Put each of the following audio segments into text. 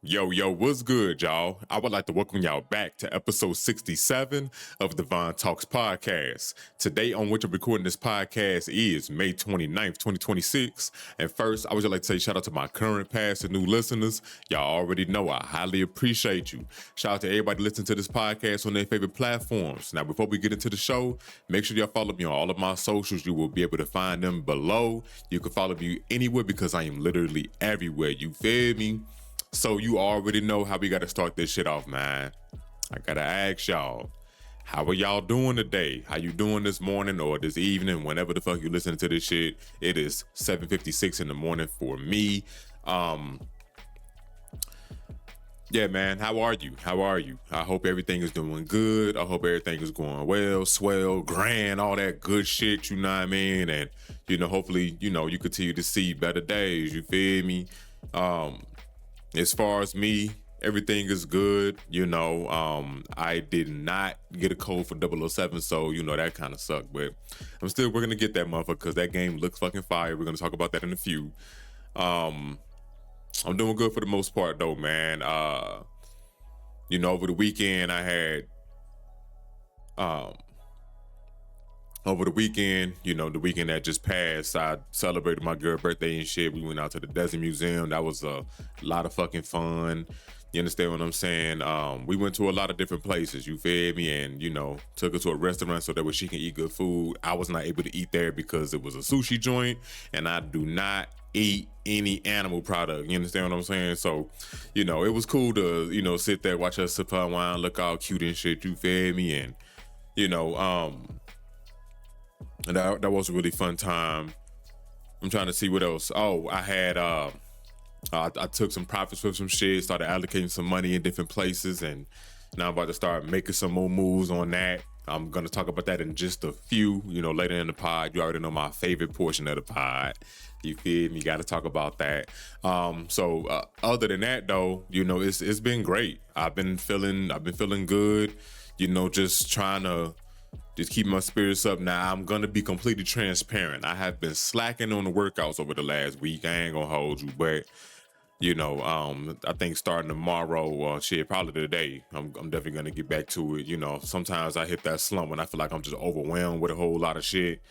Yo, what's good, y'all? I would like to welcome y'all back to episode 67 of the Von Talks podcast. Today, on which I'm recording this podcast, is May 29th, 2026. And first, I would just like to say shout out to my current, past, and new listeners. Y'all already know I highly appreciate you. Shout out to everybody listening to this podcast on their favorite platforms. Now, before we get into the show, make sure y'all follow me on all of my socials. You will be able to find them below. You can follow me anywhere because I am literally everywhere. You feel me? So you already know how we got to start this shit off, man. I got to ask y'all, how are y'all doing today? How you doing this morning or this evening? Whenever the fuck you listening to this shit, it is 7:56 in the morning for me. Yeah, man, how are you? How are you? I hope everything is doing good. I hope everything is going well, swell, grand, all that good shit, you know what I mean? And, hopefully, you continue to see better days, you feel me? As far as me, everything is good. I did not get a code for 007, so, that kind of sucked. But we're going to get that motherfucker because that game looks fucking fire. We're going to talk about that in a few. I'm doing good for the most part, though, man. Over the weekend, I had... Over the weekend, the weekend that just passed, I celebrated my girl's birthday and shit. We went out to the Desert Museum. That was a lot of fucking fun. You understand what I'm saying? We went to a lot of different places, you feel me? And, took her to a restaurant so that way she can eat good food. I was not able to eat there because it was a sushi joint, and I do not eat any animal product. You understand what I'm saying? So, it was cool to, sit there, watch her sip her wine, look all cute and shit, you feel me? And, and that was a really fun time. I'm trying to see what else. Oh, I had I took some profits from some shit, started allocating some money in different places, and now I'm about to start making some more moves on that. I'm gonna talk about that in just a few, later in the pod. You already know my favorite portion of the pod. You feel me? Got to talk about that. So other than that, though, it's been great. I've been feeling good. Just trying to just keep my spirits up. Now, I'm going to be completely transparent. I have been slacking on the workouts over the last week. I ain't going to hold you, but, I think starting tomorrow, probably today, I'm definitely going to get back to it. Sometimes I hit that slump when I feel like I'm just overwhelmed with a whole lot of shit.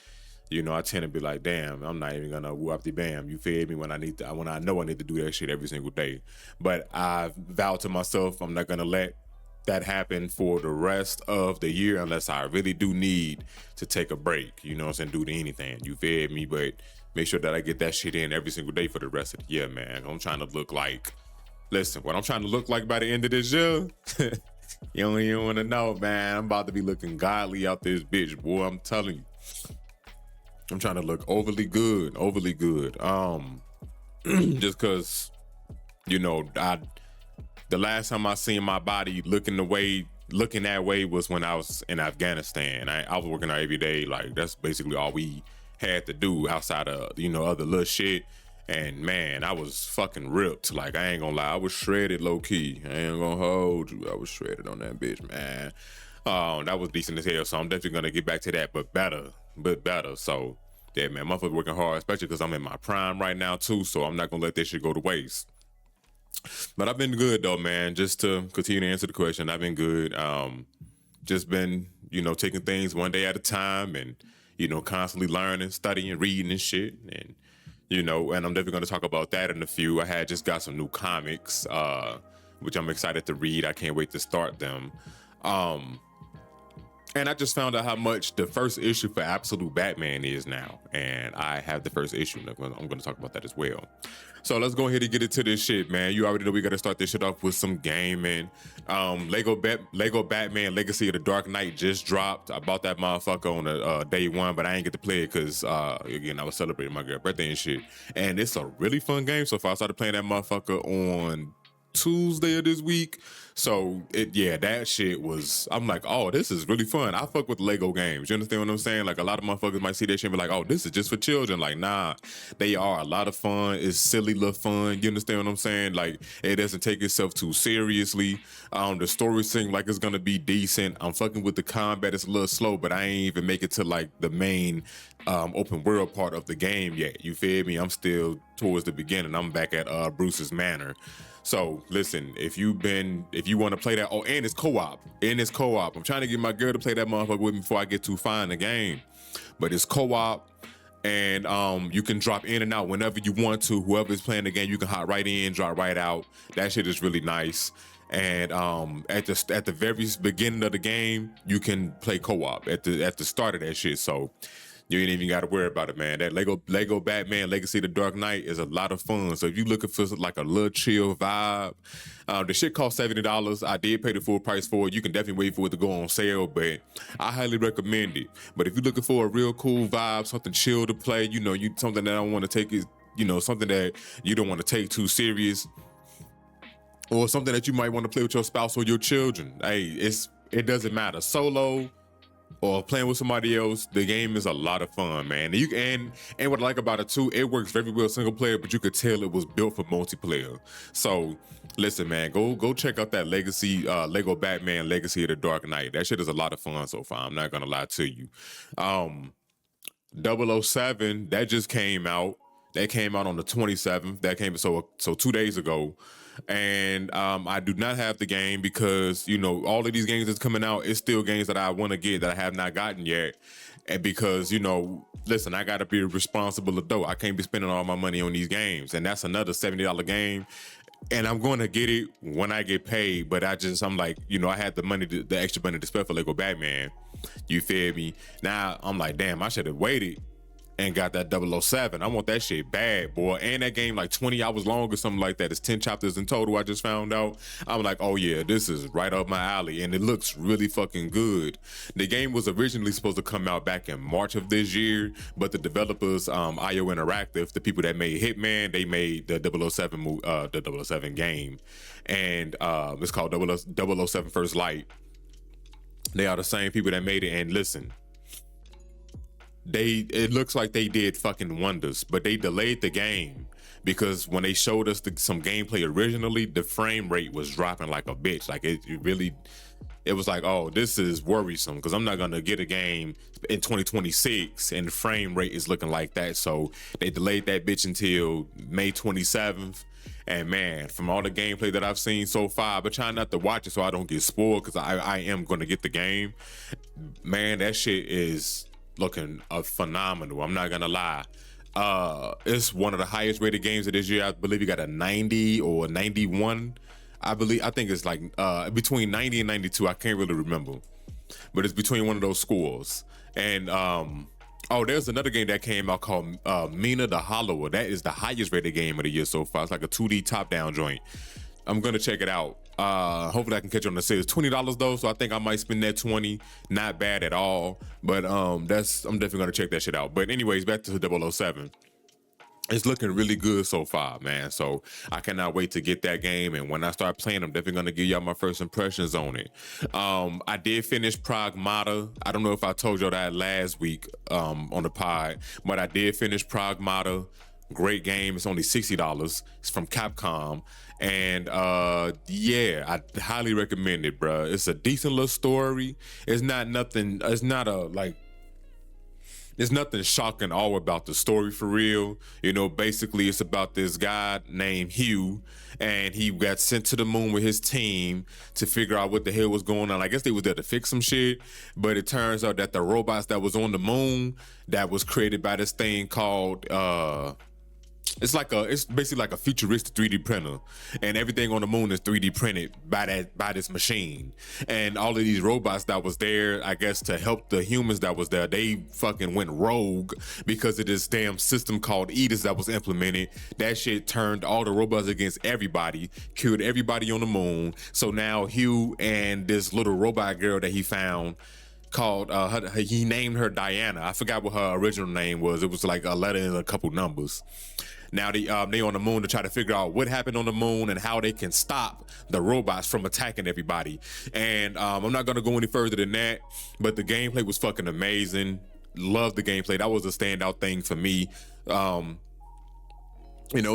I tend to be like, damn, I'm not even going to whoop the bam. You feel me? When I know I need to do that shit every single day. But I vowed to myself, I'm not going to let that happen for the rest of the year unless I really do need to take a break, do anything, you feel me? But make sure that I get that shit in every single day for the rest of the year, man. I'm trying to look like, what I'm trying to look like by the end of this year, you don't even want to know, man. I'm about to be looking godly out this bitch, boy. I'm telling you. I'm trying to look overly good. Just cause, the last time I seen my body looking that way was when I was in Afghanistan. I was working out every day. Like, that's basically all we had to do outside of, other little shit. And man, I was fucking ripped. Like, I ain't gonna lie. I was shredded low key. I ain't gonna hold you. I was shredded on that bitch, man. That was decent as hell. So I'm definitely gonna get back to that, but better. So yeah, man, motherfuckers working hard, especially because I'm in my prime right now too. So I'm not gonna let that shit go to waste. But I've been good though, man. Just to continue to answer the question, I've been good. Just been, taking things one day at a time and, constantly learning, studying, reading and shit. And, and I'm definitely going to talk about that in a few. I had just got some new comics, which I'm excited to read. I can't wait to start them. And I just found out how much the first issue for Absolute Batman is now. And I have the first issue. I'm going to talk about that as well. So let's go ahead and get into this shit, man. You already know we got to start this shit off with some gaming. Lego Batman Legacy of the Dark Knight just dropped. I bought that motherfucker on day one, but I ain't get to play it because, again, I was celebrating my girl's birthday and shit. And it's a really fun game so far. I started playing that motherfucker on Tuesday of this week. So that shit was, I'm like, oh, this is really fun. I fuck with Lego games. You understand what I'm saying? Like, a lot of motherfuckers might see that shit and be like, oh, this is just for children. Like, nah, they are a lot of fun. It's silly little fun. You understand what I'm saying? Like, it doesn't take itself too seriously. The story seems like it's gonna be decent. I'm fucking with the combat. It's a little slow, but I ain't even make it to like the main open world part of the game yet. You feel me? I'm still towards the beginning. I'm back at Bruce's Manor. So listen, if you want to play that, oh, and it's co-op. I'm trying to get my girl to play that motherfucker with me before I get too far in the game. But it's co-op, and you can drop in and out whenever you want to. Whoever's playing the game, you can hop right in, drop right out. That shit is really nice. And at the very beginning of the game, you can play co-op at the start of that shit. So you ain't even got to worry about it, man. That Lego Batman Legacy of the Dark Knight is a lot of fun. So if you're looking for like a little chill vibe, the shit costs $70. I did pay the full price for it. You can definitely wait for it to go on sale, but I highly recommend it. But if you're looking for a real cool vibe, something chill to play, something that I don't want to take is, something that you don't want to take too serious, or something that you might want to play with your spouse or your children. Hey, it doesn't matter. Solo or playing with somebody else, the game is a lot of fun, man. And what I like about it too, it works very well single player, but you could tell it was built for multiplayer. So listen, man, go check out that Lego Batman Legacy of the Dark Knight. That shit is a lot of fun so far. I'm not gonna lie to you. 007, that just came out. That came out on the 27th. That came so 2 days ago. And I do not have the game because, all of these games that's coming out is still games that I want to get that I have not gotten yet. And because, listen, I got to be a responsible adult. I can't be spending all my money on these games. And that's another $70 game. And I'm going to get it when I get paid. But I'm like, I had the extra money to spend for Lego Batman. You feel me? Now I'm like, damn, I should have waited and got that 007. I want that shit bad, boy. And that game like 20 hours long or something like that. It's 10 chapters in total, I just found out. I'm like, oh yeah, this is right up my alley. And it looks really fucking good. The game was originally supposed to come out back in March of this year, but the developers, IO Interactive, the people that made Hitman, they made the 007 game. And it's called 007 First Light. They are the same people that made it. And listen, it looks like they did fucking wonders, but they delayed the game because when they showed us some gameplay originally, the frame rate was dropping like a bitch. Like it was like, oh, this is worrisome because I'm not gonna get a game in 2026 and the frame rate is looking like that. So they delayed that bitch until May 27th. And man, from all the gameplay that I've seen so far, but trying not to watch it so I don't get spoiled because I am gonna get the game. Man, that shit is looking phenomenal. I'm not gonna lie. It's one of the highest rated games of this year. I believe you got a 90 or 91. I think it's like between 90 and 92. I can't really remember, but it's between one of those scores. And there's another game that came out called Mina the Hollower. That is the highest rated game of the year so far. It's like a 2D top down joint. I'm gonna check it out. Hopefully I can catch it on the sale. It's $20 though, so I think I might spend that 20. Not bad at all. But I'm definitely gonna check that shit out. But anyways, back to the 007. It's looking really good so far, man. So I cannot wait to get that game. And when I start playing, I'm definitely gonna give y'all my first impressions on it. I did finish Pragmata. I don't know if I told y'all that last week on the pod, but I did finish Pragmata. Great game. It's only $60. It's from Capcom. And yeah, I highly recommend it, bro. It's a decent little story. It's nothing shocking all about the story for real. Basically it's about this guy named Hugh, and he got sent to the moon with his team to figure out what the hell was going on. I guess they was there to fix some shit, but it turns out that the robots that was on the moon that was created by this thing called it's basically like a futuristic 3D printer, and everything on the moon is 3D printed by this machine. And all of these robots that was there, I guess to help the humans that was there, they fucking went rogue because of this damn system called Edis that was implemented. That shit turned all the robots against everybody, killed everybody on the moon. So now Hugh and this little robot girl that he found called he named her Diana. I forgot what her original name was. It was like a letter and a couple numbers. Now they on the moon to try to figure out what happened on the moon and how they can stop the robots from attacking everybody. And I'm not gonna go any further than that, but the gameplay was fucking amazing. Love the gameplay. That was a standout thing for me. It's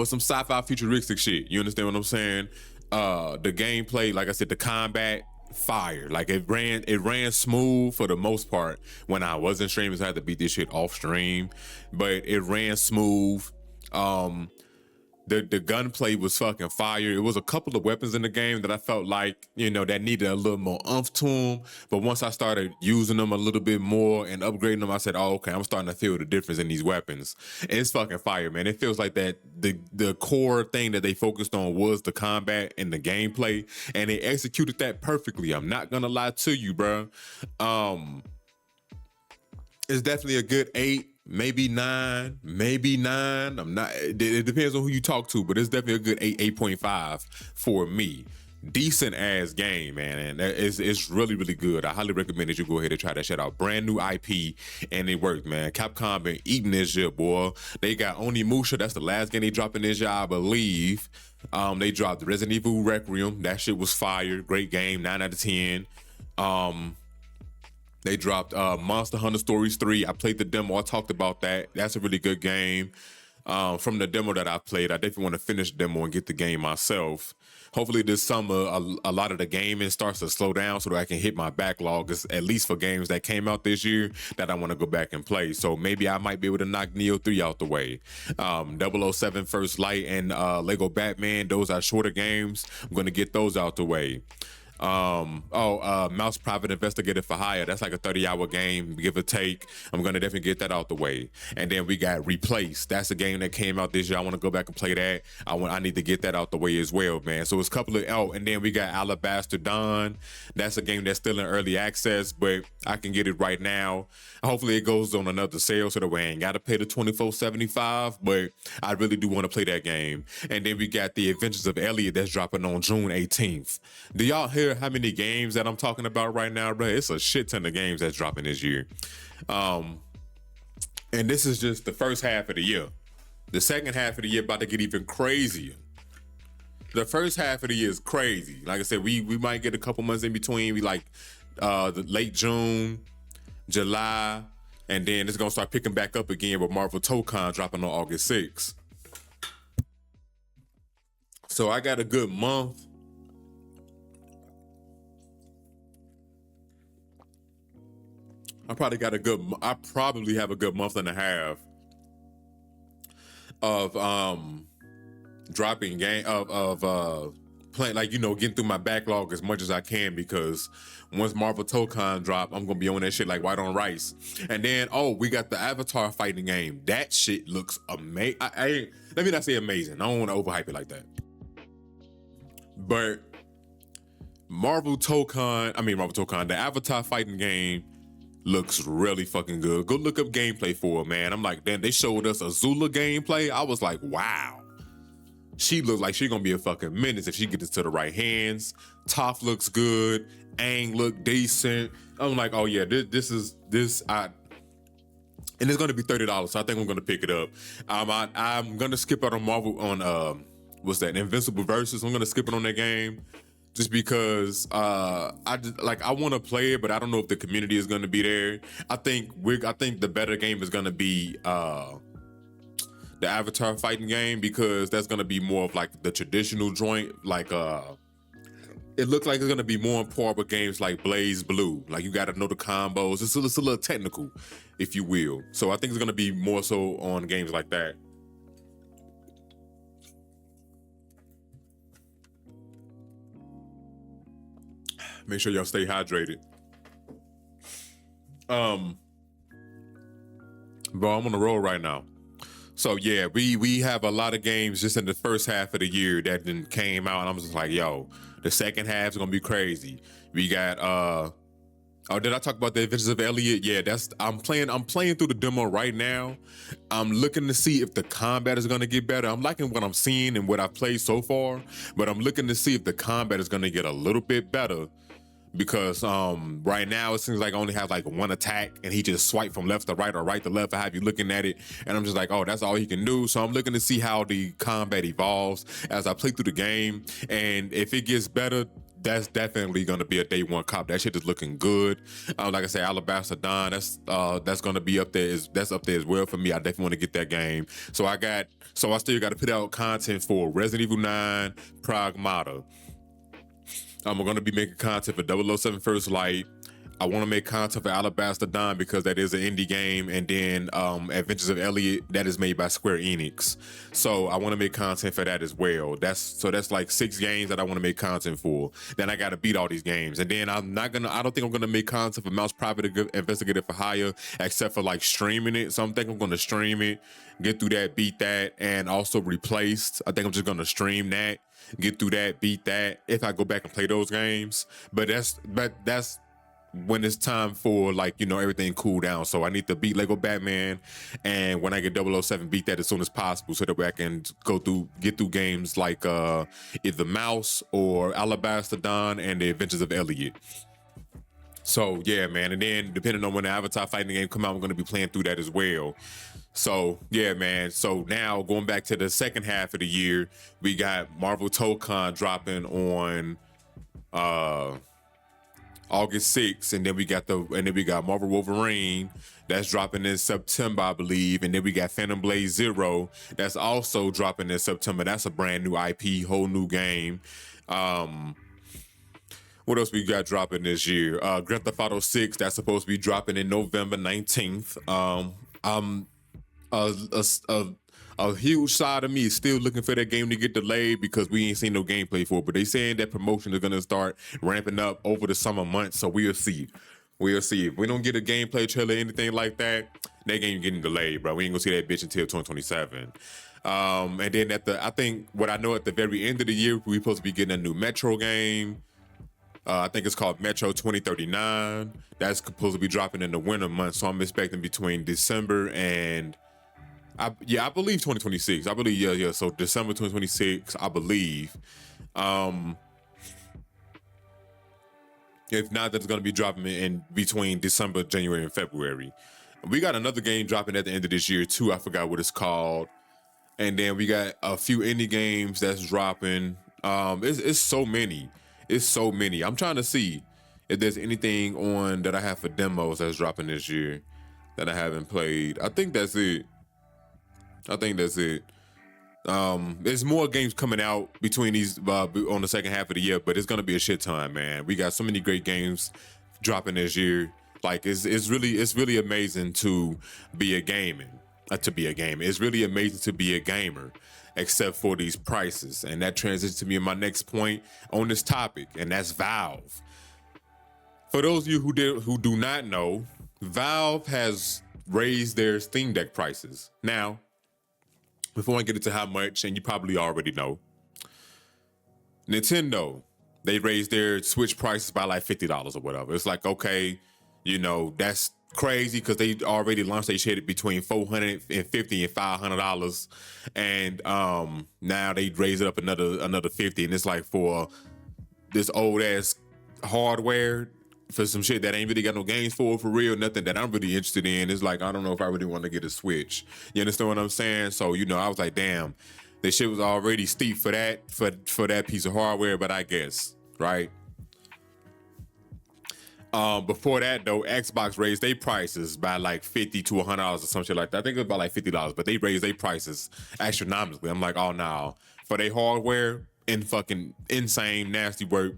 some sci-fi futuristic shit. You understand what I'm saying? The gameplay, like I said, the combat, fire. Like it ran smooth for the most part when I wasn't streaming, so I had to beat this shit off stream. But it ran smooth. The gunplay was fucking fire. It was a couple of weapons in the game that I felt like, that needed a little more oomph to them. But once I started using them a little bit more and upgrading them, I said, oh, okay, I'm starting to feel the difference in these weapons. And it's fucking fire, man. It feels like that the core thing that they focused on was the combat and the gameplay, and they executed that perfectly. I'm not gonna lie to you, bro. It's definitely a good 8, maybe 9, maybe 9. I'm not. It depends on who you talk to, but it's definitely a good 8, 8.5 for me. Decent ass game, man, and it's really, really good. I highly recommend that you go ahead and try that shit out. Brand new IP, and it worked, man. Capcom been eating this shit, boy. They got Onimusha. That's the last game they dropped in this year, I believe. They dropped Resident Evil Requiem. That shit was fire. Great game, 9 out of 10. They dropped Monster Hunter Stories 3. I played the demo. I talked about that. That's a really good game. From the demo that I played, I definitely want to finish the demo and get the game myself. Hopefully this summer, a lot of the gaming starts to slow down so that I can hit my backlog, at least for games that came out this year that I want to go back and play. So maybe I might be able to knock Neo 3 out the way. 007 First Light and Lego Batman, those are shorter games. I'm going to get those out the way. Mouse Private Investigator for Hire. That's like a 30-hour game, give or take. I'm gonna definitely get that out the way. And then we got Replace. That's a game that came out this year. I want to go back and play that. I need to get that out the way as well, man. So it's a couple of and then we got Alabaster Dawn. That's a game that's still in early access, but I can get it right now. Hopefully it goes on another sale so that we ain't gotta pay the $24.75. But I really do want to play that game. And then we got The Adventures of Elliot that's dropping on June 18th. Do y'all hear how many games that I'm talking about right now, bro? It's a shit ton of games that's dropping this year. And this is just the first half of the year. The second half of the year about to get even crazier. The first half of the year is crazy. Like I said, we might get a couple months in between. We like the late June, July, and then it's gonna start picking back up again with Marvel Tokenize dropping on August 6th. So I got a good month. I probably have a good month and a half of dropping game of playing, like, getting through my backlog as much as I can, because once Marvel Tokenize drop, I'm gonna be on that shit like white on rice. And then we got the Avatar fighting game. That shit looks amazing. Let me not say amazing. I don't want to overhype it like that. But Marvel Tokenize, the Avatar fighting game looks really fucking good. Go look up gameplay for it, man. I'm like, damn, they showed us Azula gameplay. I was like, wow. She looks like she's gonna be a fucking menace if she gets to the right hands. Toph looks good. Aang look decent. I'm like, oh yeah, and it's gonna be $30, so I think I'm gonna pick it up. I'm gonna skip out on Marvel on Invincible Versus. I'm gonna skip it on that game. Just because I want to play it, but I don't know if the community is going to be there. I think the better game is going to be the Avatar fighting game, because that's going to be more of like the traditional joint. Like it looks like it's going to be more on par with games like Blaze Blue. Like you got to know the combos. It's a little technical, if you will. So I think it's going to be more so on games like that. Make sure y'all stay hydrated. Bro, I'm on a roll right now. So yeah, we have a lot of games just in the first half of the year that then came out, and I'm just like, yo, the second half is gonna be crazy. We got did I talk about the Adventures of Elliot? Yeah, I'm playing through the demo right now. I'm looking to see if the combat is gonna get better. I'm liking what I'm seeing and what I've played so far, but I'm looking to see if the combat is gonna get a little bit better. Because right now it seems like I only have like one attack, and he just swipe from left to right or right to left. I have you looking at it, and I'm just like, oh, that's all he can do. So I'm looking to see how the combat evolves as I play through the game, and if it gets better, that's definitely gonna be a day one cop. That shit is looking good. Like I said, Alabaster Dawn, that's gonna be up there. That's up there as well for me. I definitely want to get that game. So I still got to put out content for Resident Evil 9 Pragmata. I'm going to be making content for 007 First Light. I want to make content for Alabaster Dawn because that is an indie game, and then Adventures of Elliot, that is made by Square Enix. So I want to make content for that as well. That's like 6 games that I want to make content for. Then I got to beat all these games, and then I don't think I'm gonna make content for Mouse Private Investigator for Hire, except for like streaming it. So I'm thinking I'm gonna stream it, get through that, beat that, and also Replaced. I think I'm just gonna stream that, get through that, beat that, if I go back and play those games. But that's when it's time for, like, you know, everything cool down. So I need to beat Lego Batman, and when I get 007, beat that as soon as possible so that I can get through games like either Mouse or Alabaster Dawn and the Adventures of Elliot. So yeah, man. And then depending on when the Avatar fighting game come out, I'm going to be playing through that as well. So yeah, man. So now going back to the second half of the year, we got Marvel ToeCon dropping on August 6th, and then we got Marvel Wolverine that's dropping in September, I believe, and then we got Phantom Blade Zero that's also dropping in September. That's a brand new IP, whole new game. What else we got dropping this year? Grand Theft Auto 6 that's supposed to be dropping in November 19th. A huge side of me is still looking for that game to get delayed because we ain't seen no gameplay for it. But they saying that promotion is gonna start ramping up over the summer months, so we'll see. We'll see. If we don't get a gameplay trailer or anything like that, that game getting delayed, bro. We ain't gonna see that bitch until 2027. And then I think what I know at the very end of the year, we're supposed to be getting a new Metro game. I think it's called Metro 2039. That's supposed to be dropping in the winter months, so I'm expecting between December and I believe 2026. I believe, yeah. So December 2026, I believe. If not, that's going to be dropping in between December, January, and February. We got another game dropping at the end of this year too. I forgot what it's called. And then we got a few indie games that's dropping. It's so many. It's so many. I'm trying to see if there's anything on that I have for demos that's dropping this year that I haven't played. I think that's it. There's more games coming out between these on the second half of the year, but it's gonna be a shit ton, man. We got so many great games dropping this year. Like it's really amazing to be a gamer. It's really amazing to be a gamer, except for these prices. And that transitions to me in my next point on this topic, and that's Valve. For those of you who do not know, Valve has raised their Steam Deck prices. Now, before I get into how much, and you probably already know, Nintendo, they raised their Switch prices by like $50 or whatever. It's like, okay, you know, that's crazy because they already launched their shit between $450 and $500, and now they raise it up another 50, and it's like for this old ass hardware for some shit that ain't really got no games for real, nothing that I'm really interested in. It's like, I don't know if I really want to get a Switch. You understand what I'm saying? So, you know, I was like, damn, this shit was already steep for that piece of hardware, but I guess, right? Before that though, Xbox raised their prices by like $50 to $100 or some shit like that. I think it was about like $50, but they raised their prices astronomically. I'm like, oh no, for their hardware and fucking insane nasty work,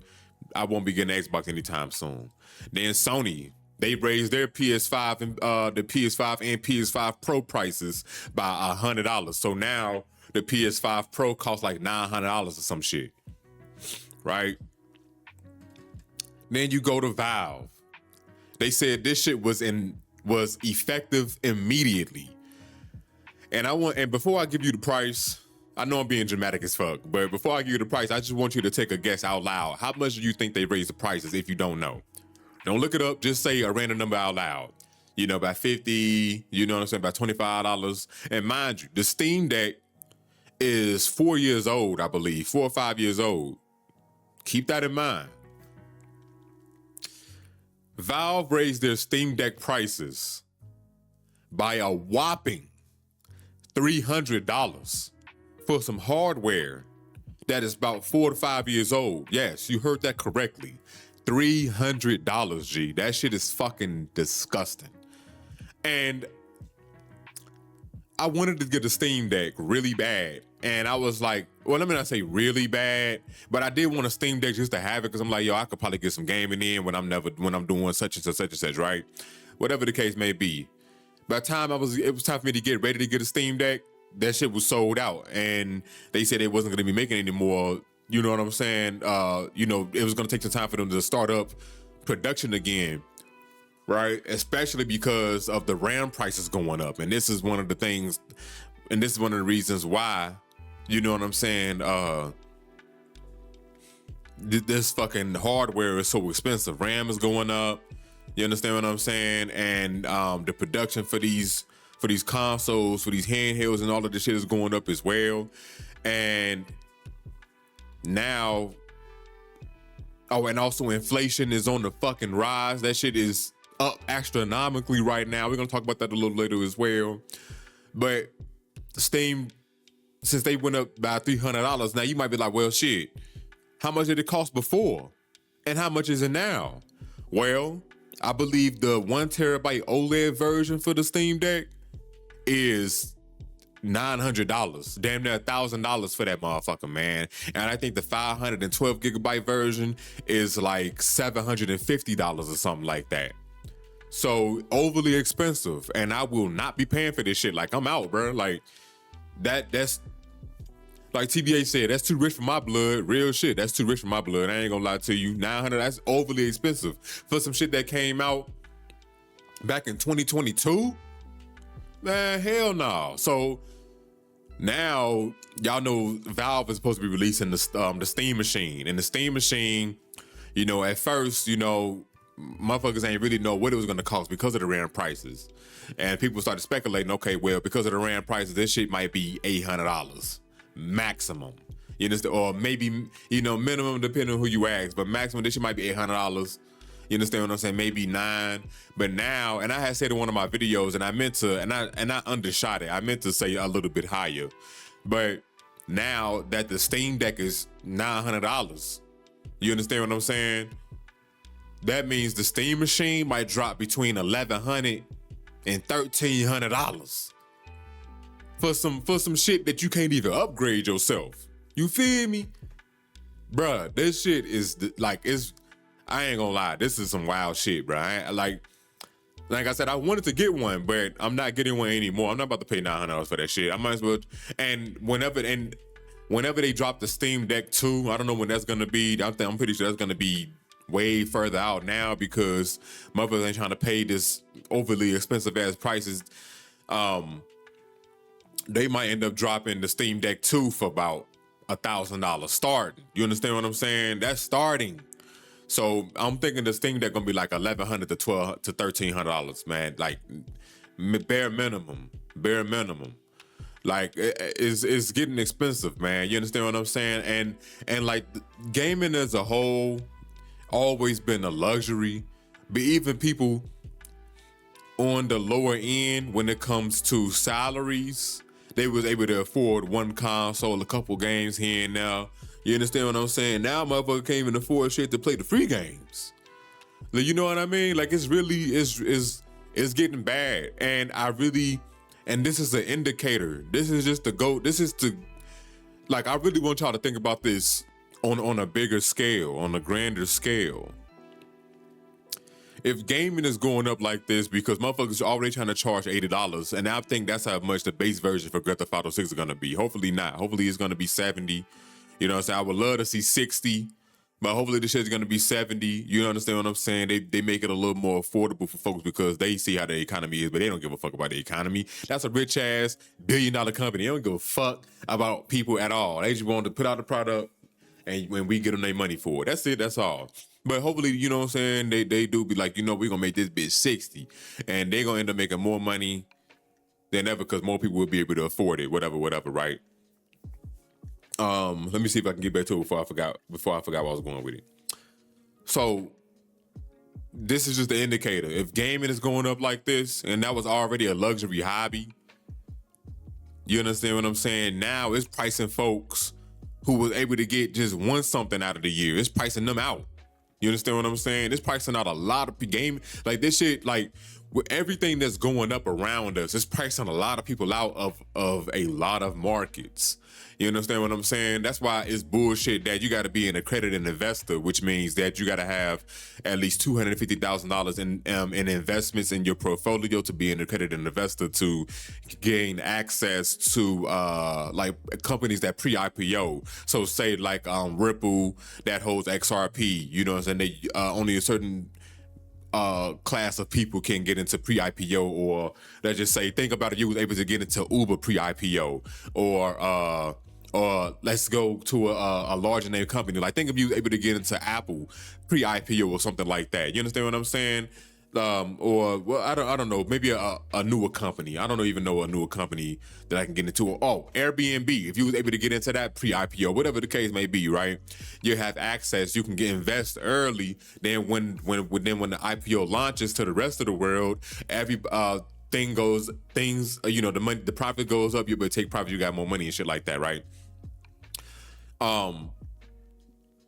I won't be getting an Xbox anytime soon. Then Sony, they raised their PS5 and the PS5 and PS5 Pro prices by $100. So now the PS5 Pro costs like $900 or some shit, right? Then you go to Valve. They said this shit was effective immediately. And before I give you the price, I know I'm being dramatic as fuck, but before I give you the price, I just want you to take a guess out loud. How much do you think they raised the prices if you don't know? Don't look it up, just say a random number out loud. You know, by 50, you know what I'm saying, by $25. And mind you, the Steam Deck is 4 years old, I believe, 4 or 5 years old. Keep that in mind. Valve raised their Steam Deck prices by a whopping $300 for some hardware that is about 4 to 5 years old. Yes, you heard that correctly. $300, G. That shit is fucking disgusting. And I wanted to get a Steam Deck really bad, and I was like, well, let me not say really bad, but I did want a Steam Deck just to have it because I'm like, yo, I could probably get some gaming in when I'm doing such and such, right? Whatever the case may be. By the time it was time for me to get ready to get a Steam Deck, that shit was sold out, and they said it wasn't going to be making any more. You know what I'm saying? It was going to take some time for them to start up production again, right? Especially because of the RAM prices going up, and this is one of the things, and this is one of the reasons why. You know what I'm saying? This fucking hardware is so expensive. RAM is going up. You understand what I'm saying? And the production for these consoles, for these handhelds, and all of this shit is going up as well. And now, and also inflation is on the fucking rise. That shit is up astronomically right now. We're gonna talk about that a little later as well. But Steam, since they went up by $300, now you might be like, well, shit, how much did it cost before? And how much is it now? Well, I believe the 1 terabyte OLED version for the Steam Deck is $900, damn near $1,000 for that motherfucker, man. And I think the 512 gigabyte version is like $750 or something like that. So overly expensive, and I will not be paying for this shit. Like, I'm out, bro. Like that's like TBA said, that's too rich for my blood. Real shit, that's too rich for my blood. I ain't gonna lie to you. $900, that's overly expensive for some shit that came out back in 2022. Man, hell no. So now y'all know Valve is supposed to be releasing the Steam Machine, and the Steam Machine, at first, motherfuckers ain't really know what it was gonna cost because of the RAM prices, and people started speculating. Okay, well, because of the RAM prices, this shit might be $800 maximum. You understand? Or maybe minimum, depending on who you ask, but maximum this shit might be $800. You understand what I'm saying? Maybe $9. But now, and I had said in one of my videos, and I meant to, and I undershot it. I meant to say a little bit higher. But now that the Steam Deck is $900, you understand what I'm saying? That means the Steam Machine might drop between $1,100 and $1,300 for some shit that you can't even upgrade yourself. You feel me? Bruh, this shit is I ain't gonna lie, this is some wild shit, bruh. Like I said, I wanted to get one, but I'm not getting one anymore. I'm not about to pay $900 for that shit. I might as well. And whenever they drop the Steam Deck 2, I don't know when that's gonna be. I'm pretty sure that's gonna be way further out now because motherfuckers ain't trying to pay this overly expensive ass prices. They might end up dropping the Steam Deck 2 for about $1,000 starting. You understand what I'm saying? That's starting. So I'm thinking the Steam Deck gonna be like $1,100 to $1,300, man. Like bare minimum. Like it's getting expensive, man. You understand what I'm saying? And like gaming as a whole always been a luxury, but even people on the lower end when it comes to salaries, they was able to afford one console, a couple games here and there. You understand what I'm saying? Now motherfucker can't even afford shit to play the free games. Like, you know what I mean? Like it's really it's getting bad. And this is an indicator. This is just the GOAT. This is I really want y'all to think about this on a bigger scale, on a grander scale. If gaming is going up like this because motherfuckers are already trying to charge $80, and I think that's how much the base version for Grand Theft Auto 6 is gonna be. Hopefully not. Hopefully it's gonna be 70. You know what I'm saying? I would love to see 60, but hopefully this shit's gonna be 70. You understand what I'm saying? They make it a little more affordable for folks because they see how the economy is, but they don't give a fuck about the economy. That's a rich ass billion-dollar company. They don't give a fuck about people at all. They just want to put out the product and when we get them their money for it. That's it, that's all. But hopefully, you know what I'm saying, they do be like, we're gonna make this bitch 60. And they're gonna end up making more money than ever because more people will be able to afford it, whatever, right? Let me see if I can get back to it before I forgot where I was going with it. So this is just the indicator. If gaming is going up like this, and that was already a luxury hobby, you understand what I'm saying? Now it's pricing folks who was able to get just one something out of the year. It's pricing them out. You understand what I'm saying? It's pricing out a lot of game. Like this shit, like with everything that's going up around us, it's pricing a lot of people out of a lot of markets. You understand what I'm saying? That's why it's bullshit that you got to be an accredited investor, which means that you got to have at least $250,000 in investments in your portfolio to be an accredited investor to gain access to like companies that pre-IPO. So say like Ripple that holds XRP. You know what I'm saying? They only a certain class of people can get into pre-IPO, or let's just say, think about it, you was able to get into Uber pre-IPO, or let's go to a larger name company. Like think of you able to get into Apple pre-IPO or something like that. You understand what I'm saying? Or well, I don't know, maybe a newer company. I don't even know a newer company that I can get into. Oh, Airbnb. If you was able to get into that pre-IPO, whatever the case may be, right? You have access. You can invest early. Then when the IPO launches to the rest of the world, every you know, the profit goes up. You better take profit. You got more money and shit like that, right?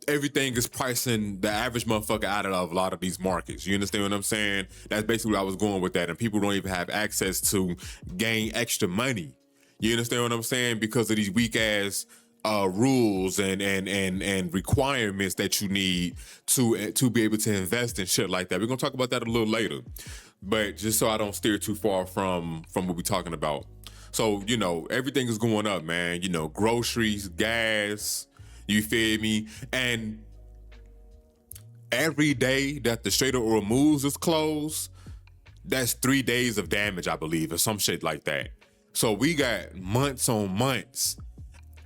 Everything is pricing the average motherfucker out of a lot of these markets. You understand what I'm saying? That's basically where I was going with that. And people don't even have access to gain extra money. You understand what I'm saying? Because of these weak ass rules and requirements that you need to be able to invest in shit like that. We're gonna talk about that a little later. But just so I don't steer too far from what we're talking about. So, you know, everything is going up, man. You know, groceries, gas, you feel me? And every day that the Trader or Moves is closed, that's 3 days of damage, I believe, or some shit like that. So we got months on months.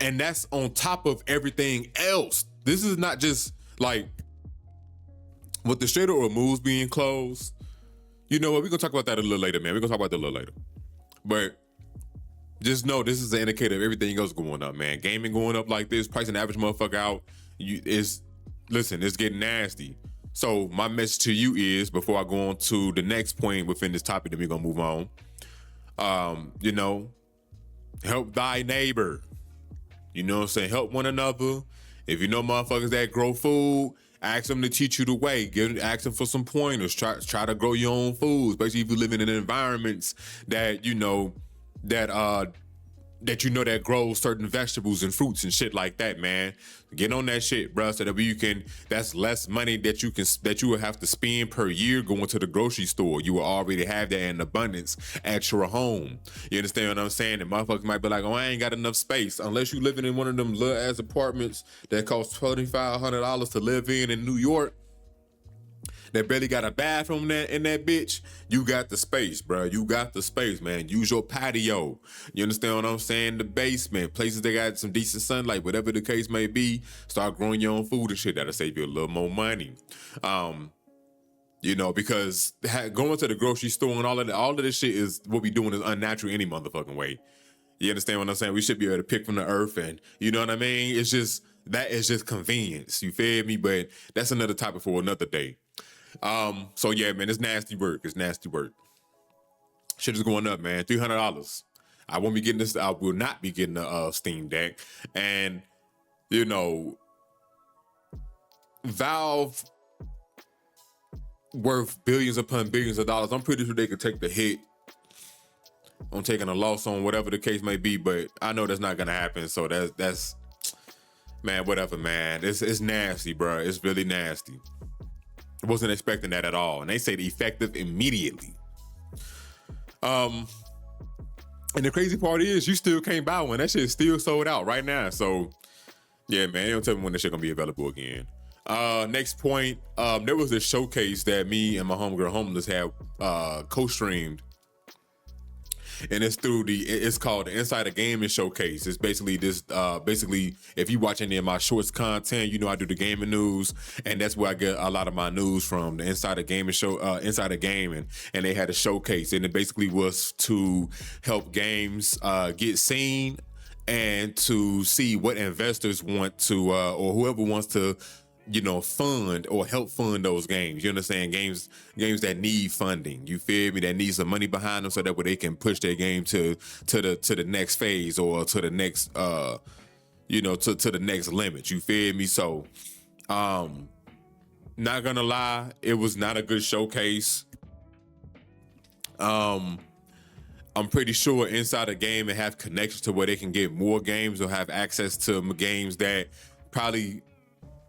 And that's on top of everything else. This is not just like with the Trader or Moves being closed. You know what? We're going to talk about that a little later, man. We're going to talk about that a little later. But just know this is an indicator of everything else going up, man. Gaming going up like this, pricing the average motherfucker out, listen, it's getting nasty. So my message to you is, before I go on to the next point within this topic, then we're gonna move on. You know, help thy neighbor. You know what I'm saying? Help one another. If you know motherfuckers that grow food, ask them to teach you the way. Ask them for some pointers. Try to grow your own food, especially if you live in environments that you know that grows certain vegetables and fruits and shit like that, man. Get on that shit, bro, so that that's less money that you will have to spend per year going to the grocery store. You will already have that in abundance at your home. You understand what I'm saying? And motherfuckers might be like, oh, I ain't got enough space. Unless you living in one of them little ass apartments that cost $2,500 to live in New York, that barely got a bathroom in that bitch, you got the space, bro. You got the space, man. Use your patio. You understand what I'm saying? The basement, places that got some decent sunlight, whatever the case may be. Start growing your own food and shit. That'll save you a little more money. You know, because going to the grocery store and all of this shit is what we doing is unnatural any motherfucking way. You understand what I'm saying? We should be able to pick from the earth, and you know what I mean? That is just convenience. You feel me? But that's another topic for another day. So yeah, man, it's nasty work. It's nasty work. Shit is going up, man. $300. I won't be getting this. I will not be getting a Steam Deck. And you know, Valve worth billions upon billions of dollars. I'm pretty sure they could take the hit on taking a loss on whatever the case may be, but I know that's not gonna happen. So that's man, whatever, man. It's nasty, bro. It's really nasty. I wasn't expecting that at all. And they said effective immediately. And the crazy part is you still can't buy one. That shit is still sold out right now. So yeah, man, they don't tell me when that shit gonna be available again. Next point, there was this showcase that me and my homegirl Homeless had co-streamed. And it's called the Inside of Gaming Showcase. It's basically if you watch any of my shorts content, you know I do the gaming news, and that's where I get a lot of my news from. The Inside of Gaming show, Inside of Gaming, and they had a showcase, and it basically was to help games get seen and to see what investors want to or whoever wants to, you know, fund or help fund those games. You understand? Games that need funding. You feel me? That need some money behind them so that way they can push their game to the next phase or to the next you know, to the next limit. You feel me? So not gonna lie, it was not a good showcase. Um, I'm pretty sure inside the game it have connections to where they can get more games or have access to games that probably,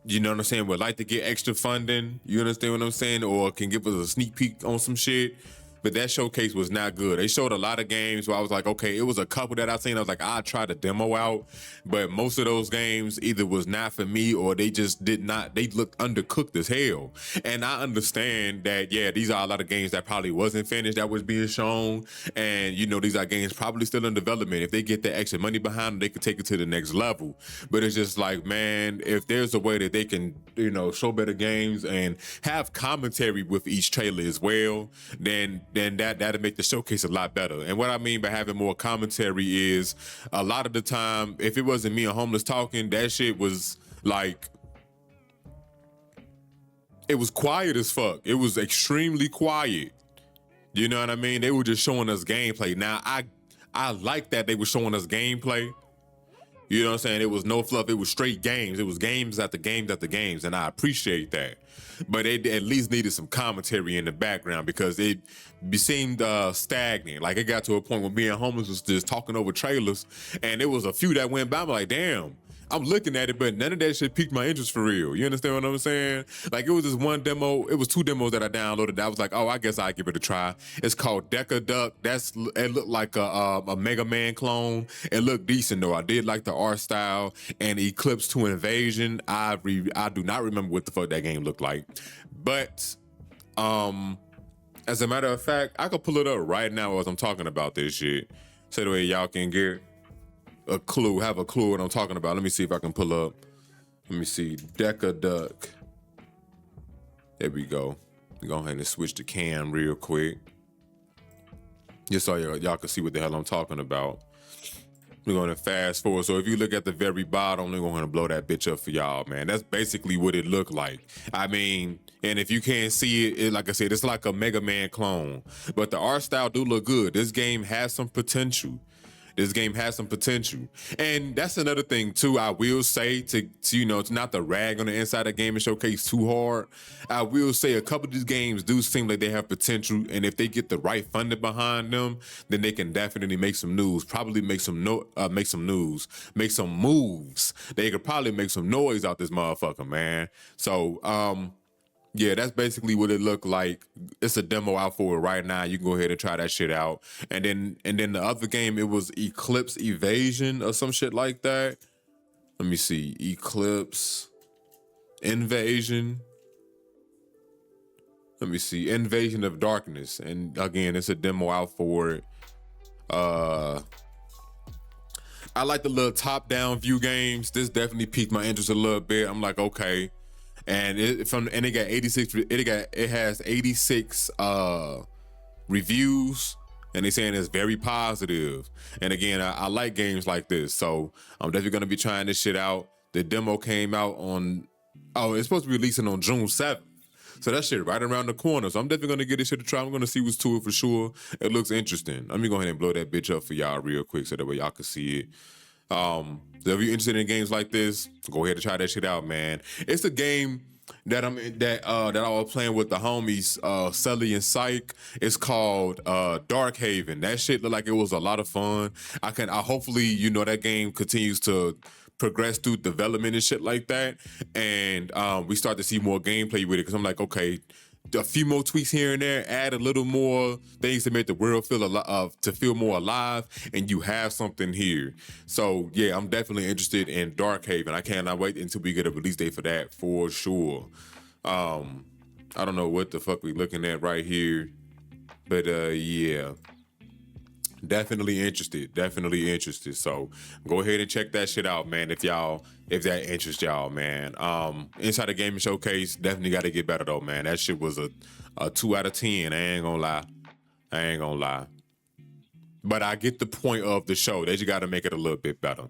you know what I'm saying, would like to get extra funding. You understand what I'm saying? Or can give us a sneak peek on some shit. But that showcase was not good. They showed a lot of games where I was like, okay, it was a couple that I seen. I was like, I'll try the demo out. But most of those games either was not for me or they just did not, they looked undercooked as hell. And I understand that, yeah, these are a lot of games that probably wasn't finished that was being shown. And, you know, these are games probably still in development. If they get the extra money behind them, they could take it to the next level. But it's just like, man, if there's a way that they can, you know, show better games and have commentary with each trailer as well, then that'll make the showcase a lot better. And what I mean by having more commentary is a lot of the time, if it wasn't me and Homeless talking, that shit was like, it was quiet as fuck. It was extremely quiet. You know what I mean? They were just showing us gameplay. Now, I like that they were showing us gameplay. You know what I'm saying? It was no fluff. It was straight games. It was games after games after games, and I appreciate that. But it at least needed some commentary in the background because it seemed stagnant. Like it got to a point where me and Homeless was just talking over trailers, and there was a few that went by. I'm like, damn. I'm looking at it, but none of that shit piqued my interest for real. You understand what I'm saying? Like it was this one demo, it was 2 demos that I downloaded. I was like, oh, I guess I'll give it a try. It's called Deca Duck. It looked like a Mega Man clone. It looked decent though. I did like the art style. And Eclipse to Invasion. I do not remember what the fuck that game looked like. But as a matter of fact, I could pull it up right now as I'm talking about this shit. So the way y'all can get have a clue what I'm talking about. Let me see if I can pull up. Let me see. Deca Duck. There we go. Go ahead and switch the cam real quick. Just so y'all can see what the hell I'm talking about. We're going to fast forward. So if you look at the very bottom, we're going to blow that bitch up for y'all, man. That's basically what it looked like. I mean, and if you can't see it, like I said, it's like a Mega Man clone. But the art style do look good. This game has some potential. And that's another thing too. I will say to you know, to not to rag on the inside of Game and Showcase too hard. I will say a couple of these games do seem like they have potential, and if they get the right funding behind them, then they can definitely make some news. Probably make some moves. They could probably make some noise out this motherfucker, man. So yeah, that's basically what it looked like. It's a demo out for it right now. You can go ahead and try that shit out. And then the other game, it was Eclipse Evasion or some shit like that. Let me see. Eclipse Invasion. Let me see. Invasion of Darkness. And again, it's a demo out for it. I like the little top-down view games. This definitely piqued my interest a little bit. I'm like, okay. And it got 86. It has 86 reviews, and they're saying it's very positive. And again, I like games like this, so I'm definitely gonna be trying this shit out. The demo came out on, it's supposed to be releasing on June 7th. So that shit right around the corner. So I'm definitely gonna get this shit a try. I'm gonna see what's to it for sure. It looks interesting. Let me go ahead and blow that bitch up for y'all real quick so that way y'all can see it. So if you're interested in games like this, go ahead and try that shit out, man. It's a game that I was playing with the homies, Sully and Psych. It's called Dark Haven. That shit looked like it was a lot of fun. I hopefully, you know, that game continues to progress through development and shit like that, and we start to see more gameplay with it. Because I'm like, okay, a few more tweaks here and there, add a little more things to make the world feel more alive, and you have something here. So yeah, I'm definitely interested in Dark Haven. I cannot wait until we get a release date for that for sure. I don't know what the fuck we looking at right here, but yeah. Definitely interested. So go ahead and check that shit out, man. If that interests y'all, man. Inside the Gaming Showcase, definitely got to get better though, man. That shit was a 2 out of 10. I ain't gonna lie. But I get the point of the show. They just got to make it a little bit better.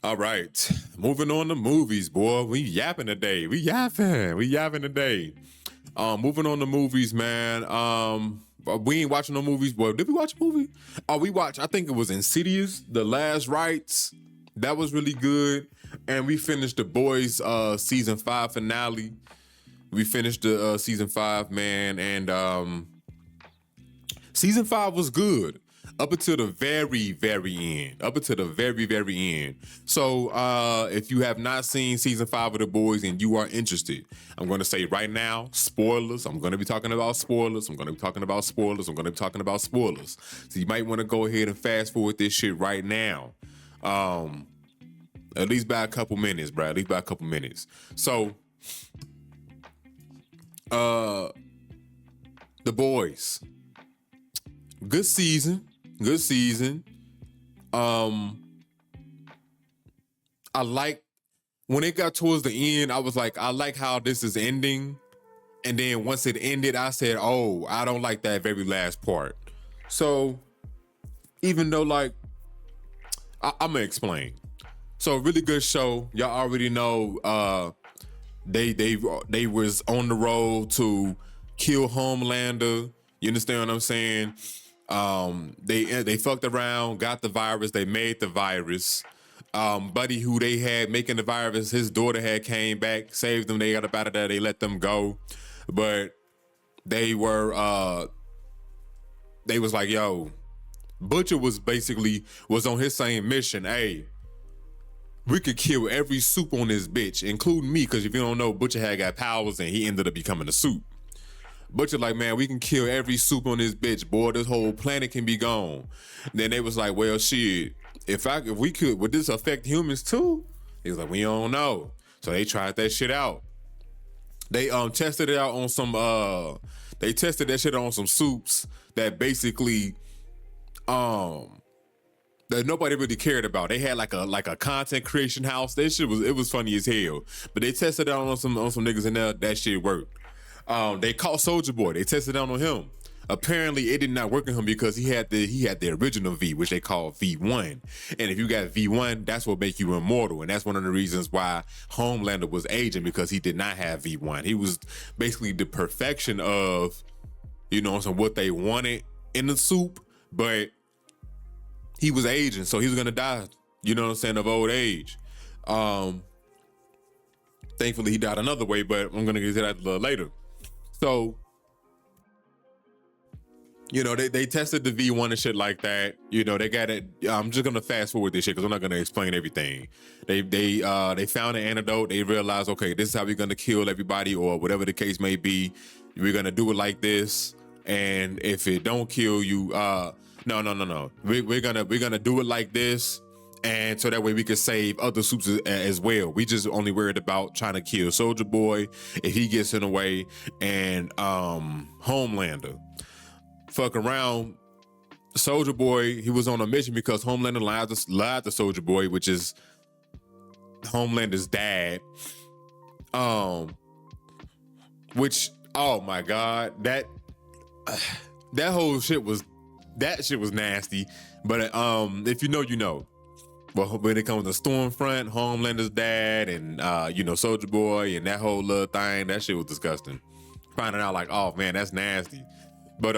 All right, moving on to movies, boy. We yapping today. We yapping today. Moving on to movies, man. We ain't watching no movies. Well, did we watch a movie? We watched, I think it was Insidious, The Last Rites. That was really good. And we finished The Boys season 5 finale. We finished the season 5, man. And Season 5 was good up until the very, very end. Up until the very, very end. So if you have not seen season 5 of The Boys and you are interested, I'm going to say right now, spoilers. I'm going to be talking about spoilers. I'm going to be talking about spoilers. I'm going to be talking about spoilers. So you might want to go ahead and fast forward this shit right now. At least by a couple minutes, bro. At least by a couple minutes. So, The Boys. Good season. Good season. I like when it got towards the end, I was like, I like how this is ending. And then once it ended, I said, oh, I don't like that very last part. So even though like, I'm gonna explain. So really good show. Y'all already know they was on the road to kill Homelander. You understand what I'm saying? They fucked around, got the virus, they made the virus. Buddy who they had making the virus, his daughter had came back, saved them, they got up out of there, they let them go. But they was like, yo, Butcher was on his same mission. Hey, we could kill every soup on this bitch, including me, because if you don't know, Butcher had got powers and he ended up becoming a soup. Butcher like, man, we can kill every soup on this bitch, boy. This whole planet can be gone. Then they was like, well, shit, if we could, would this affect humans too? He was like, we don't know. So they tried that shit out. They tested it out on some they tested that shit on some soups that basically that nobody really cared about. They had like a content creation house. That shit was funny as hell. But they tested it out on some niggas in there. That shit worked. They caught Soulja Boy. They tested it out on him. Apparently, it did not work on him because he had the original V, which they call V1. And if you got V1, that's what make you immortal. And that's one of the reasons why Homelander was aging, because he did not have V1. He was basically the perfection of, you know, what they wanted in the soup, but he was aging, so he was gonna die, you know what I'm saying, of old age. Thankfully, he died another way, but I'm gonna get to that a little later. So, you know, they tested the V1 and shit like that. You know, they got it. I'm just gonna fast forward this shit because I'm not gonna explain everything. They found an antidote. They realized, okay, this is how we're gonna kill everybody, or whatever the case may be. We're gonna do it like this, and if it don't kill you, no. We're gonna do it like this, and so that way we can save other soups as well. We just only worried about trying to kill Soulja Boy if he gets in the way, and Homelander. Fuck around, Soulja Boy, he was on a mission because Homelander lied to Soulja Boy, which is Homelander's dad. Which, oh my God, that whole shit was nasty. But if you know, you know. But when it comes to Stormfront, Homelander's dad, and Soulja Boy and that whole little thing, that shit was disgusting. Finding out like, oh man, that's nasty. But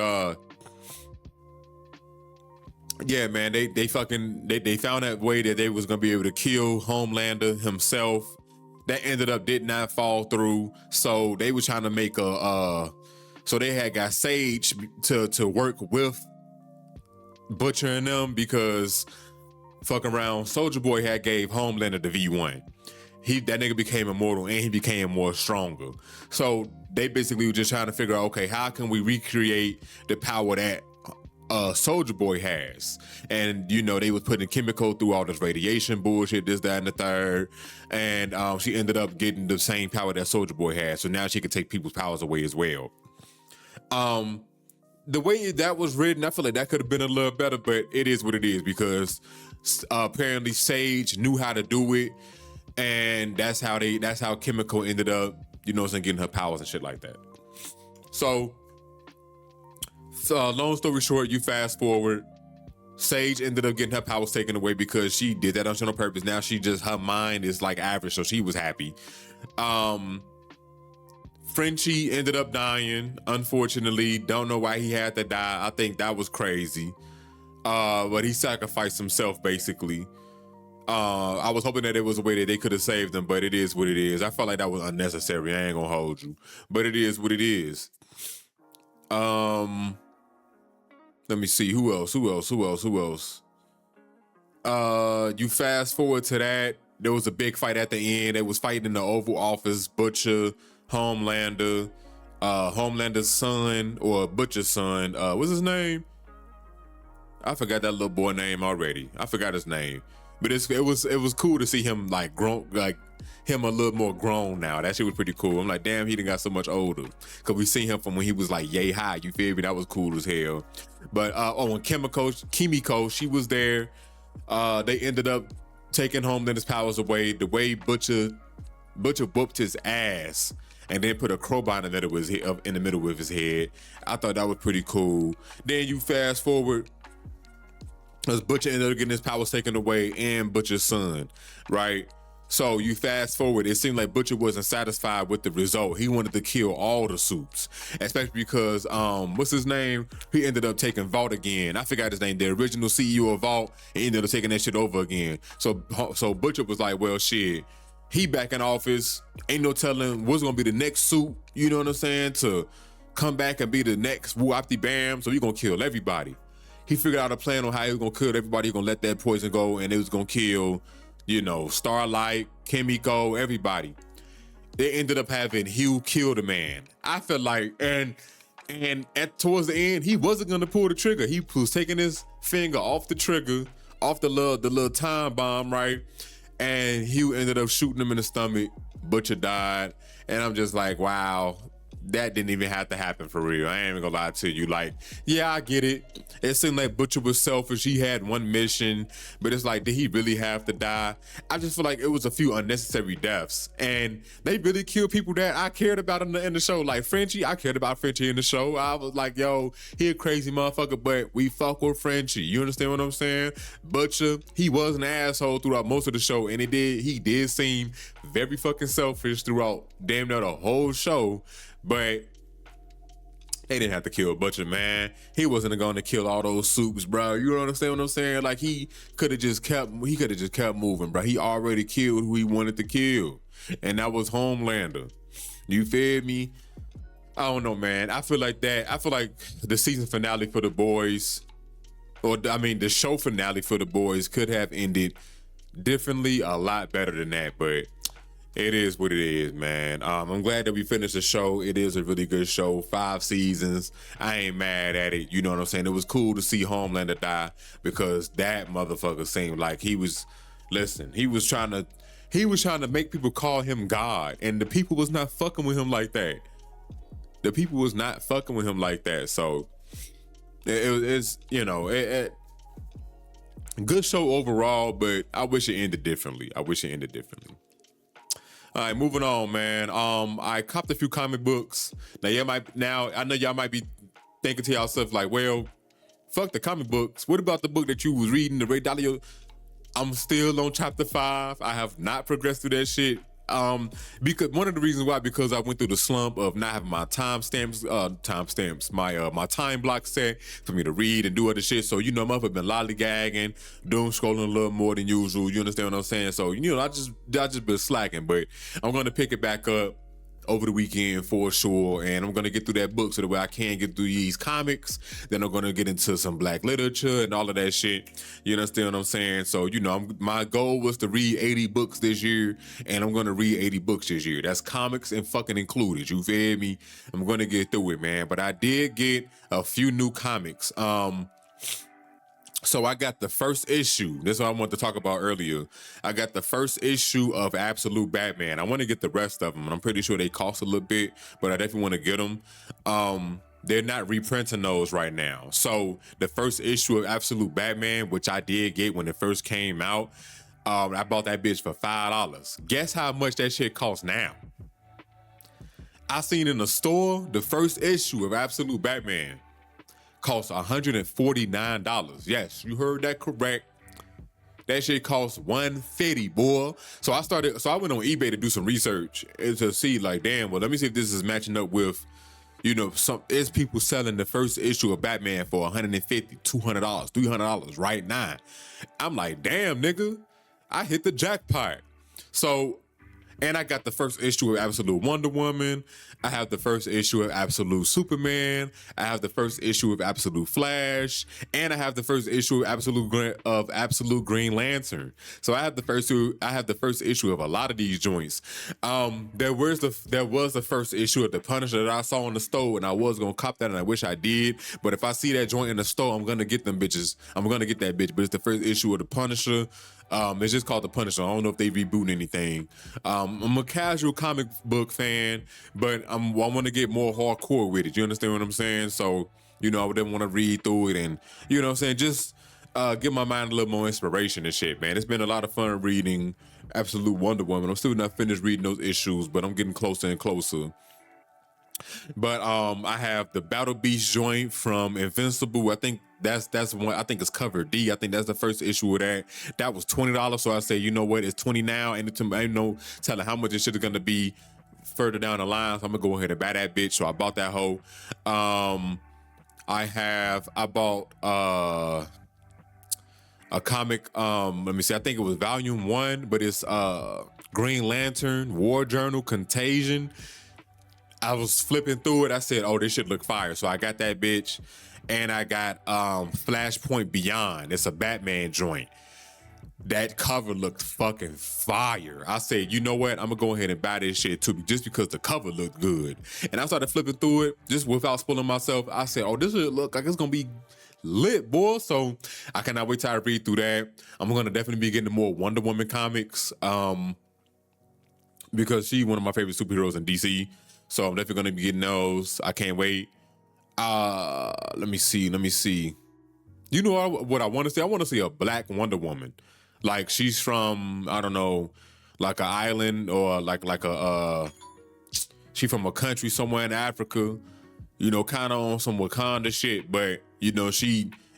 yeah, man, they found that way that they was gonna be able to kill Homelander himself. That ended up did not fall through. So they were trying to make so they had got Sage to work with Butcher and them, because fuck around, Soulja Boy had gave Homelander the V1. That nigga became immortal and he became more stronger. So they basically were just trying to figure out, okay, how can we recreate the power that Soulja Boy has? And they was putting chemical through all this radiation bullshit, this, that, and the third. And she ended up getting the same power that Soulja Boy had. So now she can take people's powers away as well. The way that was written, I feel like that could have been a little better, but it is what it is, because apparently Sage knew how to do it, and that's how Chemical ended up, getting her powers and shit like that. So long story short, you fast forward, Sage ended up getting her powers taken away because she did that on purpose. Now her mind is like average, so she was happy. Frenchie ended up dying, unfortunately. Don't know why he had to die. I think that was crazy. But he sacrificed himself, basically. I was hoping that it was a way that they could have saved him, but it is what it is. I felt like that was unnecessary. I ain't gonna hold you. But it is what it is. Let me see who else. You fast forward to that. There was a big fight at the end. They was fighting in the Oval Office. Butcher, Homelander, Homelander's son or Butcher's son. What's his name? I forgot that little boy name already. I forgot his name. But it was cool to see him like grown, like him a little more grown now. That shit was pretty cool. I'm like, damn, he done got so much older. Cause we seen him from when he was like yay high. You feel me? That was cool as hell. But and Kimiko, she was there. They ended up taking Homelander's powers away. The way Butcher whooped his ass and then put a crowbar in the middle of his head. I thought that was pretty cool. Then you fast forward. Because Butcher ended up getting his powers taken away and Butcher's son, right? So you fast forward, it seemed like Butcher wasn't satisfied with the result. He wanted to kill all the Supes, especially because, what's his name? He ended up taking Vault again. I forgot his name, the original CEO of Vault, and ended up taking that shit over again. So Butcher was like, well, shit, he back in office. Ain't no telling what's gonna be the next Supe, you know what I'm saying, to come back and be the next Whoopty Bam, so he gonna kill everybody. He figured out a plan on how he was gonna kill everybody. He was gonna let that poison go, and it was gonna kill, you know, Starlight, Kimiko, everybody. They ended up having Hugh kill the man. I felt like, and towards the end, he wasn't gonna pull the trigger. He was taking his finger off the trigger, off the little time bomb, right? And Hugh ended up shooting him in the stomach. Butcher died, and I'm just like, wow. That didn't even have to happen for real. I ain't even gonna lie to you. Like, yeah, I get it. It seemed like Butcher was selfish. He had one mission, but it's like, did he really have to die? I just feel like it was a few unnecessary deaths. And they really killed people that I cared about in the show. Like Frenchie, I cared about Frenchie in the show. I was like, yo, he a crazy motherfucker, but we fuck with Frenchie. You understand what I'm saying? Butcher, he was an asshole throughout most of the show, and he did seem very fucking selfish throughout damn near the whole show. But they didn't have to kill Butcher, man. He wasn't going to kill all those Supes, bro. You understand what I'm saying? Like, he could have just kept moving, bro. He already killed who he wanted to kill, and that was Homelander. You feel me? I don't know, man. I feel like the season finale for the boys, the show finale for the boys could have ended differently, a lot better than that, but it is what it is, man. I'm glad that we finished the show. It is a really good show. 5 seasons. I ain't mad at it. You know what I'm saying? It was cool to see Homelander die because that motherfucker seemed like he was trying to make people call him God, and the people was not fucking with him like that. So it's good show overall, but I wish it ended differently. All right, moving on, man. I copped a few comic books. Now I know y'all might be thinking to yourself like, well, fuck the comic books. What about the book that you was reading, the Ray Dalio? I'm still on chapter 5. I have not progressed through that shit. Because one of the reasons why, because I went through the slump of not having my my time block set for me to read and do other shit. So, you know, I've been lollygagging, doom scrolling a little more than usual. You understand what I'm saying? So, you know, I just been slacking, but I'm going to pick it back up over the weekend for sure, and I'm gonna get through that book so the way I can get through these comics. Then I'm gonna get into some black literature and all of that shit. You understand what I'm saying? So, you know, my goal was to read 80 books this year, and I'm gonna read 80 books this year. That's comics and fucking included. You feel me? I'm gonna get through it, man. But I did get a few new comics. So I got the first issue. This is what I wanted to talk about earlier. I got the first issue of Absolute Batman. I want to get the rest of them, and I'm pretty sure they cost a little bit, but I definitely want to get them. They're not reprinting those right now. So the first issue of Absolute Batman, which I did get when it first came out, I bought that bitch for $5. Guess how much that shit costs now? I seen in the store, the first issue of Absolute Batman costs $149. Yes, you heard that correct. That shit costs $150, boy. So I went on eBay to do some research and to see, like, damn, well, let me see if this is matching up with, you know, there's people selling the first issue of Batman for $150, $200, $300 right now. I'm like, damn, nigga, I hit the jackpot. So And I got the first issue of Absolute Wonder Woman. I have the first issue of Absolute Superman. I have the first issue of Absolute Flash, and I have the first issue of Absolute Green Lantern. So I have the first issue of a lot of these joints. There was the first issue of The Punisher that I saw in the store, and I was gonna cop that, and I wish I did. But if I see that joint in the store, I'm gonna get them bitches. I'm gonna get that bitch. But it's the first issue of The Punisher. It's just called The Punisher. I don't know if they reboot anything. I'm a casual comic book fan, but I want to get more hardcore with it. You understand what I'm saying? So, you know, I didn't want to read through it and, you know what I'm saying, just give my mind a little more inspiration and shit, man. It's been a lot of fun reading Absolute Wonder Woman. I'm still not finished reading those issues, but I'm getting closer and closer. But I have the Battle Beast joint from Invincible. I think that's one. I think it's cover D. I think that's the first issue of that. That was $20. So I say, you know what? It's 20 now, and I ain't no telling how much this shit is gonna be further down the line. So I'm gonna go ahead and buy that bitch. So I bought that hoe. I bought a comic. Let me see. I think it was volume 1, but it's Green Lantern War Journal Contagion. I was flipping through it. I said, oh, this shit look fire. So I got that bitch. And I got Flashpoint Beyond. It's a Batman joint. That cover looked fucking fire. I said, you know what? I'm going to go ahead and buy this shit too, just because the cover looked good. And I started flipping through it, just without spoiling myself. I said, oh, this shit look like it's going to be lit, boy. So I cannot wait till I read through that. I'm going to definitely be getting more Wonder Woman comics because she's one of my favorite superheroes in DC. So I'm definitely gonna be getting those. I can't wait. Let me see. You know what I want to see? I want to see a black Wonder Woman. Like she's from, I don't know, like an island or like she from a country somewhere in Africa, you know, kind of on some Wakanda shit, but you know,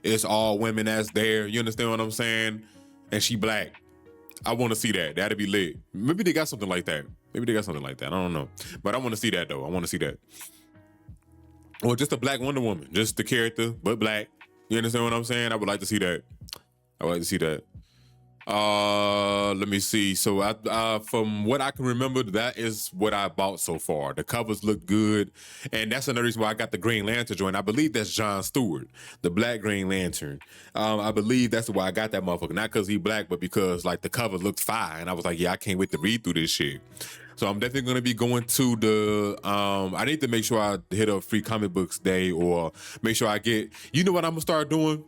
it's all women that's there. You understand what I'm saying? And she black. I want to see that. That'd be lit. Maybe they got something like that. I don't know. But I want to see that, though. I want to see that. Or just a black Wonder Woman. Just the character, but black. You understand what I'm saying? I would like to see that. Let me see. So from what I can remember, that is what I bought so far. The covers look good. And that's another reason why I got the Green Lantern joint. I believe that's John Stewart, the Black Green Lantern. I believe that's why I got that motherfucker. Not because he black, but because like the cover looked fire. And I was like, yeah, I can't wait to read through this shit. So I'm definitely going to be going to the, I need to make sure I hit up Free Comic Books Day or make sure I get, you know what I'm going to start doing?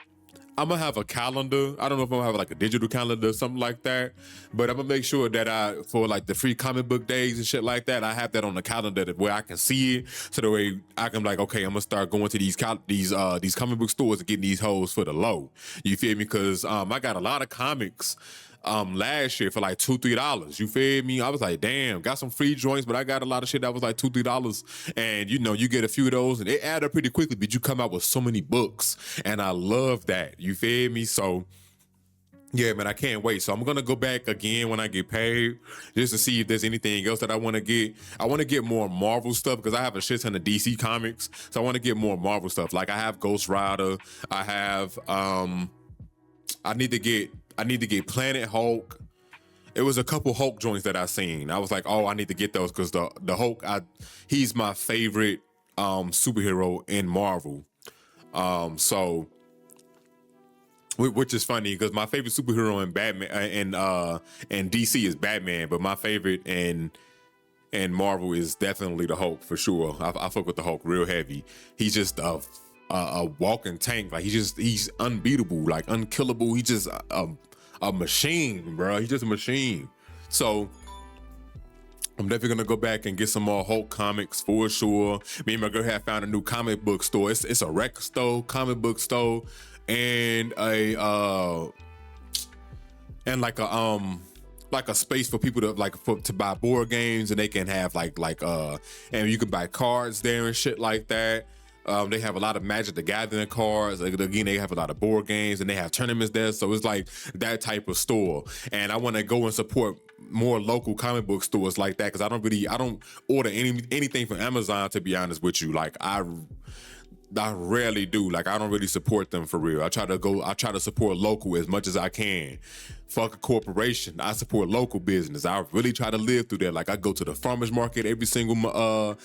I'm gonna have a calendar. I don't know if I'm gonna have like a digital calendar or something like that, but I'm gonna make sure that for like the free comic book days and shit like that, I have that on the calendar where I can see it, so the way I can like, okay, I'm gonna start going to these comic book stores and getting these hoes for the low. You feel me? Because I got a lot of comics last year for like $2-3. You feel me? I was like, damn, got some free joints, but I got a lot of shit that was like $2-3. And you know, you get a few of those and they add up pretty quickly, but you come out with so many books. And I love that. You feel me? So yeah, man, I can't wait. So I'm gonna go back again when I get paid, just to see if there's anything else that I want to get. I want to get more Marvel stuff because I have a shit ton of DC comics, so I want to get more Marvel stuff. Like I have Ghost Rider, I have I need to get Planet Hulk. It was a couple Hulk joints that I seen. I was like, oh, I need to get those because the Hulk, he's my favorite superhero in Marvel. So, which is funny because my favorite superhero in Batman and DC is Batman, but my favorite in Marvel is definitely the Hulk for sure. I fuck with the Hulk real heavy. He's just a walking tank. Like he's unbeatable, like unkillable. He's just a machine, bro. He's just a machine. So I'm definitely gonna go back and get some more Hulk comics for sure. Me and my girl have found a new comic book store. It's a record store, comic book store, and a space for people to buy board games, and they can have and you can buy cards there and shit like that. They have a lot of Magic the Gathering cards. Again, they have a lot of board games and they have tournaments there. So it's like that type of store. And I want to go and support more local comic book stores like that because I don't order anything from Amazon, to be honest with you. Like I rarely do. Like, I don't really support them for real. I try to support local as much as I can. Fuck a corporation. I support local business. I really try to live through that. Like, I go to the farmers market every single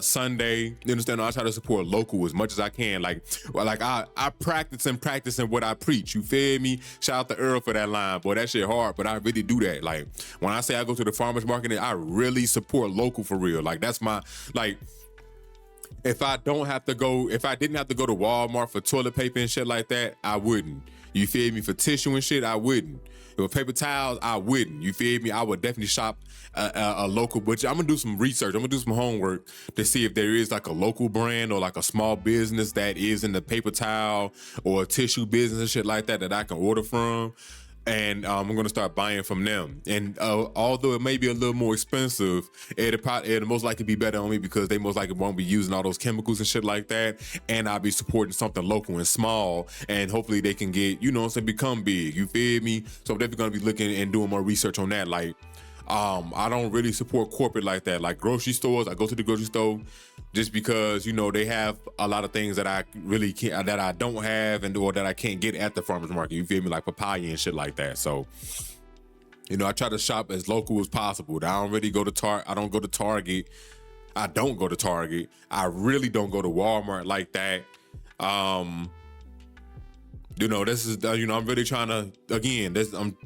Sunday. You understand? I try to support local as much as I can. Like I practice in what I preach. You feel me? Shout out to Earl for that line, boy. That shit hard, but I really do that. Like, when I say I go to the farmers market, I really support local for real. Like, that's my, like, if I didn't have to go to Walmart for toilet paper and shit like that, I wouldn't. You feel me? For tissue and shit, I wouldn't. For paper towels, I wouldn't. You feel me? I would definitely shop a local butcher. I'm gonna do some research. I'm gonna do some homework to see if there is like a local brand or like a small business that is in the paper towel or a tissue business and shit like that I can order from. And I'm gonna start buying from them. And although it may be a little more expensive, it'll most likely be better on me because they most likely won't be using all those chemicals and shit like that. And I'll be supporting something local and small, and hopefully they can get, you know what I'm saying, become big. You feel me? So I'm definitely gonna be looking and doing more research on that. Like, I don't really support corporate like that. Like grocery stores, I go to the grocery store just because, you know, they have a lot of things that I really can't, that I don't have, or that I can't get at the farmers market. You feel me? Like papaya and shit like that. So, you know, I try to shop as local as possible. I don't really go to I don't go to Target. I don't go to Target. I really don't go to Walmart like that. You know, this is, you know, I'm really trying to, again, I'm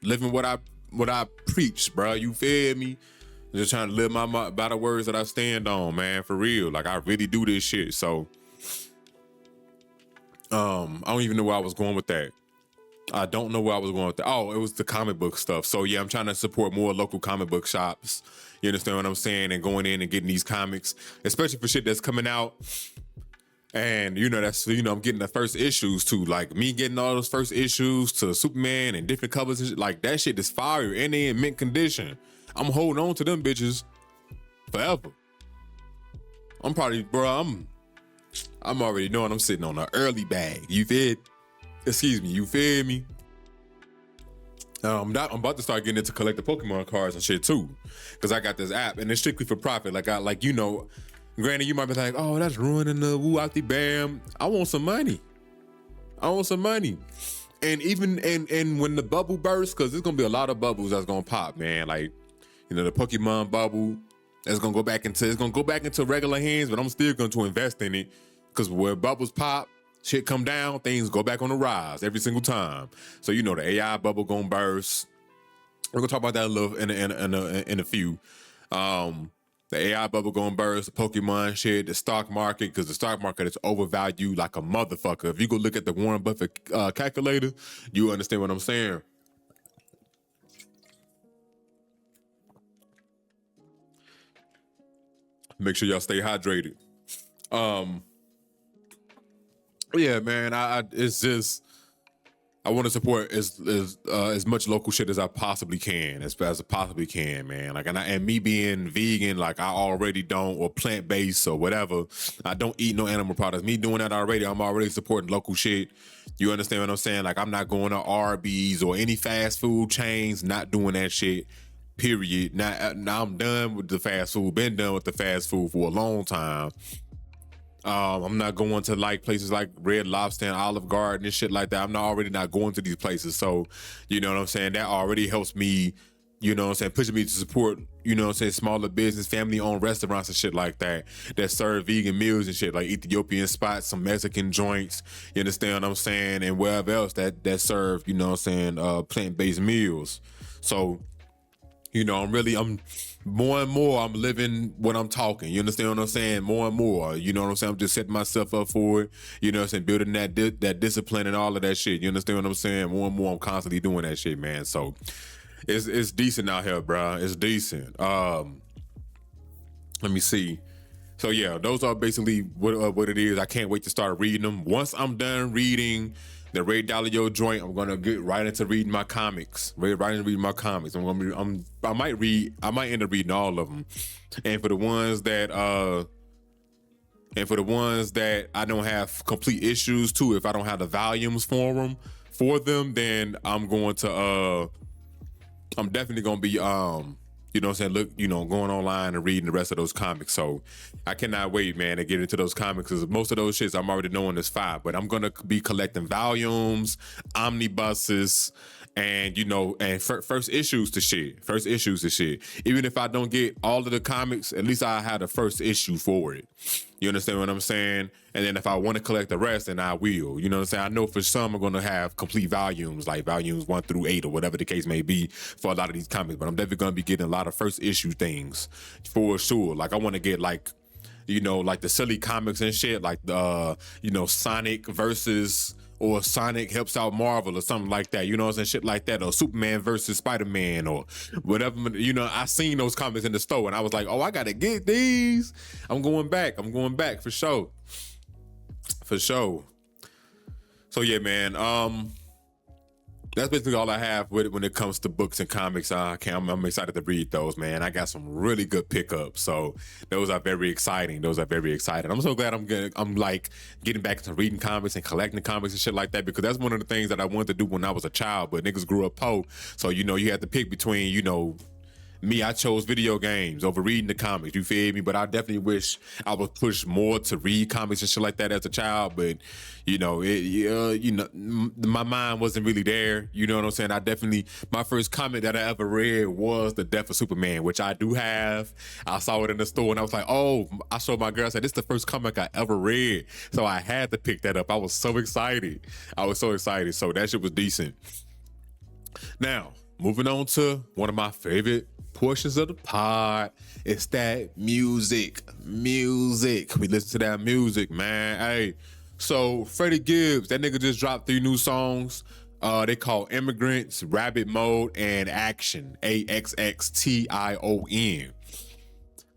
living what I preach, bro. You feel me? Just trying to live by the words that I stand on, man. For real. Like, I really do this shit. So, I don't even know where I was going with that. I don't know where I was going with that. Oh, it was the comic book stuff. So yeah, I'm trying to support more local comic book shops. You understand what I'm saying? And going in and getting these comics, especially for shit that's coming out. And, you know, that's, you know, I'm getting the first issues too. Like, me getting all those first issues to Superman and different covers and shit, like, that shit is fire and they in mint condition. I'm holding on to them bitches forever. I'm probably, bro, I'm already knowing I'm sitting on an early bag. You feel me? I'm about to start getting into collecting Pokemon cards and shit too. Cause I got this app and it's strictly for profit. Like, you know, granted, you might be like, oh, that's ruining the woo out the bam. I want some money. And even and when the bubble bursts, cause there's gonna be a lot of bubbles that's gonna pop, man. Like, you know, the Pokemon bubble, it's gonna go back into regular hands, but I'm still going to invest in it. Cause where bubbles pop, shit come down, things go back on the rise every single time. So, you know, the AI bubble gonna burst. We're gonna talk about that a little in a few. The AI bubble gonna burst, the Pokemon shit, the stock market, because the stock market is overvalued like a motherfucker. If you go look at the Warren Buffett calculator, you understand what I'm saying. Make sure y'all stay hydrated. Yeah, man, it's just, I want to support as much local shit as I possibly can, as I possibly can, man. Like, and me being vegan, like I already don't, or plant-based or whatever, I don't eat no animal products. Me doing that already, I'm already supporting local shit. You understand what I'm saying? Like, I'm not going to Arby's or any fast food chains, not doing that shit, period. Now I'm done with the fast food, been done with the fast food for a long time. I'm not going to like places like Red Lobster and Olive Garden and shit like that. I'm already not going to these places. So, you know what I'm saying? That already helps me, you know what I'm saying, pushing me to support, you know what I'm saying, smaller business, family-owned restaurants and shit like that serve vegan meals and shit, like Ethiopian spots, some Mexican joints, you understand what I'm saying, and wherever else that serve, you know what I'm saying, plant-based meals. So, you know, I'm more and more, I'm living what I'm talking. You understand what I'm saying? More and more. You know what I'm saying? I'm just setting myself up for it. You know what I'm saying? Building that discipline and all of that shit. You understand what I'm saying? More and more, I'm constantly doing that shit, man. So it's decent out here, bro. It's decent. Let me see. So yeah, those are basically what it is. I can't wait to start reading them. Once I'm done reading the Ray Dalio joint, I'm gonna get right into reading my comics. I might end up reading all of them. And for the ones that I don't have complete issues to, if I don't have the volumes for them, then I'm definitely gonna be You know what I'm saying? Look, going online and reading the rest of those comics. So I cannot wait, man, to get into those comics, because most of those shits I'm already knowing is fire. But I'm gonna be collecting volumes, omnibuses, and first issues to shit. First issues to shit. Even if I don't get all of the comics, at least I had the first issue for it. You understand what I'm saying? And then if I want to collect the rest, then I will. You know what I'm saying? I know for some I'm going to have complete volumes, like volumes 1 through 8 or whatever the case may be for a lot of these comics. But I'm definitely going to be getting a lot of first issue things for sure. Like I want to get like the silly comics and shit, like the, Sonic versus, or Sonic helps out Marvel or something like that. You know what I'm saying? Shit like that. Or Superman versus Spider-Man or whatever. I seen those comics in the store and I was like, oh, I got to get these. I'm going back for sure. For sure. So yeah, man. That's basically all I have with it when it comes to books and comics. I'm excited to read those, man. I got some really good pickups, so those are very exciting. I'm so glad I'm like getting back into reading comics and collecting comics and shit like that, because that's one of the things that I wanted to do when I was a child, but niggas grew up poor. So you had to pick between me. I chose video games over reading the comics. You feel me? But I definitely wish I would push more to read comics and shit like that as a child. But my mind wasn't really there. You know what I'm saying? My first comic that I ever read was The Death of Superman, which I do have. I saw it in the store and I was like, oh, I showed my girl. I said, this is the first comic I ever read. So I had to pick that up. I was so excited. So that shit was decent. Now, moving on to one of my favorite portions of the pod. It's that music. We listen to that music, man. Hey, so Freddie Gibbs, that nigga just dropped 3 new songs. They call Immigrants, Rabbit Mode, and Action. AXXTION.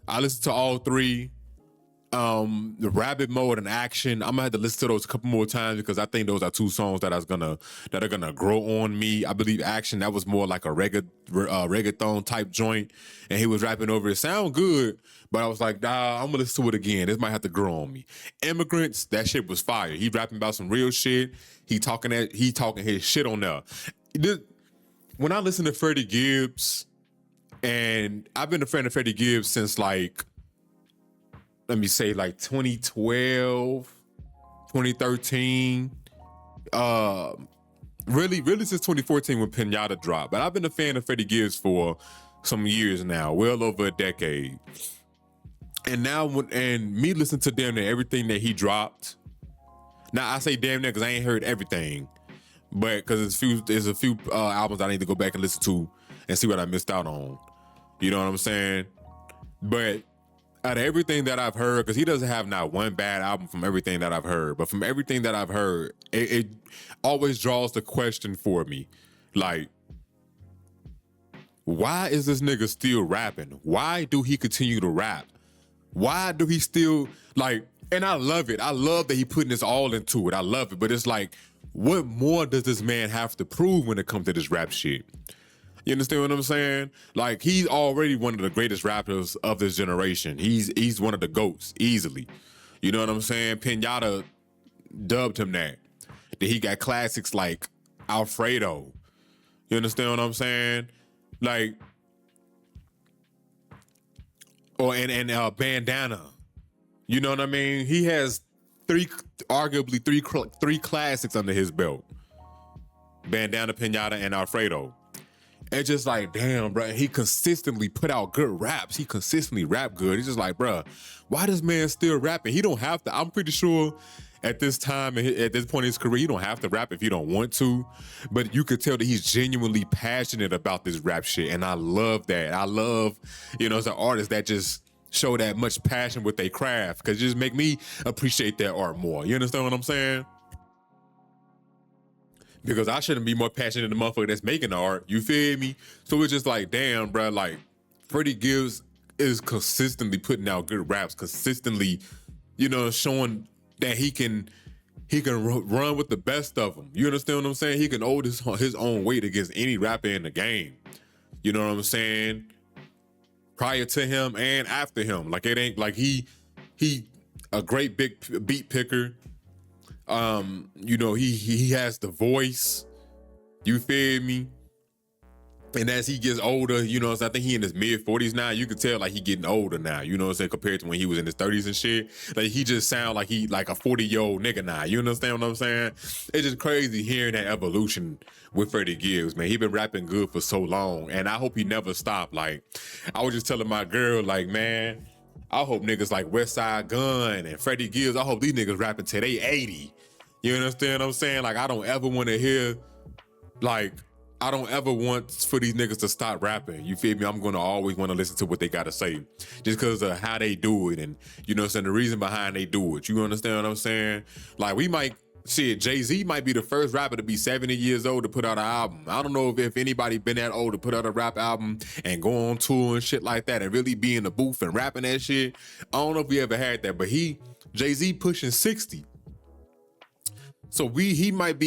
I listened to all 3. The Rabbit Mode and Action, I'm gonna have to listen to those a couple more times, because I think those are 2 songs that are gonna grow on me. I believe Action, that was more like a reggaeton type joint, and he was rapping over it. Sound good, but I was like, nah, I'm gonna listen to it again. This might have to grow on me. Immigrants, that shit was fire. He rapping about some real shit. He talking his shit on there. When I listen to Freddie Gibbs, and I've been a fan of Freddie Gibbs since like, let me say like 2012, 2013, really since 2014 when Pinata dropped. But I've been a fan of Freddie Gibbs for some years now, well over a decade. And now, me listening to damn near everything that he dropped. Now I say damn near because I ain't heard everything, but because there's a few albums I need to go back and listen to and see what I missed out on. You know what I'm saying? But out of everything that I've heard, because he doesn't have not one bad album from everything that I've heard, but from everything that I've heard, it always draws the question for me, like, why is this nigga still rapping? Why do he continue to rap? Why do he still, like, and I love it. I love that he putting his all into it. I love it. But it's like, what more does this man have to prove when it comes to this rap shit? You understand what I'm saying? Like, he's already one of the greatest rappers of this generation. He's one of the GOATs, easily. You know what I'm saying? Pinata dubbed him that. Then he got classics like Alfredo. You understand what I'm saying? Like, and Bandana. You know what I mean? He has arguably three classics under his belt. Bandana, Pinata, and Alfredo. It's just like, damn, bro, he consistently put out good raps. He consistently rap good. It's just like, bro, why this man still rapping? He don't have to. I'm pretty sure at this time, at this point in his career, you don't have to rap if you don't want to. But you could tell that he's genuinely passionate about this rap shit. And I love that. I love, as an artist that just show that much passion with their craft, because it just make me appreciate their art more. You understand what I'm saying? Because I shouldn't be more passionate than the motherfucker that's making the art. You feel me? So it's just like, damn, bro, like, Freddie Gibbs is consistently putting out good raps, consistently, showing that he can run with the best of them. You understand what I'm saying? He can hold his own weight against any rapper in the game. You know what I'm saying? Prior to him and after him. Like, it ain't like he a great big beat picker. He has the voice. You feel me? And as he gets older, you know, I think he in his mid-40s now. You can tell like he getting older now, you know what I'm saying, compared to when he was in his 30s and shit. Like he just sound like he like a 40-year-old nigga now. You understand what I'm saying? It's just crazy hearing that evolution with Freddie Gibbs, man. He been rapping good for so long, and I hope he never stop. Like I was just telling my girl, like, man, I hope niggas like Westside Gun and Freddie Gibbs, I hope these niggas rapping till they 80. You understand what I'm saying? Like I don't ever want to hear like. I don't ever want for these niggas to stop rapping. You feel me? I'm gonna always want to listen to what they gotta say, just because of how they do it, and you know, saying the reason behind they do it. You understand what I'm saying? Like we might shit. Jay-Z might be the first rapper to be 70 years old to put out an album. I don't know if anybody been that old to put out a rap album and go on tour and shit like that and really be in the booth and rapping that shit. I don't know if we ever had that, but Jay-Z pushing 60. So he might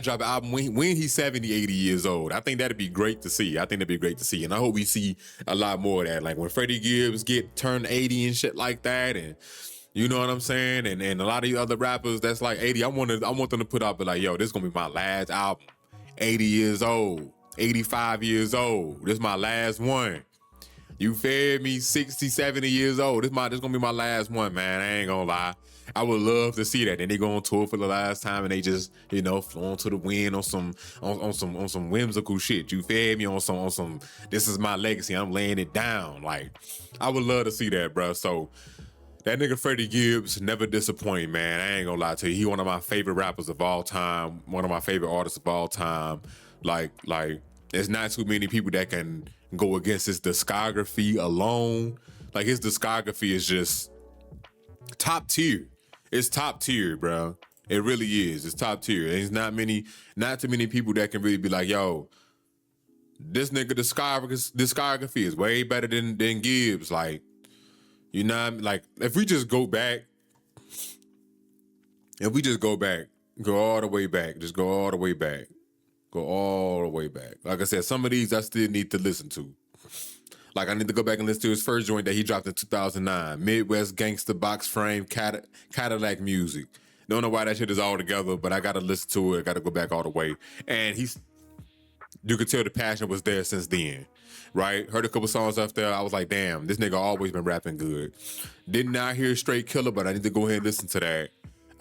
drop an album when he's 70, 80 years old. I think that'd be great to see. And I hope we see a lot more of that. Like when Freddie Gibbs turned 80 and shit like that, and you know what I'm saying? And a lot of the other rappers that's like 80, I want them to put out, but like, yo, this is gonna be my last album. 80 years old, 85 years old. This is my last one. You feel me? 60, 70 years old. This gonna be my last one, man. I ain't gonna lie. I would love to see that. And they go on tour for the last time and they just, you know, flown to the wind on some whimsical shit. You feel me? On some this is my legacy. I'm laying it down. Like, I would love to see that, bro. So that nigga Freddie Gibbs never disappoint, man. I ain't gonna lie to you. He one of my favorite rappers of all time, one of my favorite artists of all time. Like, there's not too many people that can go against his discography alone. Like, his discography is just top tier. It's top tier, bro. It really is. It's top tier. And there's not too many people that can really be like, yo, this nigga discography is way better than Gibbs. Like, you know what I mean? Like, if we just go back, go all the way back, just go all the way back. Go all the way back. Like I said, some of these I still need to listen to. Like, I need to go back and listen to his first joint that he dropped in 2009. Midwest Gangster Box Frame Cadillac Music. Don't know why that shit is all together, but I got to listen to it. I got to go back all the way. And you could tell the passion was there since then, right? Heard a couple songs after. I was like, damn, this nigga always been rapping good. Did not hear Straight Killer, but I need to go ahead and listen to that.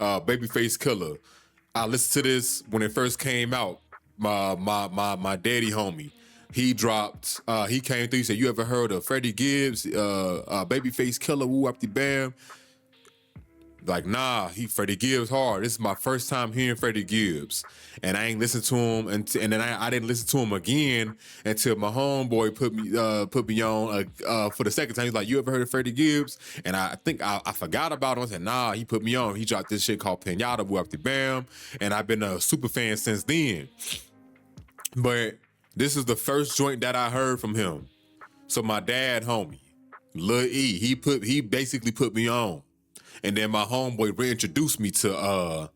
Babyface Killer. I listened to this when it first came out. My daddy homie. He dropped, he came through, he said, you ever heard of Freddie Gibbs, Babyface Killer, woo up the bam? Like, nah, Freddie Gibbs hard. This is my first time hearing Freddie Gibbs. And I ain't listened to him, and then I didn't listen to him again until my homeboy put me on for the second time. He's like, you ever heard of Freddie Gibbs? And I think I forgot about him. I said, nah, he put me on. He dropped this shit called Pinata, woo up the bam. And I've been a super fan since then. But this is the first joint that I heard from him. So my dad, homie, Lil E, he basically put me on. And then my homeboy reintroduced me to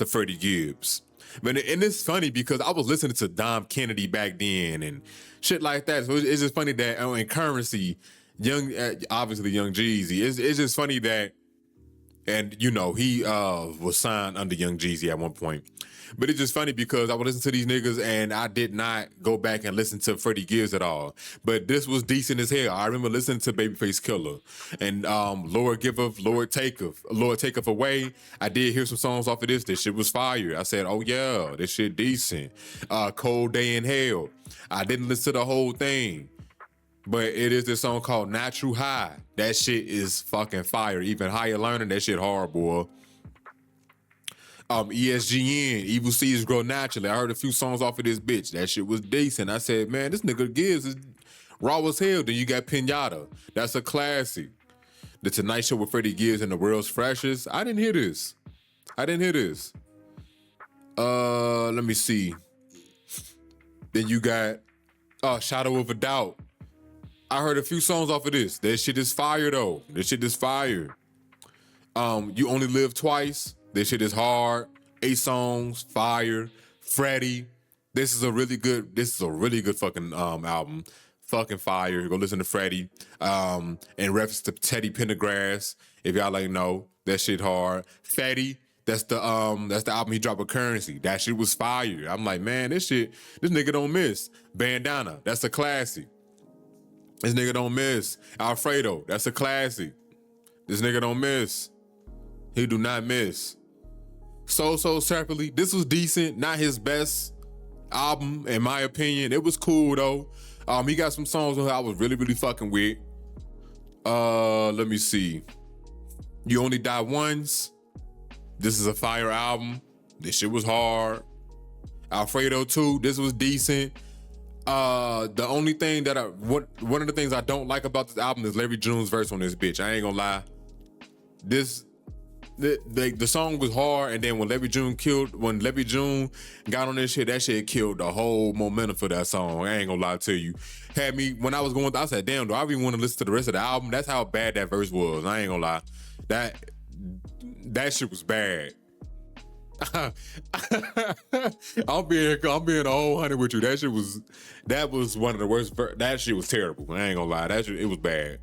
Freddie Gibbs. And it's funny because I was listening to Dom Kennedy back then and shit like that. So it's just funny that in Currency, obviously Young Jeezy, it's just funny that, and you know, he was signed under Young Jeezy at one point. But it's just funny because I would listen to these niggas and I did not go back and listen to Freddie Gibbs at all. But this was decent as hell. I remember listening to Babyface Killer and Lord Giveth, Lord Taketh Away. I did hear some songs off of this. This shit was fire. I said, oh yeah, this shit decent. Cold Day in Hell. I didn't listen to the whole thing. But it is this song called Natural High. That shit is fucking fire. Even Higher Learning, that shit hard, boy. ESGN, Evil Seeds Grow Naturally. I heard a few songs off of this bitch. That shit was decent. I said, man, this nigga Gibbs is raw as hell. Then you got Pinata. That's a classic. The Tonight Show with Freddie Gibbs and the World's Freshest. I didn't hear this. Let me see. Then you got Shadow of a Doubt. I heard a few songs off of this. That shit is fire though. You Only Live Twice. This shit is hard. 8 songs, fire. Freddie. This is a really good fucking album. Fucking fire. Go listen to Freddie. In reference to Teddy Pendergrass. If y'all like know, that shit hard. Fetty. That's the album he dropped with Currency. That shit was fire. I'm like, man, this nigga don't miss. Bandana, that's a classic. This nigga don't miss. Alfredo, that's a classic. This nigga don't miss. He do not miss. So Separately, this was decent. Not his best album, in my opinion. It was cool though. He got some songs I was really, really fucking with. Let me see. You Only Die Once. This is a fire album. This shit was hard. Alfredo 2, this was decent. The only thing that one of the things I don't like about this album is Larry June's verse on this bitch. I ain't gonna lie. The song was hard, and then when Larry June got on this shit, that shit killed the whole momentum for that song. I ain't gonna lie to you. Had me, when I was going through, I said, damn, do I even want to listen to the rest of the album? That's how bad that verse was. I ain't gonna lie. That shit was bad. I'm being a whole hundred with you. That was one of the worst. That shit was terrible. I ain't gonna lie. It was bad.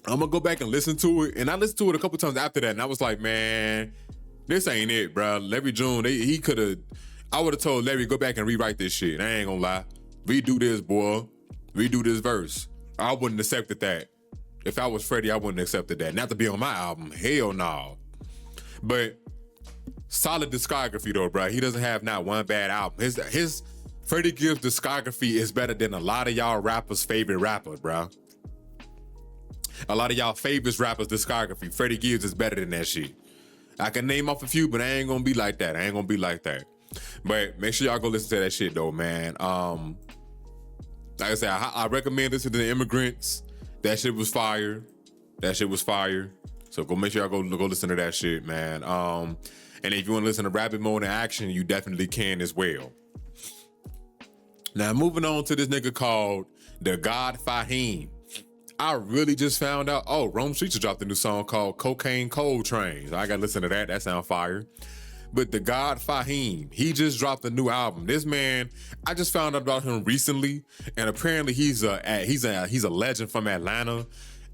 I'm gonna go back and listen to it, and I listened to it a couple times after that, and I was like, man, this ain't it, bro. Larry June, he could have. I would have told Larry, go back and rewrite this shit. I ain't gonna lie. Redo this, boy. Redo this verse. I wouldn't accepted that. If I was Freddie, I wouldn't accepted that. Not to be on my album. Hell no. But solid discography though, bro. He doesn't have not one bad album. His Freddie Gibbs discography is better than a lot of y'all rappers' favorite rapper, bro. A lot of y'all favorites rappers' discography. Freddie Gibbs is better than that shit. I can name off a few, but I ain't gonna be like that. But make sure y'all go listen to that shit though, man. Like I said, I recommend this to the Immigrants. That shit was fire. So go make sure y'all go listen to that shit, man. And if you want to listen to Rapid Mode in Action, you definitely can as well. Now moving on to this nigga called The God Fahim. I really just found out, Rome Streets dropped a new song called Cocaine Cold Train. So I gotta listen to that. That sound fire. But The God Fahim, he just dropped a new album. This man, I just found out about him recently, and apparently he's a legend from Atlanta,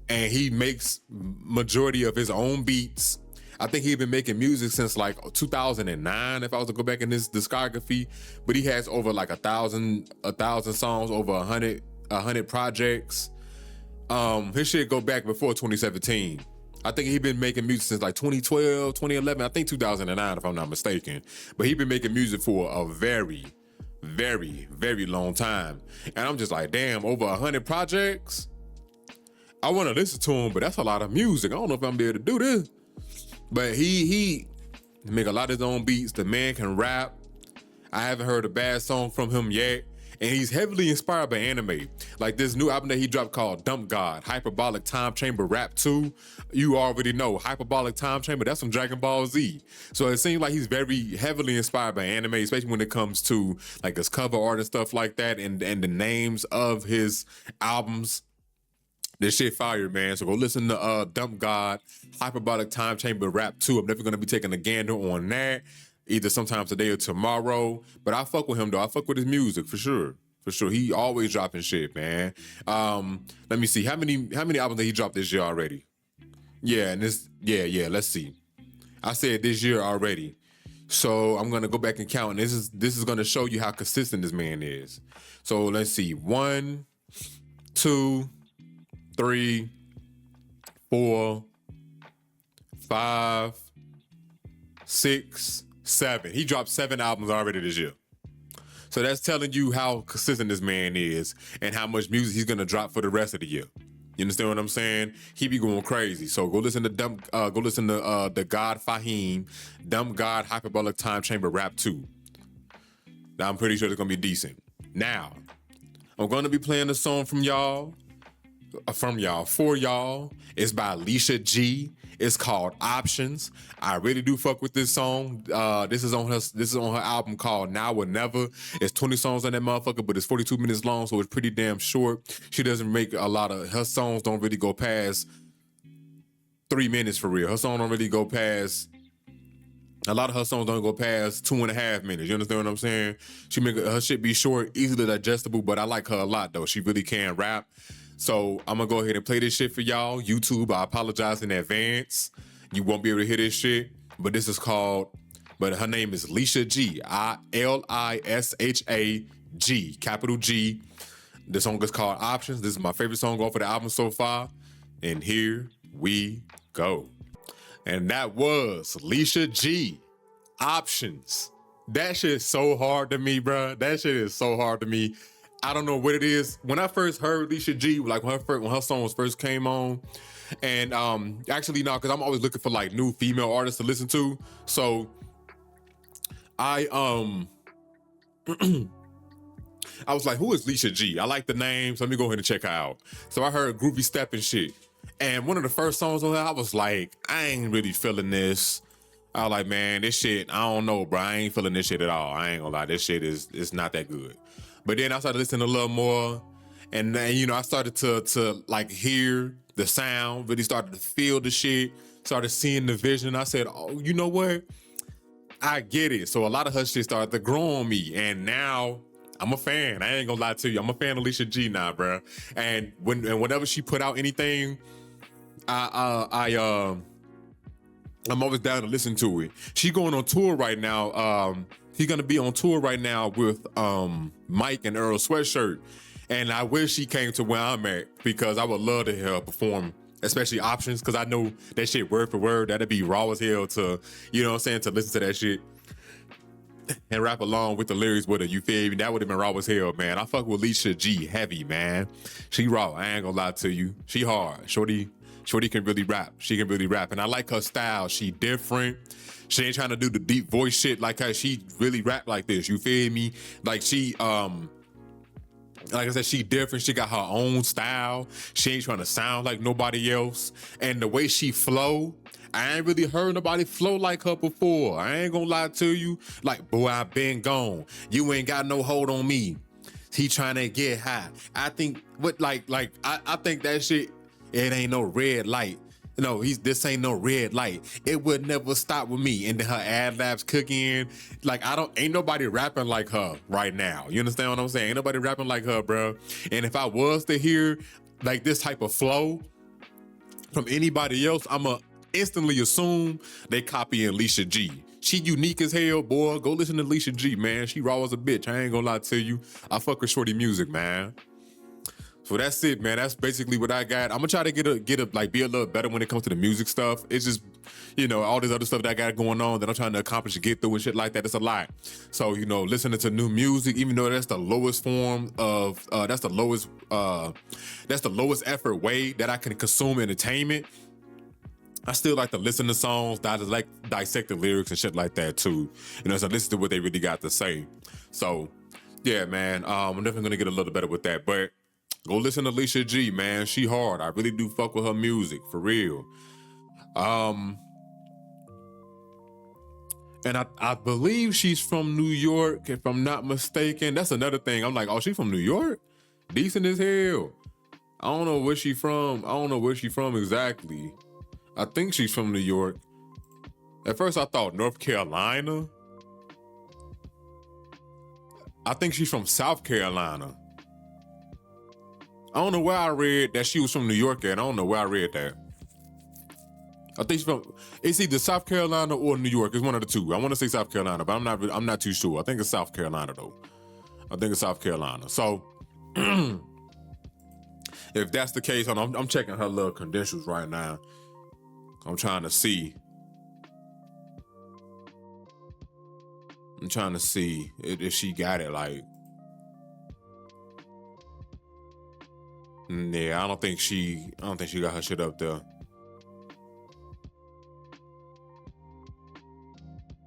and he makes majority of his own beats. I think he's been making music since like 2009, if I was to go back in his discography. But he has over like 1,000 songs, over 100 projects. His shit go back before 2017. I think he been making music since like 2012, 2011, I think 2009 if I'm not mistaken. But he been making music for a very, very, very long time. And I'm just like, damn, over 100 projects? I want to listen to him, but that's a lot of music. I don't know if I'm able to do this. But he make a lot of his own beats. The man can rap. I haven't heard a bad song from him yet. And he's heavily inspired by anime. Like this new album that he dropped called Dump God, Hyperbolic Time Chamber Rap 2. You already know, Hyperbolic Time Chamber, that's from Dragon Ball Z. So it seems like he's very heavily inspired by anime, especially when it comes to like his cover art and stuff like that, and the names of his albums. This shit fire, man. So go listen to Dump God, Hyperbolic Time Chamber Rap 2. I'm definitely gonna be taking a gander on that, either sometime today or tomorrow. But I fuck with him though. I fuck with his music for sure. He always dropping shit, man. Let me see. How many albums did he drop this year already? Yeah, and let's see. I said this year already. So I'm gonna go back and count, and this is gonna show you how consistent this man is. So let's see. 1, 2, 3, 4, 5, 6, 7. He dropped 7 albums already this year. So that's telling you how consistent this man is and how much music he's gonna drop for the rest of the year. You understand what I'm saying? He be going crazy. So go listen to The God Fahim, Dump God, Hyperbolic Time Chamber Rap 2. Now I'm pretty sure it's gonna be decent. Now, I'm gonna be playing a song for y'all. It's by Alicia G. It's called Options. I really do fuck with this song. This is on her album called Now or Never. It's 20 songs on that motherfucker, but it's 42 minutes long, so it's pretty damn short. She doesn't make her songs don't really go past 3 minutes for real. A lot of her songs don't go past 2.5 minutes. You understand what I'm saying? She make her shit be short, easily digestible, but I like her a lot though. She really can rap. So I'm gonna go ahead and play this shit for y'all. YouTube, I apologize in advance. You won't be able to hear this shit. but this is called, but her name is Lisha G, Lisha, capital G. The song is called Options. This is my favorite song off of the album so far. And here we go. And that was Lisha G, Options. That shit is so hard to me, bro. That shit is so hard to me. I don't know what it is. When I first heard Lisha G, like when her songs first came on, and actually no, because I'm always looking for like new female artists to listen to. So I I was like, who is Lisha G? I like the name, so let me go ahead and check her out. So I heard Groovy Step and shit. And one of the first songs on there, I was like, I ain't really feeling this. I was like, man, this shit, I don't know, bro. I ain't feeling this shit at all. I ain't gonna lie, this shit is not that good. But then I started listening a little more, and then, you know, I started to like hear the sound, really started to feel the shit, started seeing the vision. I said, oh, you know what? I get it. So a lot of her shit started to grow on me, and now I'm a fan. I ain't gonna lie to you. I'm a fan of Lisha G now, bro. And whenever she put out anything, I'm always down to listen to it. She going on tour right now. She's gonna be on tour right now with Mike and Earl Sweatshirt. And I wish she came to where I'm at, because I would love to hear her perform, especially Options, because I know that shit word for word. That'd be raw as hell to, you know what I'm saying, to listen to that shit and rap along with the lyrics with her. You feel me? That would have been raw as hell, man. I fuck with Lisha G heavy, man. She raw. I ain't gonna lie to you. She hard. Shorty can really rap. She can really rap. And I like her style. She different. She ain't trying to do the deep voice shit like her. She really rap like this. You feel me? Like she, like I said, she different. She got her own style. She ain't trying to sound like nobody else. And the way she flow, I ain't really heard nobody flow like her before. I ain't gonna lie to you. Like, boy, I been gone. You ain't got no hold on me. He trying to get high. I think I think that shit, it ain't no red light. No, this ain't no red light. It would never stop with me. And then her ad labs cooking. Like, ain't nobody rapping like her right now. You understand what I'm saying? Ain't nobody rapping like her, bro. And if I was to hear like this type of flow from anybody else, I'ma instantly assume they copying Lisha G. She unique as hell, boy. Go listen to Lisha G, man. She raw as a bitch. I ain't gonna lie to you. I fuck with shorty music, man. So that's it, man. That's basically what I got. I'm gonna try to be a little better when it comes to the music stuff. It's just, you know, all this other stuff that I got going on that I'm trying to accomplish and get through and shit like that. It's a lot. So, you know, listening to new music, even though that's the lowest form of, that's the lowest effort way that I can consume entertainment, I still like to listen to songs, dissect the lyrics and shit like that too. You know, so listen to what they really got to say. So, yeah, man, I'm definitely gonna get a little better with that. But go listen to Lisha G, man. She hard. I really do fuck with her music, for real. And I believe she's from New York, if I'm not mistaken. That's another thing. I'm like, oh, she's from New York? Decent as hell. I don't know where she from. I don't know where she from exactly. I think she's from New York. At first I thought North Carolina. I think she's from South Carolina. I don't know where I read that she was from New York at. I don't know where I read that. I think she's it's either South Carolina or New York. It's one of the two. I want to say South Carolina, but I'm not too sure. I think it's South Carolina though. I think it's South Carolina. So if that's the case, I'm checking her little credentials right now. I'm trying to see if she got it. Like, yeah, I don't think she got her shit up there.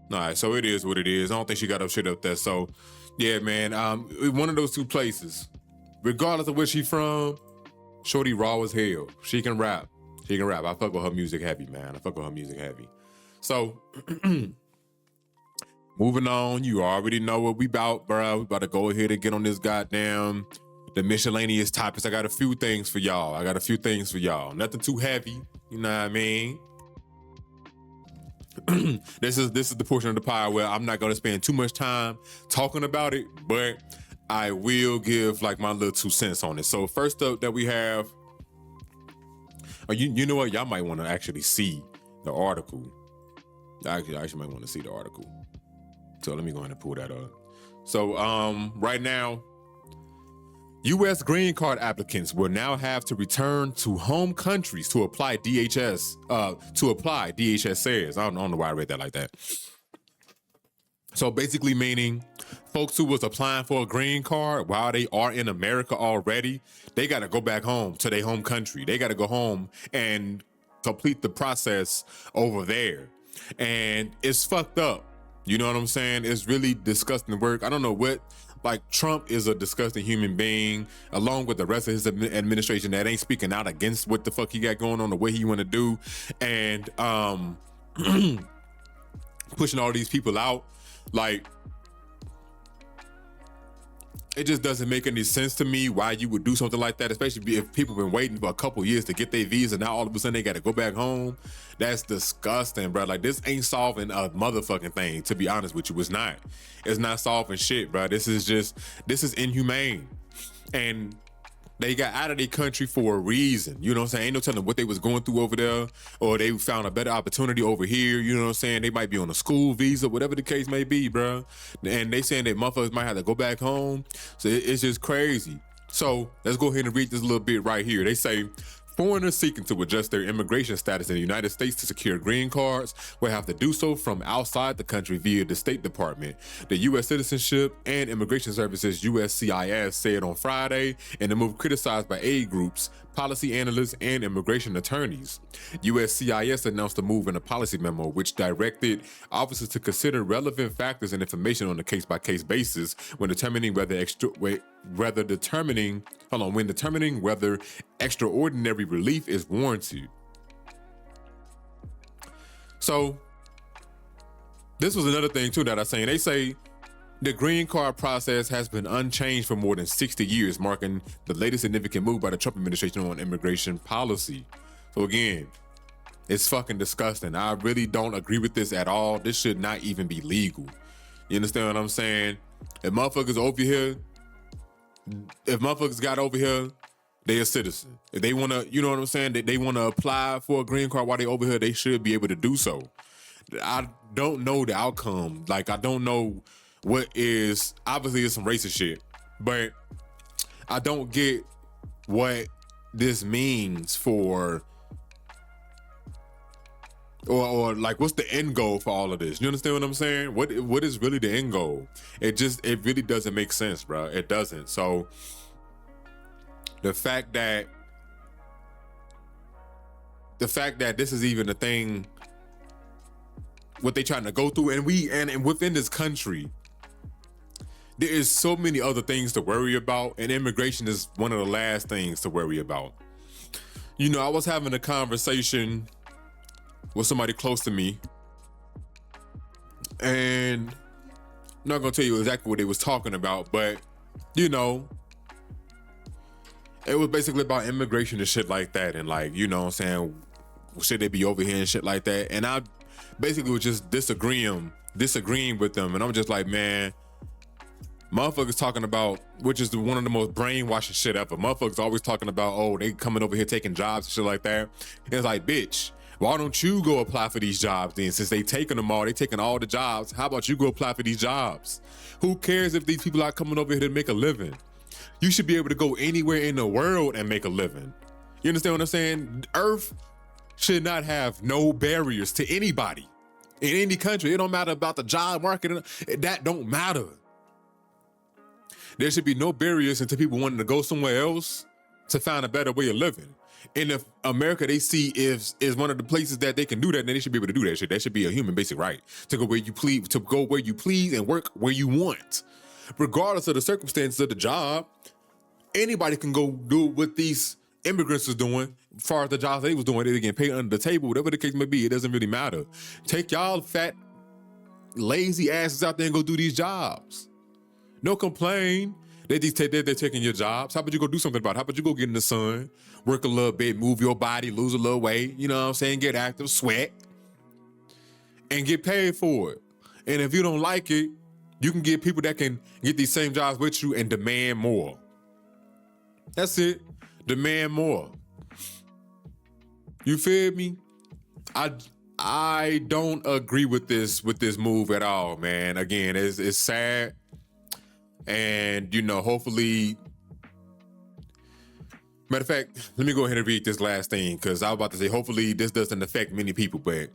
All right, so it is what it is. I don't think she got her shit up there. So, yeah, man, one of those two places, regardless of where she from, shorty raw as hell. She can rap. I fuck with her music heavy, man. So, moving on, you already know what we about, bro. We about to go ahead and get on this goddamn, the miscellaneous topics. I got a few things for y'all. Nothing too heavy, you know what I mean? This is the portion of the pie where I'm not gonna spend too much time talking about it, but I will give like my little 2 cents on it. So first up that we have, you know what? Y'all might want to actually see the article. I actually might want to see the article. So let me go ahead and pull that up. So right now, U.S. green card applicants will now have to return to home countries to apply DHS. DHS says. I don't know why I read that like that. So basically meaning folks who was applying for a green card while they are in America already, they got to go back home to their home country. They got to go home and complete the process over there. And it's fucked up. You know what I'm saying? It's really disgusting work. I don't know what, like, Trump is a disgusting human being, along with the rest of his administration that ain't speaking out against what the fuck he got going on, the way he want to do, and pushing all these people out. Like, it just doesn't make any sense to me why you would do something like that, especially if people been waiting for a couple years to get their visa. Now all of a sudden they got to go back home. That's disgusting, bro. Like, this ain't solving a motherfucking thing, to be honest with you. It's not. It's not solving shit, bro. This is inhumane. And they got out of their country for a reason. You know what I'm saying? Ain't no telling what they was going through over there, or they found a better opportunity over here. You know what I'm saying? They might be on a school visa, whatever the case may be, bro. And they saying that motherfuckers might have to go back home. So it's just crazy. So let's go ahead and read this little bit right here. They say, foreigners seeking to adjust their immigration status in the United States to secure green cards will have to do so from outside the country via the State Department. The U.S. Citizenship and Immigration Services, USCIS, said on Friday in a move criticized by aid groups, policy analysts, and immigration attorneys. USCIS announced a move in a policy memo which directed officers to consider relevant factors and information on a case-by-case basis when determining whether extraordinary relief is warranted. So this was another thing too that I'm saying. They say the green card process has been unchanged for more than 60 years, marking the latest significant move by the Trump administration on immigration policy. So again, it's fucking disgusting. I really don't agree with this at all. This should not even be legal. You understand what I'm saying? If motherfuckers got over here, they a citizen. If they want to, you know what I'm saying, that they want to apply for a green card while they over here, they should be able to do so. I don't know the outcome. Like, I don't know what is, obviously it's some racist shit, but I don't get what this means for, or like, what's the end goal for all of this? You understand what I'm saying? What is really the end goal? It really doesn't make sense, bro. It doesn't. So the fact that this is even a thing, what they trying to go through, and within this country, there is so many other things to worry about, and immigration is one of the last things to worry about. You know, I was having a conversation with somebody close to me, and I'm not gonna tell you exactly what they was talking about, but you know, it was basically about immigration and shit like that, and like, you know what I'm saying, should they be over here and shit like that? And I basically was just disagreeing with them, and I'm just like, man, motherfuckers talking about, which is one of the most brainwashing shit ever. Motherfuckers always talking about, oh, they coming over here taking jobs and shit like that. And it's like, bitch, why don't you go apply for these jobs then? Since they taking them all, they taking all the jobs, how about you go apply for these jobs? Who cares if these people are coming over here to make a living? You should be able to go anywhere in the world and make a living. You understand what I'm saying? Earth should not have no barriers to anybody in any country. It don't matter about the job market. That don't matter. There should be no barriers into people wanting to go somewhere else to find a better way of living. And if America, they see is one of the places that they can do that, then they should be able to do that shit. That should be a human basic right to go where you please, and work where you want. Regardless of the circumstances of the job, anybody can go do what these immigrants was doing. As far as the jobs they was doing, they getting paid under the table, whatever the case may be. It doesn't really matter. Take y'all fat, lazy asses out there and go do these jobs. No complain that they're taking your jobs. How about you go do something about it? How about you go get in the sun, work a little bit, move your body, lose a little weight, you know what I'm saying, get active, sweat, and get paid for it. And if you don't like it, you can get people that can get these same jobs with you and demand more. That's it. Demand more. You feel me? I don't agree with this move at all, man. Again, it's sad, and hopefully. Matter of fact, let me go ahead and read this last thing, because I was about to say, hopefully this doesn't affect many people, but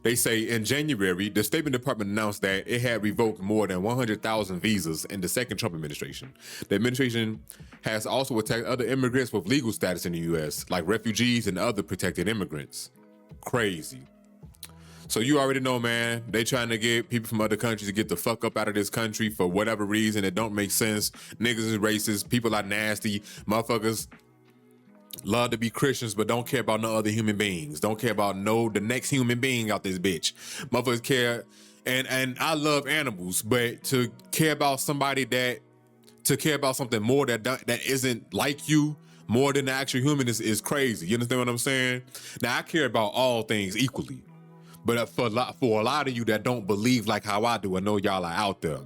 they say in January, the State Department announced that it had revoked more than 100,000 visas in the second Trump administration. The administration has also attacked other immigrants with legal status in the U.S., like refugees and other protected immigrants. Crazy. So you already know, man, they trying to get people from other countries to get the fuck up out of this country for whatever reason. It don't make sense. Niggas is racist. People are nasty. Motherfuckers love to be Christians, but don't care about no other human beings. Don't care about the next human being out this bitch. Motherfuckers care, and I love animals, but to care about something more that isn't like you, more than the actual human is crazy. You understand what I'm saying? Now I care about all things equally, but for a lot of you that don't believe like how I do, I know y'all are out there.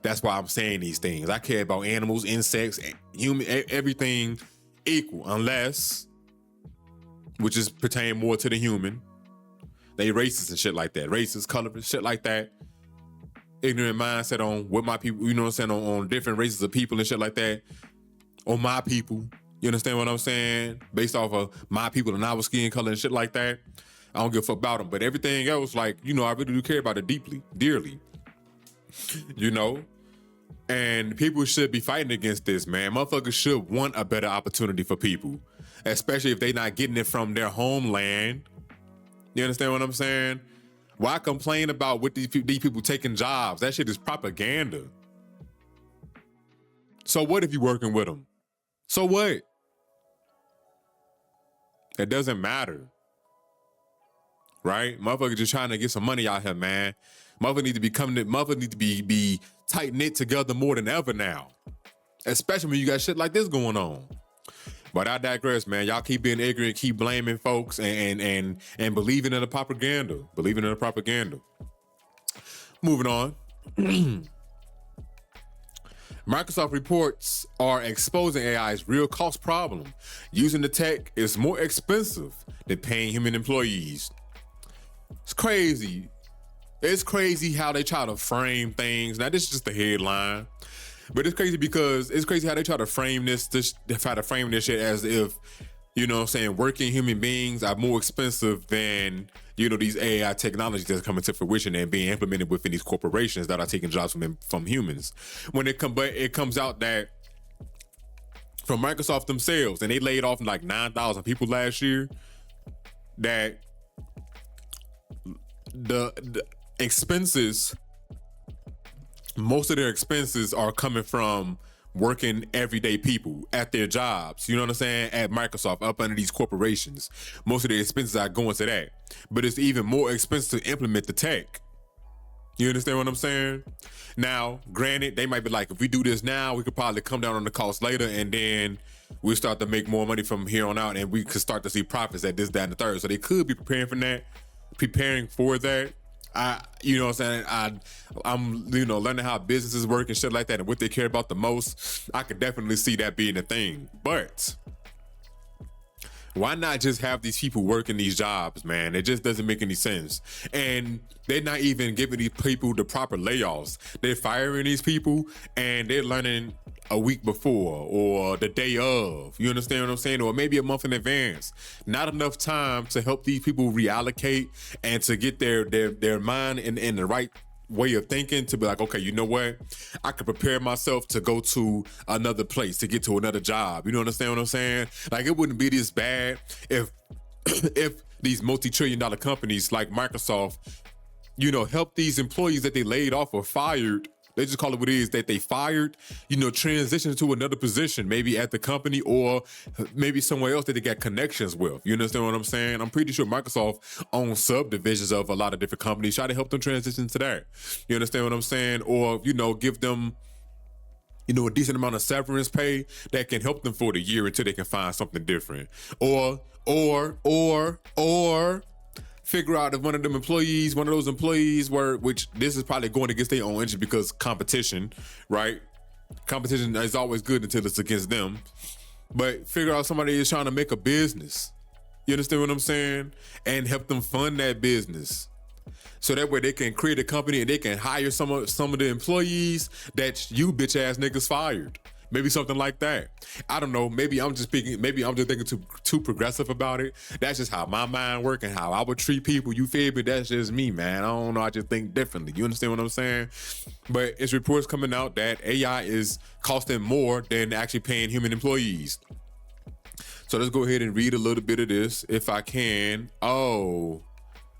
That's why I'm saying these things. I care about animals, insects, human, everything equal, unless, which is pertain more to the human, they racist and shit like that, racist, colorist, shit like that, ignorant mindset on what my people, you know what I'm saying, on different races of people and shit like that, on my people, you understand what I'm saying, based off of my people and our skin color and shit like that. I don't give a fuck about them, but everything else, like, I really do care about it dearly, and people should be fighting against this, man. Motherfuckers should want a better opportunity for people, especially if they not getting it from their homeland. You understand what I'm saying? Why complain about what these people taking jobs? That shit is propaganda. So what if you working with them? So what? It doesn't matter. Right? Motherfuckers just trying to get some money out here, man. Motherfuckers need to be tight knit together more than ever now. Especially when you got shit like this going on. But I digress, man. Y'all keep being ignorant, keep blaming folks, and believing in the propaganda. Moving on. Microsoft reports are exposing AI's real cost problem. Using the tech is more expensive than paying human employees. It's crazy. It's crazy how they try to frame things. Now, this is just the headline, but it's crazy because it's crazy how they try to frame this shit as if, working human beings are more expensive than, these AI technologies that's coming to fruition and being implemented within these corporations that are taking jobs from humans. But it comes out that from Microsoft themselves, and they laid off like 9,000 people last year, that the expenses, most of their expenses are coming from working everyday people at their jobs, you know what I'm saying, at Microsoft, up under these corporations. Most of their expenses are going to that. But it's even more expensive to implement the tech. You understand what I'm saying? Now, granted, they might be like, if we do this now, we could probably come down on the cost later, and then we'll start to make more money from here on out, and we could start to see profits at this, that, and the third. So they could be preparing for that. You know what I'm saying? I'm learning how businesses work and shit like that and what they care about the most. I could definitely see that being a thing. But why not just have these people working these jobs, man? It just doesn't make any sense. And they're not even giving these people the proper layoffs. They're firing these people and they're learning a week before or the day of. You understand what I'm saying? Or maybe a month in advance. Not enough time to help these people reallocate and to get their mind in the right way of thinking, to be like, okay, you know what? I could prepare myself to go to another place, to get to another job. You understand what I'm saying? Like, it wouldn't be this bad if these multi-trillion-dollar companies like Microsoft, help these employees that they laid off or fired. They just call it what it is, that they fired, transition to another position, maybe at the company or maybe somewhere else that they got connections with. You understand what I'm saying? I'm pretty sure Microsoft owns subdivisions of a lot of different companies. Try to help them transition to that. You understand what I'm saying? Or, give them, a decent amount of severance pay that can help them for the year until they can find something different. Or figure out if one of those employees which this is probably going against their own interest because competition, right? Competition is always good until it's against them. But figure out somebody is trying to make a business. You understand what I'm saying? And help them fund that business. So that way they can create a company and they can hire some of the employees that you bitch ass niggas fired. Maybe something like that. I don't know. Maybe I'm just thinking too progressive about it. That's just how my mind works and how I would treat people. You feel me? That's just me, man. I don't know. I just think differently. You understand what I'm saying? But it's reports coming out that AI is costing more than actually paying human employees. So let's go ahead and read a little bit of this if I can. Oh,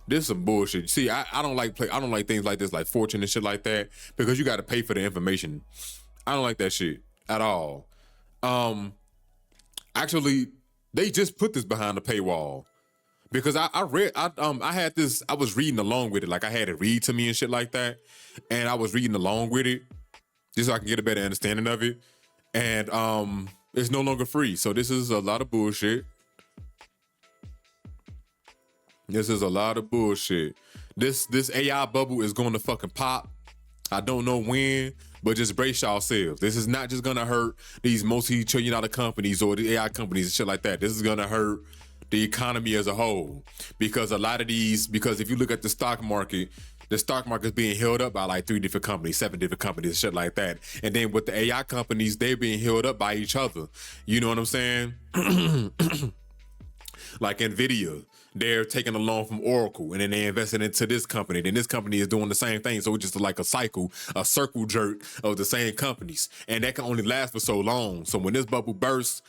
this is some bullshit. See, I don't like things like this, like Fortune and shit like that, because you got to pay for the information. I don't like that shit at all. Actually, they just put this behind the paywall because I was reading along with it, like I had it read to me and shit like that, and I was reading along with it just so I can get a better understanding of it, and it's no longer free. So this is a lot of bullshit. This is a lot of bullshit. This AI bubble is going to fucking pop. I don't know when, but just brace yourselves. This is not just gonna hurt these multi-trillion-dollar companies or the AI companies and shit like that. This is gonna hurt the economy as a whole. Because if you look at the stock market is being held up by like 3 different companies, 7 different companies, shit like that. And then with the AI companies, they're being held up by each other. You know what I'm saying? Like NVIDIA, they're taking a loan from Oracle and then they invested into this company. Then this company is doing the same thing. So it's just like a circle jerk of the same companies. And that can only last for so long. So when this bubble bursts,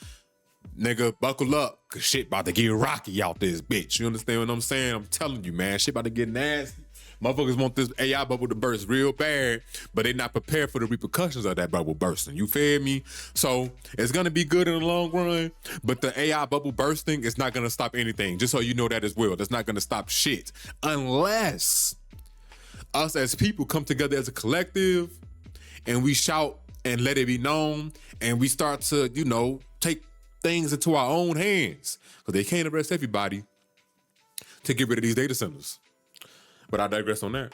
nigga, buckle up, cause shit about to get rocky out this bitch. You understand what I'm saying? I'm telling you, man, shit about to get nasty. Motherfuckers want this AI bubble to burst real bad, but they're not prepared for the repercussions of that bubble bursting. You feel me? So it's gonna be good in the long run, but the AI bubble bursting is not gonna stop anything. Just so you know that as well. That's not gonna stop shit unless us as people come together as a collective and we shout and let it be known and we start to, take things into our own hands. Because they can't arrest everybody to get rid of these data centers. But I digress on that.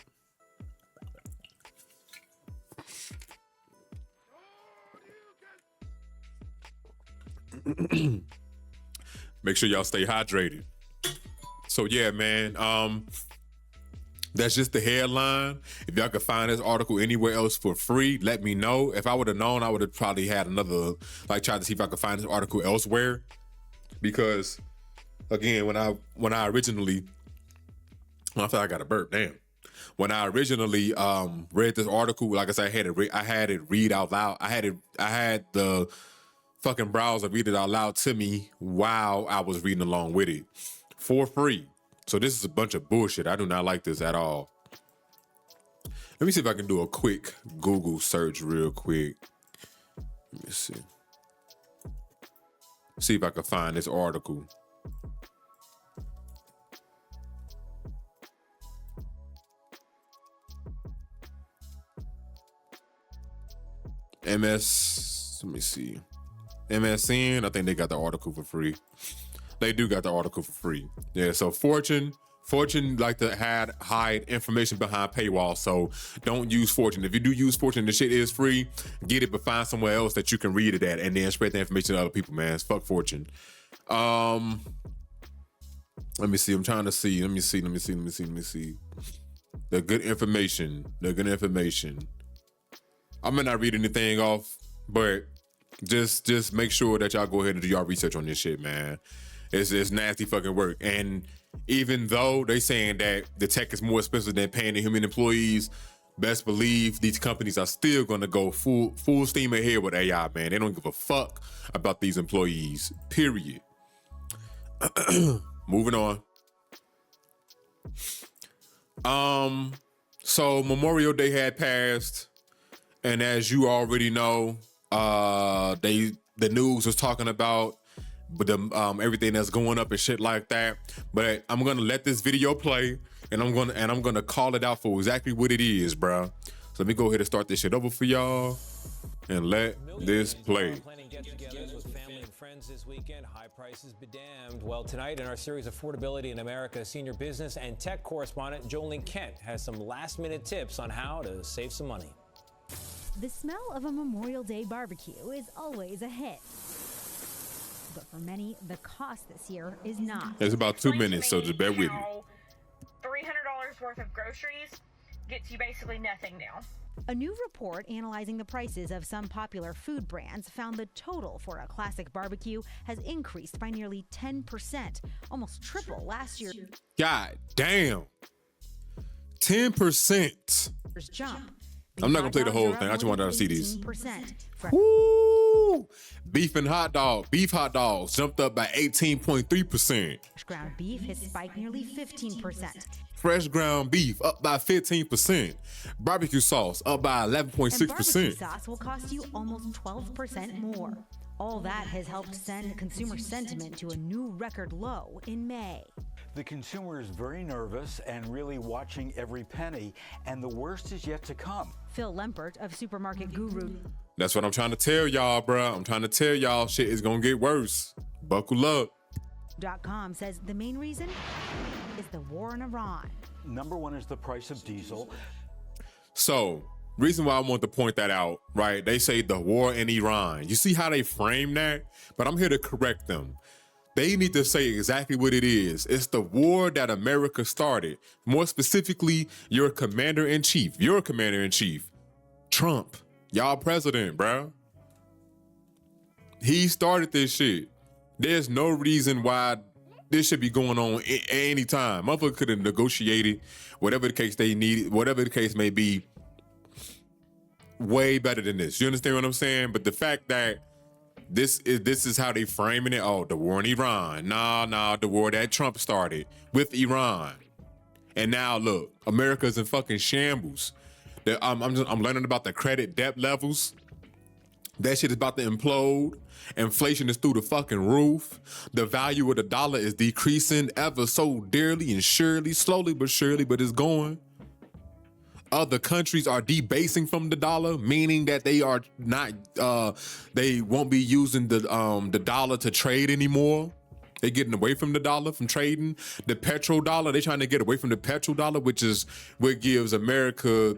Make sure y'all stay hydrated. So yeah, man, that's just the headline. If y'all could find this article anywhere else for free, let me know. If I would have known, I would have probably had another, tried to see if I could find this article elsewhere. Because again, when I thought I got a burp, damn. When I originally read this article, like I said, I had it read out loud. I had the fucking browser read it out loud to me while I was reading along with it for free. So this is a bunch of bullshit. I do not like this at all. Let me see if I can do a quick Google search real quick. Let me see. See if I can find this article. Let me see. MSN, I think they got the article for free. They do got the article for free. Yeah, so Fortune like to hide information behind paywall, so don't use Fortune. If you do use Fortune, the shit is free. Get it, but find somewhere else that you can read it at and then spread the information to other people, man. Fuck Fortune. Let me see. I'm trying to see. Let me see. The good information. I may not read anything off, but just make sure that y'all go ahead and do y'all research on this shit, man. It's nasty fucking work. And even though they saying that the tech is more expensive than paying the human employees, best believe these companies are still gonna go full steam ahead with AI, man. They don't give a fuck about these employees, period. Moving on. So Memorial Day had passed. And as you already know, the news was talking about everything that's going up and shit like that. But I'm gonna let this video play, and I'm gonna call it out for exactly what it is, bro. So let me go ahead and start this shit over for y'all, and let this play. This weekend, high prices be damned. Well, tonight in our series Affordability in America, senior business and tech correspondent Jolene Kent has some last-minute tips on how to save some money. The smell of a Memorial Day barbecue is always a hit. But for many, the cost this year is not. It's about 2 minutes, so just bear with me. $300 worth of groceries gets you basically nothing now. A new report analyzing the prices of some popular food brands found the total for a classic barbecue has increased by nearly 10%, almost triple last year's God damn. 10%. jump. I'm not gonna play the whole thing. I just want y'all to see these. 18%. Woo! Beef hot dogs jumped up by 18.3%. Fresh ground beef has spiked nearly 15%. Fresh ground beef up by 15%. Barbecue sauce up by And 11.6%. barbecue sauce will cost you almost 12% more. All that has helped send consumer sentiment to a new record low in May. The consumer is very nervous and really watching every penny, and the worst is yet to come. Phil Lempert of Supermarket Guru That's what I'm trying to tell y'all, bruh. I'm trying to tell y'all shit is gonna get worse. Buckle up. .com says the main reason is the war in Iran. Number one is the price of diesel. So, reason why I want to point that out, right? They say the war in Iran. You see how they frame that? But I'm here to correct them. They need to say exactly what it is. It's the war that America started. More specifically, your commander-in-chief, Trump, y'all president, bro. He started this shit. There's no reason why this should be going on at any time. Motherfucker could have negotiated whatever the case they needed, whatever the case may be, way better than this. You understand what I'm saying? But the fact that this is how they framing it. Oh, the war in Iran. Nah, the war that Trump started with Iran. And now look, America's in fucking shambles. I'm learning about the credit debt levels. That shit is about to implode. Inflation is through the fucking roof. The value of the dollar is decreasing ever so dearly and surely, slowly but surely, but it's going. Other countries are debasing from the dollar, meaning that they are not, they won't be using the dollar to trade anymore. They're getting away from the dollar, from trading. The petrodollar, they're trying to get away from the petrodollar, which is what gives America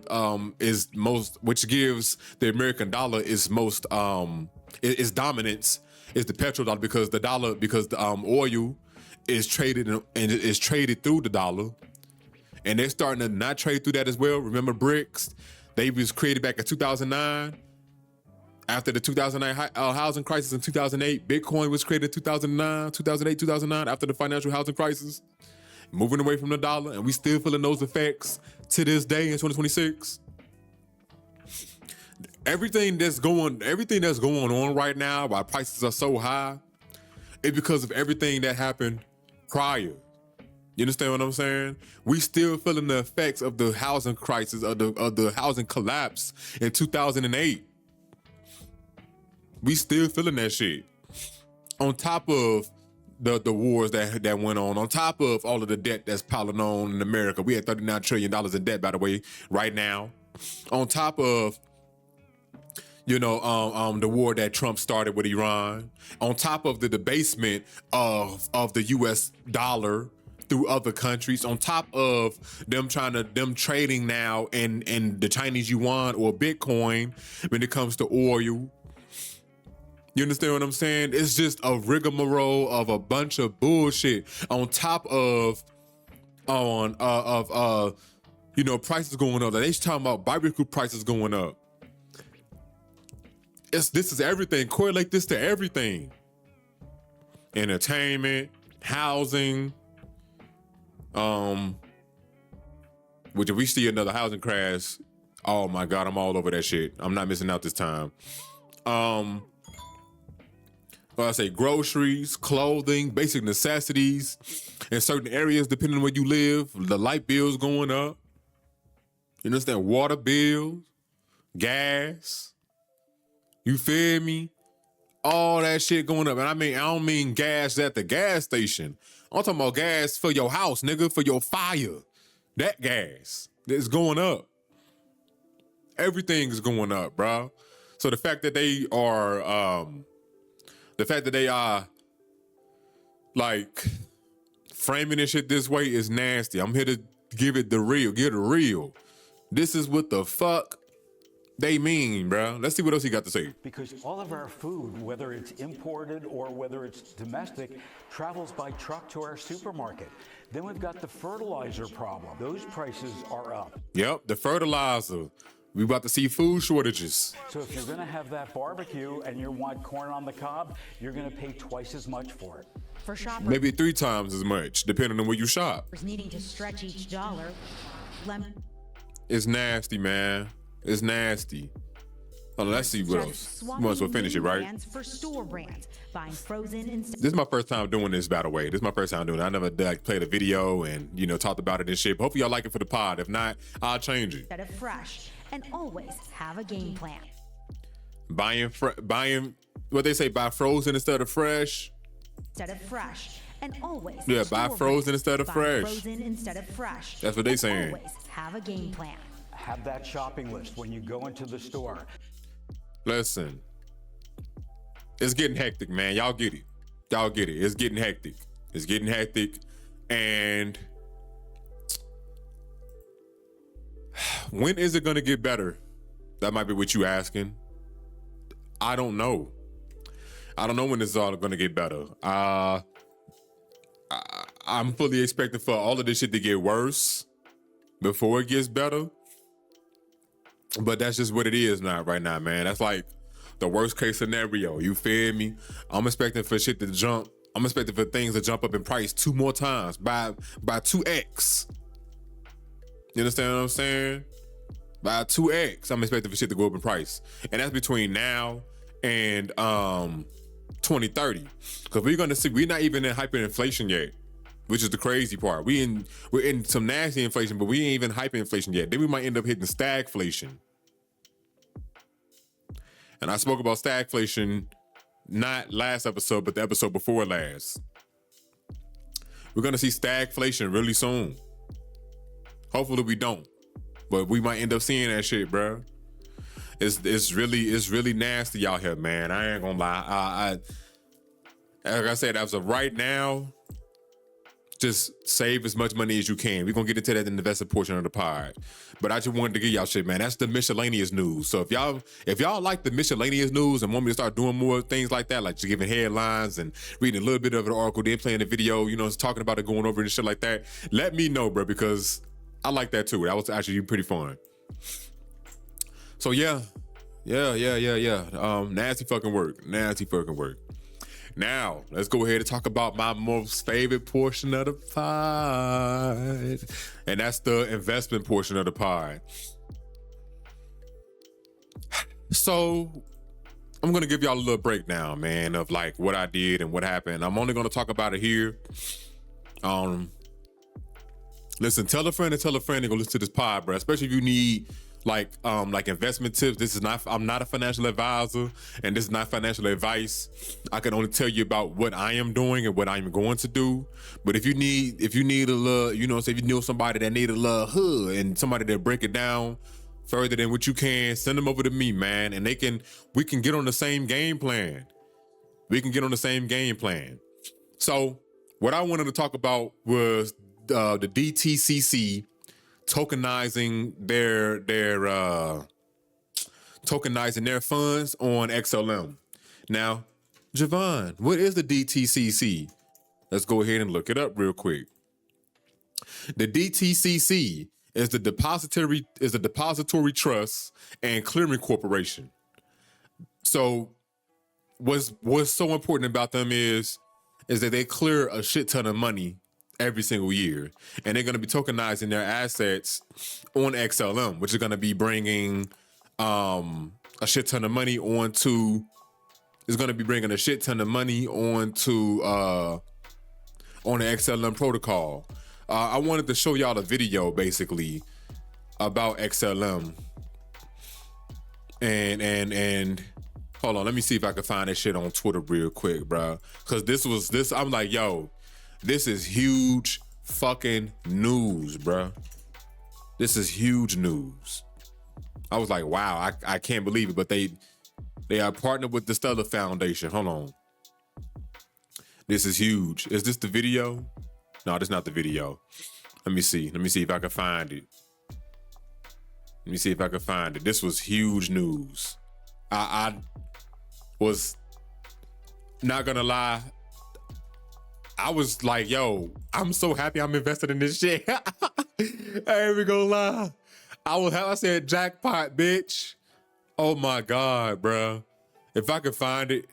which gives the American dollar its most its dominance is the petrodollar, because the oil is traded and is traded through the dollar. And they're starting to not trade through that as well. Remember BRICS? They was created back in 2009. After the 2009 housing crisis in 2008, Bitcoin was created in 2008, 2009, after the financial housing crisis. Moving away from the dollar, and we still feeling those effects to this day in 2026. Everything that's going on right now, why prices are so high, is because of everything that happened prior. You understand what I'm saying? We still feeling the effects of the housing crisis, of the housing collapse in 2008. We still feeling that shit. On top of the wars that went on top of all of the debt that's piling on in America. We had $39 trillion in debt, by the way, right now. On top of, the war that Trump started with Iran. On top of the debasement of the US dollar through other countries, on top of them trading now in the Chinese yuan or Bitcoin when it comes to oil. You understand what I'm saying? It's just a rigmarole of a bunch of bullshit on top of prices going up. They talking about barbecue prices going up. This is everything. Correlate this to everything. Entertainment, housing, which if we see another housing crash, oh my God, I'm all over that shit. I'm not missing out this time. I say groceries, clothing, basic necessities in certain areas, depending on where you live. The light bills going up. You understand? Water bills, gas. You feel me? All that shit going up. And I don't mean gas at the gas station. I'm talking about gas for your house, nigga, for your fire. That gas is going up. Everything is going up, bro. So the fact that they are like framing this shit this way is nasty. I'm here to give it the real. This is what the fuck they mean, bro. Let's see what else he got to say. Because all of our food, whether it's imported or whether it's domestic, travels by truck to our supermarket. Then we've got the fertilizer problem. Those prices are up. Yep, the fertilizer. We about to see food shortages. So if you're gonna have that barbecue and you want corn on the cob, you're gonna pay twice as much for it. For shoppers Maybe 3 times as much, depending on where you shop. needing to stretch each dollar, It's nasty, man. It's nasty. Oh, let's see what else. We might as well finish it, right? brands for store brands, buying frozen instead This is my first time doing this, by the way. This is my first time doing it. I never like, played a video and, you know, talked about it and shit. But hopefully y'all like it for the pod. If not, I'll change it. of fresh, and always have a game plan. Buying, what they say, buy frozen instead of fresh. Instead of fresh, and always Yeah, buy store frozen brands, instead of buy fresh. Frozen instead of fresh. That's what they and saying. Always have a game plan. Have that shopping list when you go into the store. Listen, it's getting hectic, man. Y'all get it. Y'all get it. It's getting hectic. It's getting hectic. And when is it going to get better? That might be what you asking. I don't know. I don't know when this is all going to get better. I'm fully expecting for all of this shit to get worse before it gets better. But that's just what it is now, right now, man. That's like the worst case scenario. You feel me? I'm expecting for shit to jump. I'm expecting for things to jump up in price 2 more times by 2x. You understand what I'm saying? By 2x, I'm expecting for shit to go up in price. And that's between now and 2030. Because we're gonna see, we're not even in hyperinflation yet, which is the crazy part. We're in some nasty inflation, but we ain't even hyperinflation yet. Then we might end up hitting stagflation. And I spoke about stagflation not last episode, but the episode before last. We're gonna see stagflation really soon. Hopefully we don't, but we might end up seeing that shit, bro. It's really nasty out here, man. I ain't gonna lie. Like I said, as of right now, just save as much money as you can. We're gonna get into that in the investor portion of the pod. But I just wanted to give y'all shit, man. That's the miscellaneous news. So if y'all like the miscellaneous news and want me to start doing more things like that, like just giving headlines and reading a little bit of an article, then playing a video, you know, talking about it, going over it and shit like that, let me know, bro, because I like that too. That was actually pretty fun. So yeah. Nasty fucking work. Now, let's go ahead and talk about my most favorite portion of the pod. And that's the investment portion of the pod. So, I'm going to give y'all a little breakdown, man, of like what I did and what happened. I'm only going to talk about it here. Listen, tell a friend to go listen to this pod, bro. Especially if you need like investment tips. I'm not a financial advisor, and this is not financial advice. I can only tell you about what I am doing and what I'm going to do. But if you need a little, you know, say if you know somebody that need a little hood and somebody that break it down further than what you can, send them over to me, man, and we can get on the same game plan. So what I wanted to talk about was the DTCC tokenizing their funds on XLM. Now, Javon, what is the DTCC? Let's go ahead and look it up real quick. The DTCC is the Depository Trust and Clearing Corporation. So what's so important about them is that they clear a shit ton of money every single year, and they're going to be tokenizing their assets on XLM, which is going to be bringing a shit ton of money onto on the XLM protocol. I wanted to show y'all a video basically about XLM, and hold on, let me see if I can find this shit on Twitter real quick, bro, because I'm like, yo, this is huge fucking news, bro. This is huge news. I was like, wow, I can't believe it, but they are partnered with the Stellar Foundation. Hold on. This is huge. Is this the video? No, this is not the video. Let me see if I can find it. Let me see if I can find it. This was huge news. I was not gonna lie. I was like, yo, I'm so happy I'm invested in this shit. I ain't even gonna lie. I said jackpot, bitch. Oh my God, bro. If I could find it.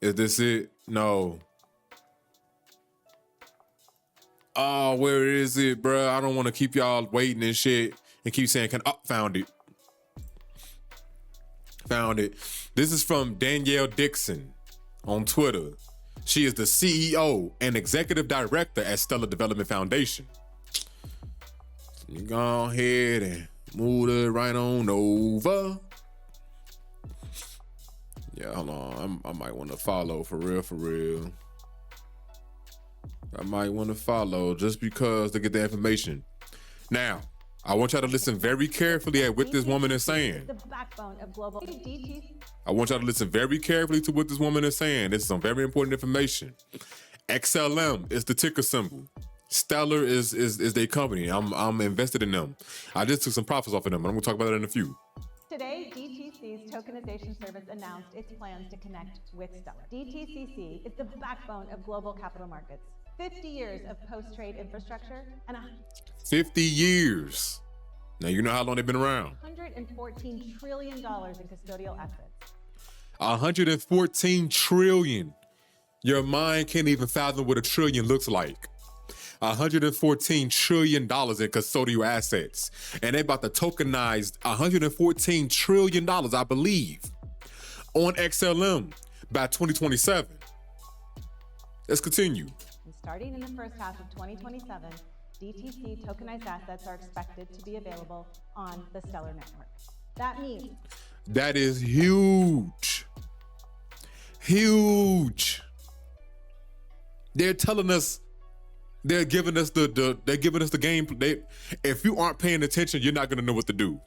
Is this it? No. Oh, where is it, bro? I don't want to keep y'all waiting and shit and keep saying, found it. Found it. This is from Danielle Dixon on Twitter. She is the CEO and Executive Director at Stellar Development Foundation. You go ahead and move it right on over. Yeah, hold on. I might want to follow for real. I might want to follow just because to get the information. Now, I want y'all to listen very carefully at what this woman is saying. The backbone of global DTCC. I want y'all to listen very carefully to what this woman is saying. This is some very important information. XLM is the ticker symbol. Stellar is their company. I'm invested in them. I just took some profits off of them. I'm gonna talk about that in a few. Today, DTC's tokenization service announced its plans to connect with Stellar. DTCC is the backbone of global capital markets. 50 years of post-trade infrastructure and 50 years. Now you know how long they've been around. $114 trillion in custodial assets. 114 trillion. Your mind can't even fathom what a trillion looks like. $114 trillion in custodial assets. And they're about to tokenize $114 trillion, I believe, on XLM by 2027. Let's continue. And starting in the first half of 2027, DTC tokenized assets are expected to be available on the Stellar network. That means that is huge. Huge. They're telling us, they're giving us the game. If you aren't paying attention, you're not gonna know what to do.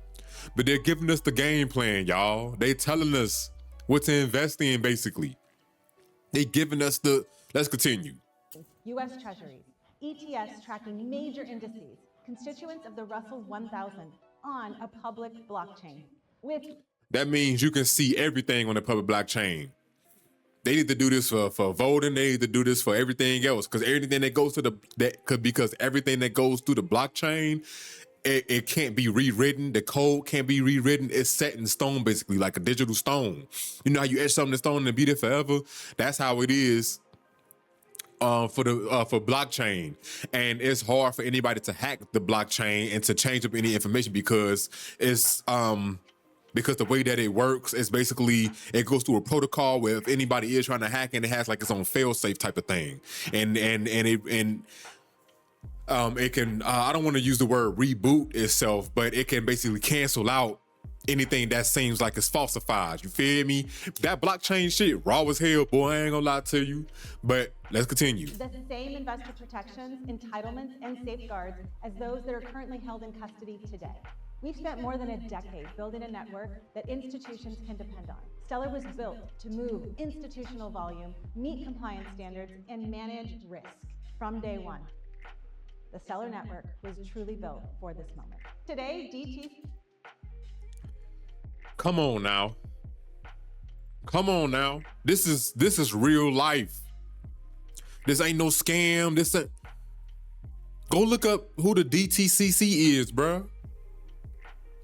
But they're giving us the game plan, y'all. They telling us what to invest in, basically. They giving us let's continue. U.S. Treasuries, ETFs tracking major indices, constituents of the Russell 1000 on a public blockchain. That means you can see everything on the public blockchain. They need to do this for voting. They need to do this for everything else, because everything that goes because everything that goes through the blockchain, it can't be rewritten. The code can't be rewritten. It's set in stone, basically, like a digital stone. You know how you etch something in stone and be there forever? That's how it is for blockchain. And it's hard for anybody to hack the blockchain and to change up any information, because it's because the way that it works is basically it goes through a protocol where if anybody is trying to hack, and it has like its own fail-safe type of thing, and it can I don't want to use the word reboot itself, but it can basically cancel out anything that seems like it's falsified. You feel me? That blockchain shit raw as hell, boy. I ain't gonna lie to you. But let's continue. The same investor protections, entitlements, and safeguards as those that are currently held in custody today. We've spent more than a decade building a network that institutions can depend on. Stellar was built to move institutional volume, meet compliance standards, and manage risk from day one. The Stellar network was truly built for this moment. Today, DTC. Come on now. This is real life. This ain't no scam. Go look up who the DTCC is, bruh.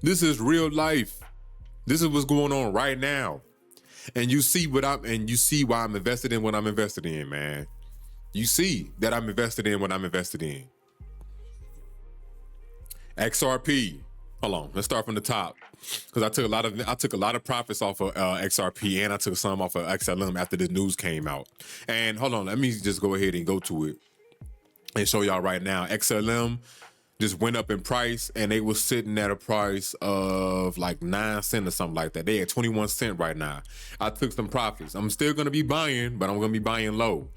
This is real life. This is what's going on right now. And you see why I'm invested in what I'm invested in, man. You see that I'm invested in what I'm invested in. XRP. Hold on, let's start from the top. Because I took a lot of profits off of XRP, and I took some off of XLM after this news came out. And hold on, let me just go ahead and go to it and show y'all right now. XLM just went up in price, and they was sitting at a price of like 9 cents or something like that. They at 21 cents right now. I took some profits. I'm still gonna be buying, but I'm gonna be buying low.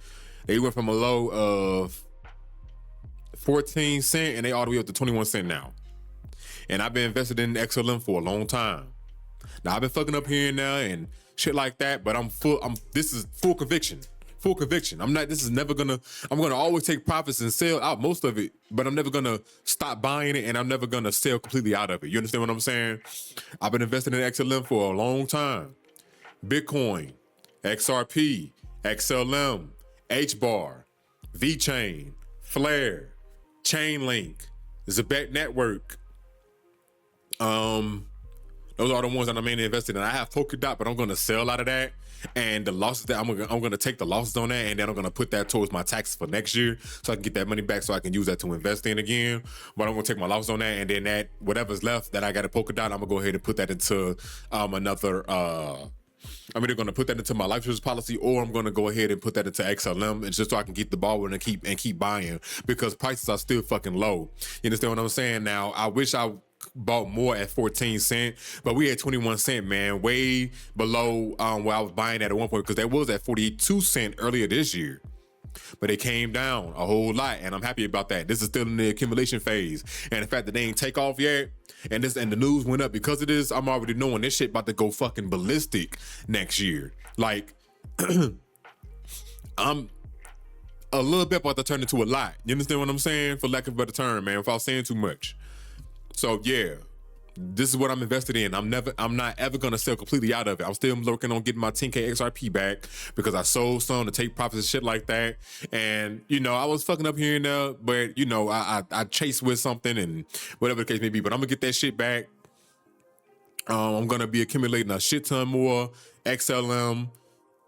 They went from a low of 14 cents, and they all the way up to 21 cents now. And I've been invested in XLM for a long time. Now I've been fucking up here and there and shit like that, but this is full conviction. full conviction. I'm gonna always take profits and sell out most of it, but I'm never gonna stop buying it, and I'm never gonna sell completely out of it. You understand what I'm saying? I've been investing in XLM for a long time. Bitcoin, XRP, XLM, HBAR, VChain, Flare, Chainlink, Zabet Network. Those are the ones that I'm mainly invested in. I have Polkadot, but I'm gonna sell out of that. And the losses that I'm gonna take the losses on that, and then I'm gonna put that towards my taxes for next year, so I can get that money back, so I can use that to invest in again. But I'm gonna take my losses on that, and then that whatever's left that I got at Polkadot, I'm gonna go ahead and put that into another. I'm either gonna put that into my life insurance policy, or I'm gonna go ahead and put that into XLM, and just so I can keep the ball and keep buying, because prices are still fucking low. You understand what I'm saying? Now, I wish I bought more at 14 cents, but we had 21 cents, man, way below where I was buying at one point, because that was at 42 cents earlier this year. But it came down a whole lot, and I'm happy about that. This is still in the accumulation phase, and the fact that they ain't take off yet, and the news went up because of this, I'm already knowing this shit about to go fucking ballistic next year. Like, I'm a little bit about to turn into a lot. You understand what I'm saying? For lack of a better term, man, without saying too much. So yeah, this is what I'm invested in. I'm not ever gonna sell completely out of it. I'm still working on getting my 10K XRP back, because I sold some to take profits and shit like that. And you know, I was fucking up here and there, but you know, I chased with something and whatever the case may be. But I'm gonna get that shit back. I'm gonna be accumulating a shit ton more XLM,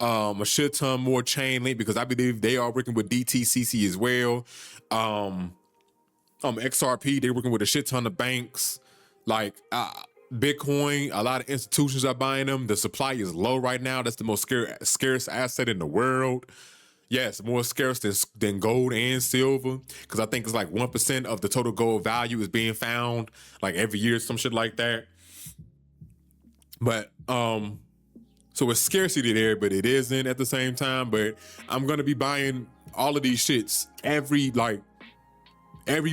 a shit ton more Chainlink, because I believe they are working with DTCC as well. XRP, they're working with a shit ton of banks. Like Bitcoin, a lot of institutions are buying them. The supply is low right now. That's the most scarce asset in the world. Yes, more scarce than gold and silver, because I think it's like 1% of the total gold value is being found like every year, some shit like that. But so it's scarcity there, but it isn't at the same time. But I'm gonna be buying all of these shits every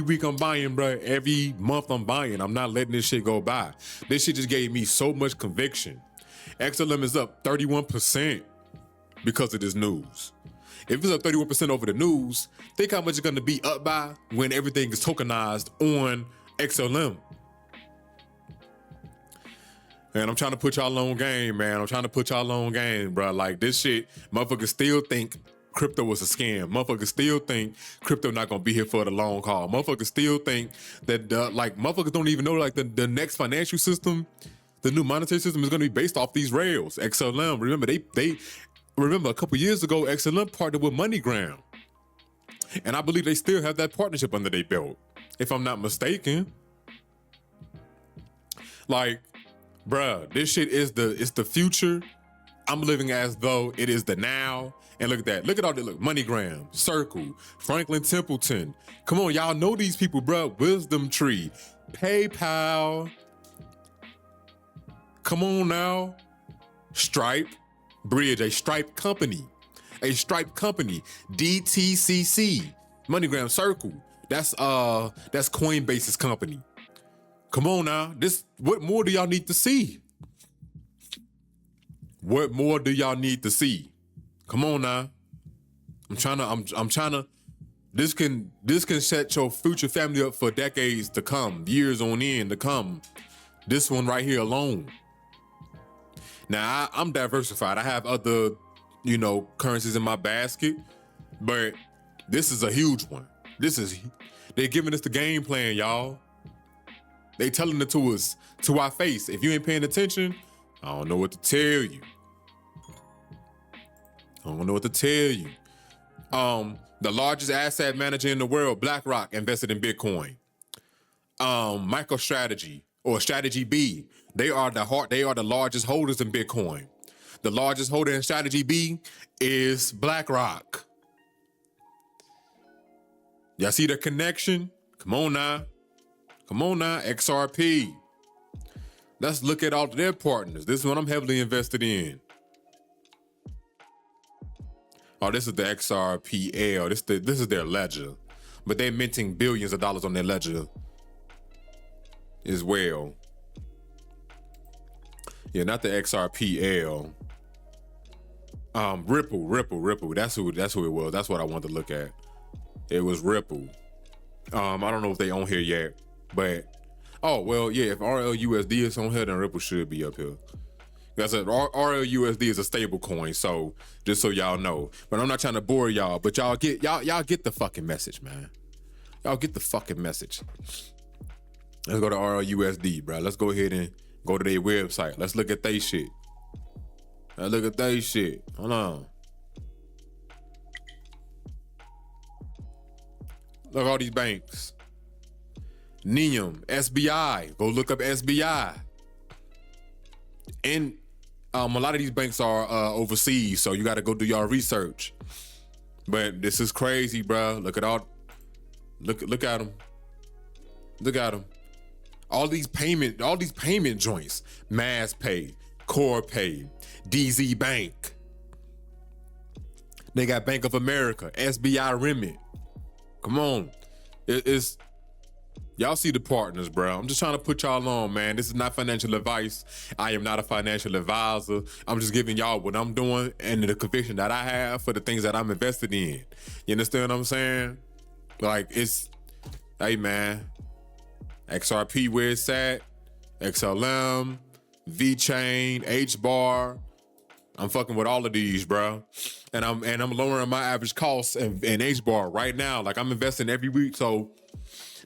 week I'm buying, bro. Every month I'm buying. I'm not letting this shit go by. This shit just gave me so much conviction. XLM is up 31% because of this news. If it's up 31% over the news, think how much it's gonna be up by when everything is tokenized on XLM. And I'm trying to put y'all on game, man. I'm trying to put y'all on game, bro. Like, this shit, motherfuckers still think crypto was a scam. Motherfuckers still think crypto not gonna be here for the long haul. Motherfuckers still think that motherfuckers don't even know like the next financial system, the new monetary system is gonna be based off these rails. XLM, remember remember a couple years ago, XLM partnered with MoneyGram, and I believe they still have that partnership under their belt, if I'm not mistaken. Like, bruh, this shit is the future. I'm living as though it is the now. And look at that. Look at all the MoneyGram, Circle, Franklin Templeton. Come on, y'all know these people, bro. Wisdom Tree, PayPal. Come on now. Stripe, Bridge, a Stripe company. DTCC, MoneyGram, Circle. That's Coinbase's company. Come on now. What more do y'all need to see? What more do y'all need to see? Come on now. I'm trying to, this can set your future family up for decades to come, years on end to come. This one right here alone. Now, I'm diversified. I have other, currencies in my basket, but this is a huge one. They're giving us the game plan, y'all. They telling it to us, to our face. If you ain't paying attention, I don't know what to tell you. The largest asset manager in the world, BlackRock, invested in Bitcoin. MicroStrategy or Strategy B, they are the largest holders in Bitcoin. The largest holder in Strategy B is BlackRock. Y'all see the connection? Come on now, XRP. Let's look at all of their partners. This is what I'm heavily invested in. Oh, this is the XRPL. This is their ledger. But they're minting billions of dollars on their ledger as well. Yeah, not the XRPL. Ripple. That's who it was. That's what I wanted to look at. It was Ripple. I don't know if they on here yet, but if RLUSD is on here, then Ripple should be up here. That's it. RLUSD is a stable coin, so just so y'all know. But I'm not trying to bore y'all, but y'all get the fucking message, man. Y'all get the fucking message. Let's go to RLUSD, bro. Let's go ahead and go to their website. Let's look at they shit. Hold on. Look at all these banks. NEOM, SBI. Go look up SBI. And a lot of these banks are overseas, so you got to go do your research. But this is crazy, bro. Look at them. Look at them. All these payment joints. MassPay, CorePay, DZ Bank. They got Bank of America, SBI Remit. Come on. It's y'all see the partners, bro. I'm just trying to put y'all on, man. This is not financial advice. I am not a financial advisor. I'm just giving y'all what I'm doing and the conviction that I have for the things that I'm invested in. You understand what I'm saying? Like, hey, man. XRP, where it's at, XLM, VChain, HBAR. I'm fucking with all of these, bro. And I'm lowering my average costs in HBAR right now. Like, I'm investing every week. So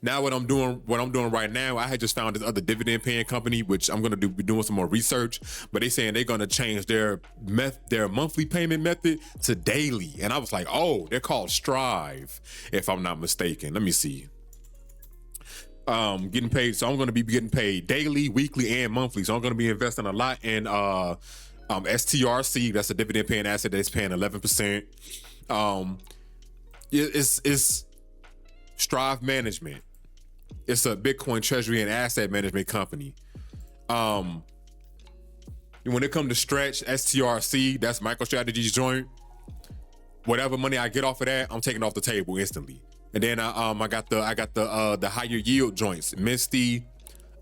now what I'm doing right now, I had just found this other dividend paying company, which I'm gonna be doing some more research. But they saying they're gonna change their monthly payment method to daily. And I was like, oh, they're called Strive, if I'm not mistaken. Let me see. Getting paid. So I'm going to be getting paid daily, weekly, and monthly. So I'm going to be investing a lot in STRC. That's a dividend paying asset that's paying 11%. It's Strive Management. It's a Bitcoin treasury and asset management company. When it comes to Stretch, STRC, that's MicroStrategy's joint. Whatever money I get off of that, I'm taking off the table instantly. And then I got the higher yield joints, Misty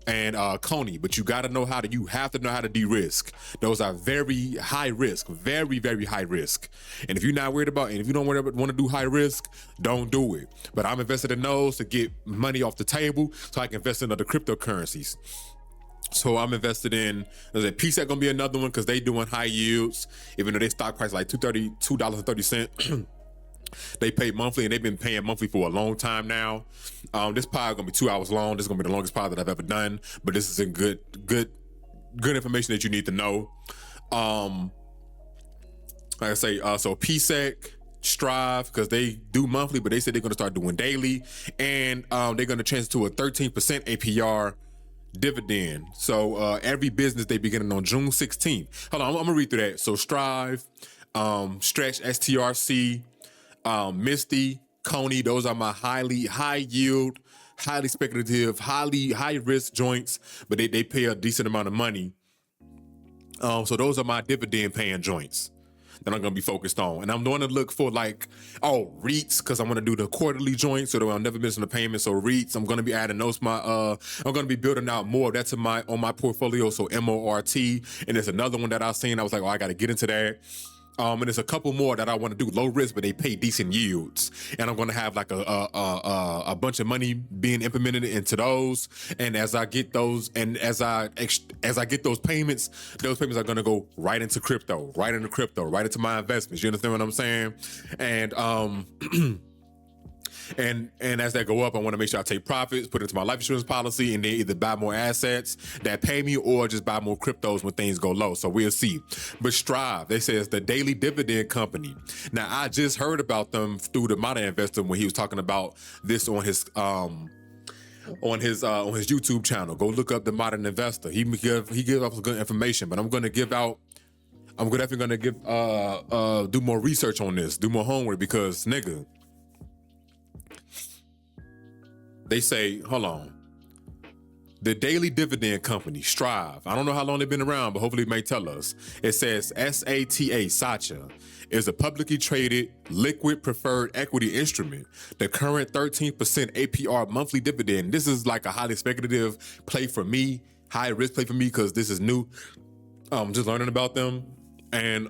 and Coney. But you have to know how to de-risk. Those are very high risk, very, very high risk. And if you're not worried about, and if you don't want to do high risk, don't do it. But I'm invested in those to get money off the table so I can invest in other cryptocurrencies. So I'm invested in, PSEC gonna be another one because they doing high yields, even though their stock price like $2.30. They pay monthly, and they've been paying monthly for a long time now. This pod gonna be 2 hours long. This is gonna be the longest pod that I've ever done, but this is good information that you need to know. Like I say, so PSEC, Strive, because they do monthly, but they said they're gonna start doing daily, and they're gonna change it to a 13% APR dividend. So every business they beginning on June 16th. Hold on, I'm gonna read through that. So Strive, Stretch, STRC, Misty, Coney, those are my high yield, highly speculative, high risk joints, but they pay a decent amount of money. So those are my dividend paying joints that I'm gonna be focused on. And I'm going to look for REITs, because I'm gonna do the quarterly joints so that I'll never miss the payment. So REITs, I'm gonna be adding those. I'm gonna be building out more of that on my portfolio. So MORT, and there's another one that I seen. I was like, I gotta get into that. And there's a couple more that I want to do low risk, but they pay decent yields. And I'm going to have like a bunch of money being implemented into those. And as I get those, and as I get those payments are going to go right into crypto, right into my investments. You understand what I'm saying? And and as they go up, I want to make sure I take profits, put it into my life insurance policy, and then either buy more assets that pay me or just buy more cryptos when things go low. So we'll see. But Strive, they say it's the daily dividend company. Now, I just heard about them through the Modern Investor when he was talking about this on his YouTube channel. Go look up the Modern Investor. He gives up some good information, but I'm definitely gonna do more research on this, do more homework, because nigga, they say, hold on. The daily dividend company, Strive. I don't know how long they've been around, but hopefully it may tell us. It says SATA is a publicly traded liquid preferred equity instrument. The current 13% APR monthly dividend. This is like a highly speculative play for me, high risk play for me, because this is new. Just learning about them. And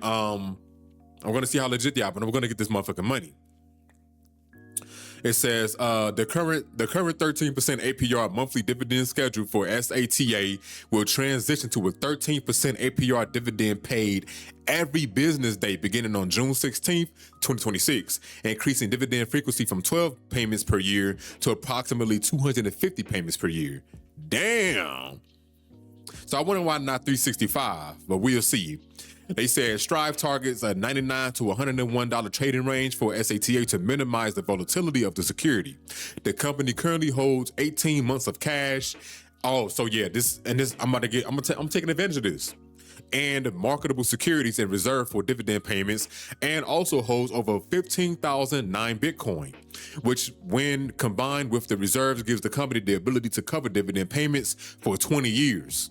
I'm gonna see how legit they are, but I'm gonna get this motherfucking money. It says the current 13% APR monthly dividend schedule for SATA will transition to a 13% APR dividend paid every business day beginning on June 16th, 2026, increasing dividend frequency from 12 payments per year to approximately 250 payments per year. Damn. So I wonder why not 365, but we'll see. They said Strive targets a $99 to $101 trading range for SATA to minimize the volatility of the security. The company currently holds 18 months of cash. Oh, so yeah, I'm taking advantage of this. And marketable securities in reserve for dividend payments, and also holds over 15,009 Bitcoin, which when combined with the reserves gives the company the ability to cover dividend payments for 20 years.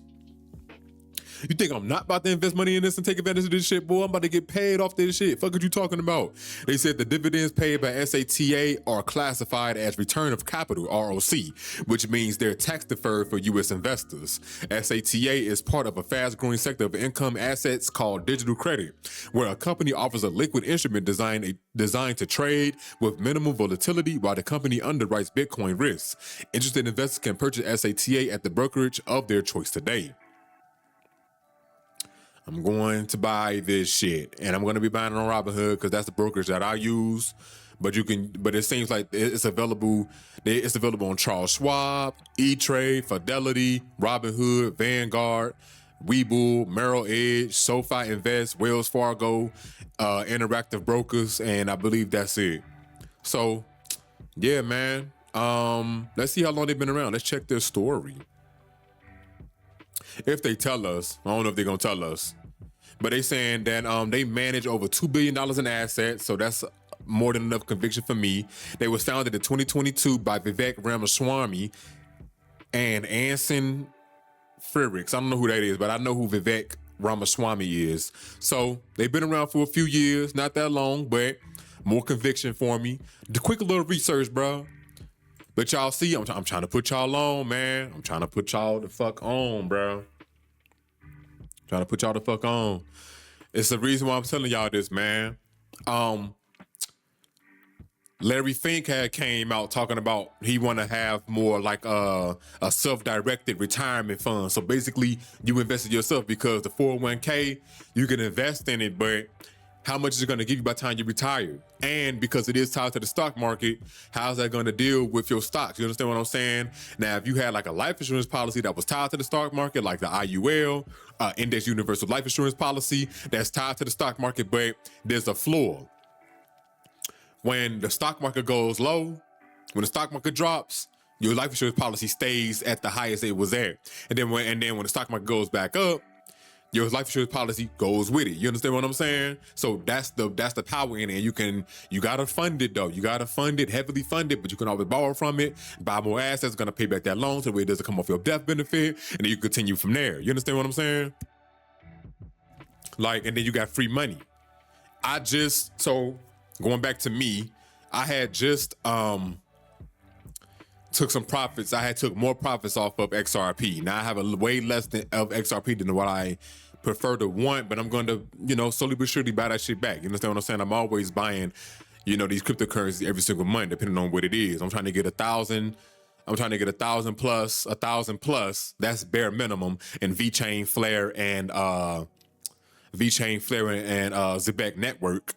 You think I'm not about to invest money in this and take advantage of this shit, boy? I'm about to get paid off this shit. Fuck are you talking about? They said the dividends paid by SATA are classified as return of capital, ROC, which means they're tax deferred for U.S. investors. SATA is part of a fast-growing sector of income assets called digital credit, where a company offers a liquid instrument designed to trade with minimal volatility while the company underwrites Bitcoin risks. Interested investors can purchase SATA at the brokerage of their choice today. I'm going to buy this shit, and I'm going to be buying it on Robinhood because that's the brokerage that I use. But it seems like it's available. It's available on Charles Schwab, E-Trade, Fidelity, Robinhood, Vanguard, Webull, Merrill Edge, SoFi Invest, Wells Fargo, Interactive Brokers, and I believe that's it. So, yeah, man. Let's see how long they've been around. Let's check their story. If they tell us, I don't know if they're gonna tell us, but they saying that they manage over $2 billion in assets, so that's more than enough conviction for me. They was founded in 2022 by Vivek Ramaswamy and Anson Frericks. I don't know who that is, but I know who Vivek Ramaswamy is. So they've been around for a few years, not that long, but more conviction for me. The quick little research, bro. But y'all see, I'm trying to put y'all on, man. I'm trying to put y'all the fuck on, bro. Trying to put y'all the fuck on. It's the reason why I'm telling y'all this, man. Larry Fink had came out talking about he want to have more like a self-directed retirement fund. So basically, you invest in yourself because the 401k, you can invest in it, but how much is it going to give you by the time you retire? And because it is tied to the stock market, how's that going to deal with your stocks? You understand what I'm saying? Now, if you had like a life insurance policy that was tied to the stock market, like the IUL, Index Universal Life Insurance Policy, that's tied to the stock market, but there's a floor. When the stock market goes low, when the stock market drops, your life insurance policy stays at the highest it was at. And then when the stock market goes back up, your life insurance policy goes with it. You understand what I'm saying? So that's the power in it. And you gotta fund it though. You gotta fund it, heavily fund it, but you can always borrow from it, buy more assets, gonna pay back that loan so the way it doesn't come off your death benefit, and then you continue from there. You understand what I'm saying? Like, and then you got free money. So going back to me, I had just took some profits. I had took more profits off of XRP. Now I have a way less of XRP than what I prefer to want, but I'm going to, slowly but surely buy that shit back. You understand what I'm saying? I'm always buying, these cryptocurrencies every single month, depending on what it is. I'm trying to get 1,000. I'm trying to get 1,000 plus. That's bare minimum. And VeChain, Flare, and Zebek Network.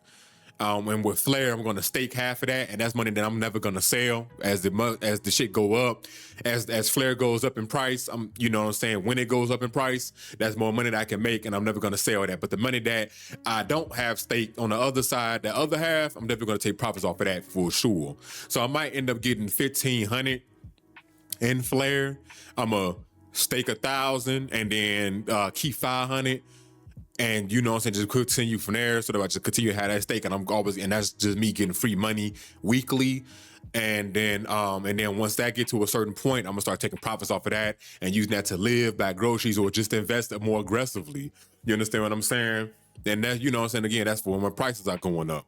And with Flare, I'm going to stake half of that, and that's money that I'm never going to sell as the shit go up, as Flare goes up in price. You know what I'm saying? When it goes up in price, that's more money that I can make, and I'm never going to sell that. But the money that I don't have staked on the other side, the other half, I'm definitely going to take profits off of that for sure. So I might end up getting 1,500 in Flare. I'm gonna stake 1,000 and then keep 500. And you know what I'm saying, just continue from there so that I just continue to have that stake, and that's just me getting free money weekly. And then once that get to a certain point, I'm gonna start taking profits off of that and using that to live, buy groceries, or just invest more aggressively. You understand what I'm saying? And that, you know what I'm saying, again, that's for when my prices are going up.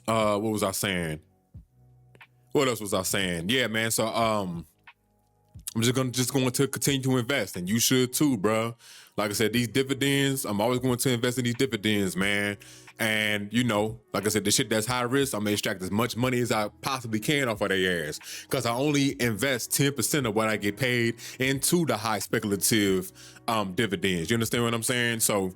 What was I saying? What else was I saying? Yeah, man. So I'm just going to continue to invest, and you should too, bro. Like I said, these dividends, I'm always going to invest in these dividends, man. And you know, like I said, the shit that's high risk, I'm gonna extract as much money as I possibly can off of their ass, because I only invest 10% of what I get paid into the high speculative dividends. You understand what I'm saying? So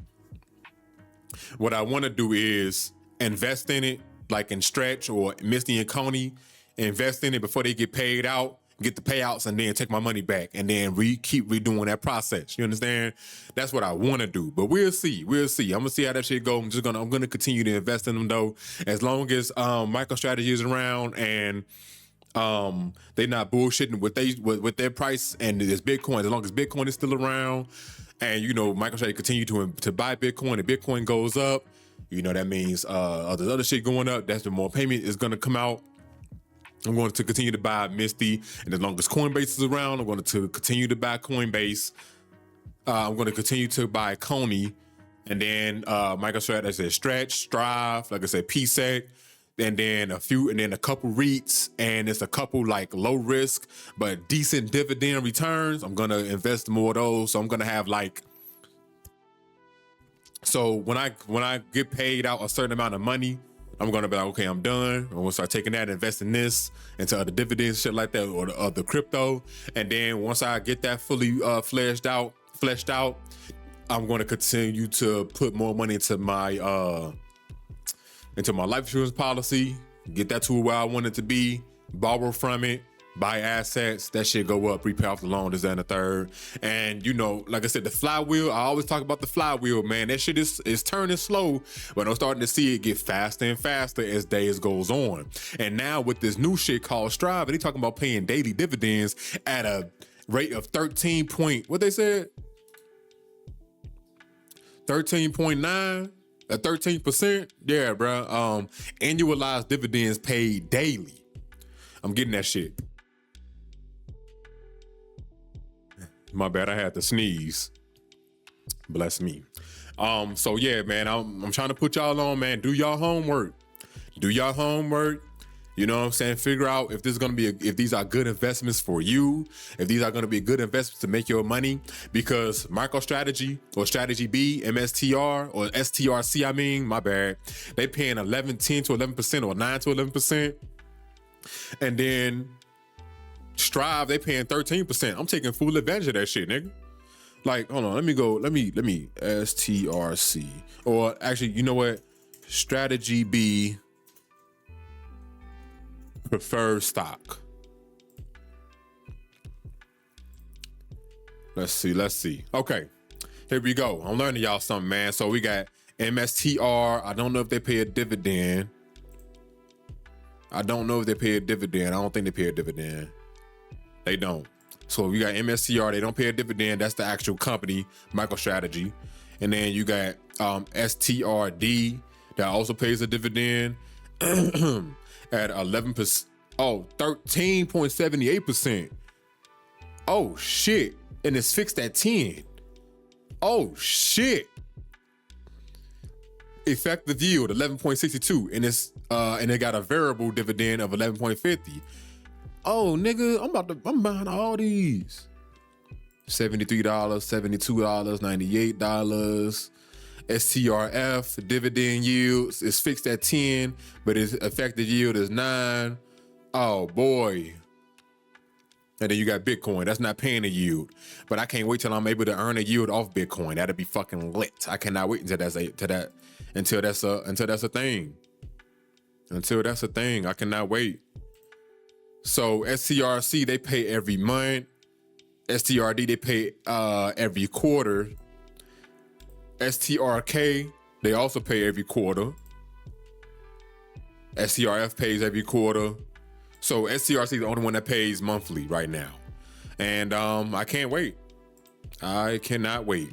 what I want to do is invest in it, like in Stretch or Misty and Coney, invest in it before they get paid out, get the payouts, and then take my money back, and then keep redoing that process. You understand? That's what I want to do, but we'll see. We'll see. I'm gonna see how that shit go. I'm gonna continue to invest in them though, as long as MicroStrategy is around and they not bullshitting with their price, and there's Bitcoin. As long as Bitcoin is still around, and you know MicroStrategy continue to buy Bitcoin, and Bitcoin goes up, you know that means there's other shit going up. That's the more payment is gonna come out. I'm going to continue to buy Misty, and as long as Coinbase is around, I'm going to continue to buy Coinbase. I'm going to continue to buy Coney, and then MicroStrategy, I said Stretch, Strive, like I said, PSEC, and then a couple REITs, and it's a couple like low risk but decent dividend returns. I'm going to invest more of those, so I'm going to have like. So when I get paid out a certain amount of money, I'm gonna be like, okay, I'm done. I'm gonna start taking that, investing this into other dividends, shit like that, or the other crypto. And then once I get that fully fleshed out, I'm gonna continue to put more money into my life insurance policy, get that to where I want it to be, borrow from it, buy assets, that shit go up, repay off the loan, this, that, and the third. And you know, like I said, the flywheel, I always talk about the flywheel, man. That shit is turning slow, but I'm starting to see it get faster and faster as days goes on. And now with this new shit called Strive, they talking about paying daily dividends at a rate of 13.9 at 13%. Yeah, bro. Annualized dividends paid daily. I'm getting that shit. My bad, I had to sneeze. Bless me. So yeah, man, I'm trying to put y'all on, man. Do y'all homework. Do y'all homework. You know what I'm saying? Figure out if this is gonna be if these are good investments for you, if these are gonna be good investments to make your money. Because MicroStrategy or Strategy B, MSTR or STRC, I mean, my bad, they paying 10 to 11% or 9 to 11%. And then Strive, they paying 13%. I'm taking full advantage of that shit, nigga. Like, hold on, let me STRC. Or actually, you know what? Strategy B preferred stock. Let's see. Okay, here we go. I'm learning y'all something, man. So we got MSTR. I don't know if they pay a dividend. I don't think they pay a dividend. They don't. So you got MSTR, they don't pay a dividend. That's the actual company, MicroStrategy. And then you got STRD that also pays a dividend at 11%. Oh, 13.78%. Oh shit. And it's fixed at 10. Oh shit. Effective yield 11.62, and it's and it got a variable dividend of 11.50. Oh nigga, I'm buying all these. $73, $72, $98. STRF dividend yield is fixed at 10, but its effective yield is 9. Oh boy. And then you got Bitcoin. That's not paying a yield, but I can't wait till I'm able to earn a yield off Bitcoin. That'd be fucking lit. I cannot wait until that's a thing. Until that's a thing, I cannot wait. So STRC, they pay every month. STRD, they pay every quarter. STRK, they also pay every quarter. STRF pays every quarter. So STRC is the only one that pays monthly right now. And I can't wait. I cannot wait.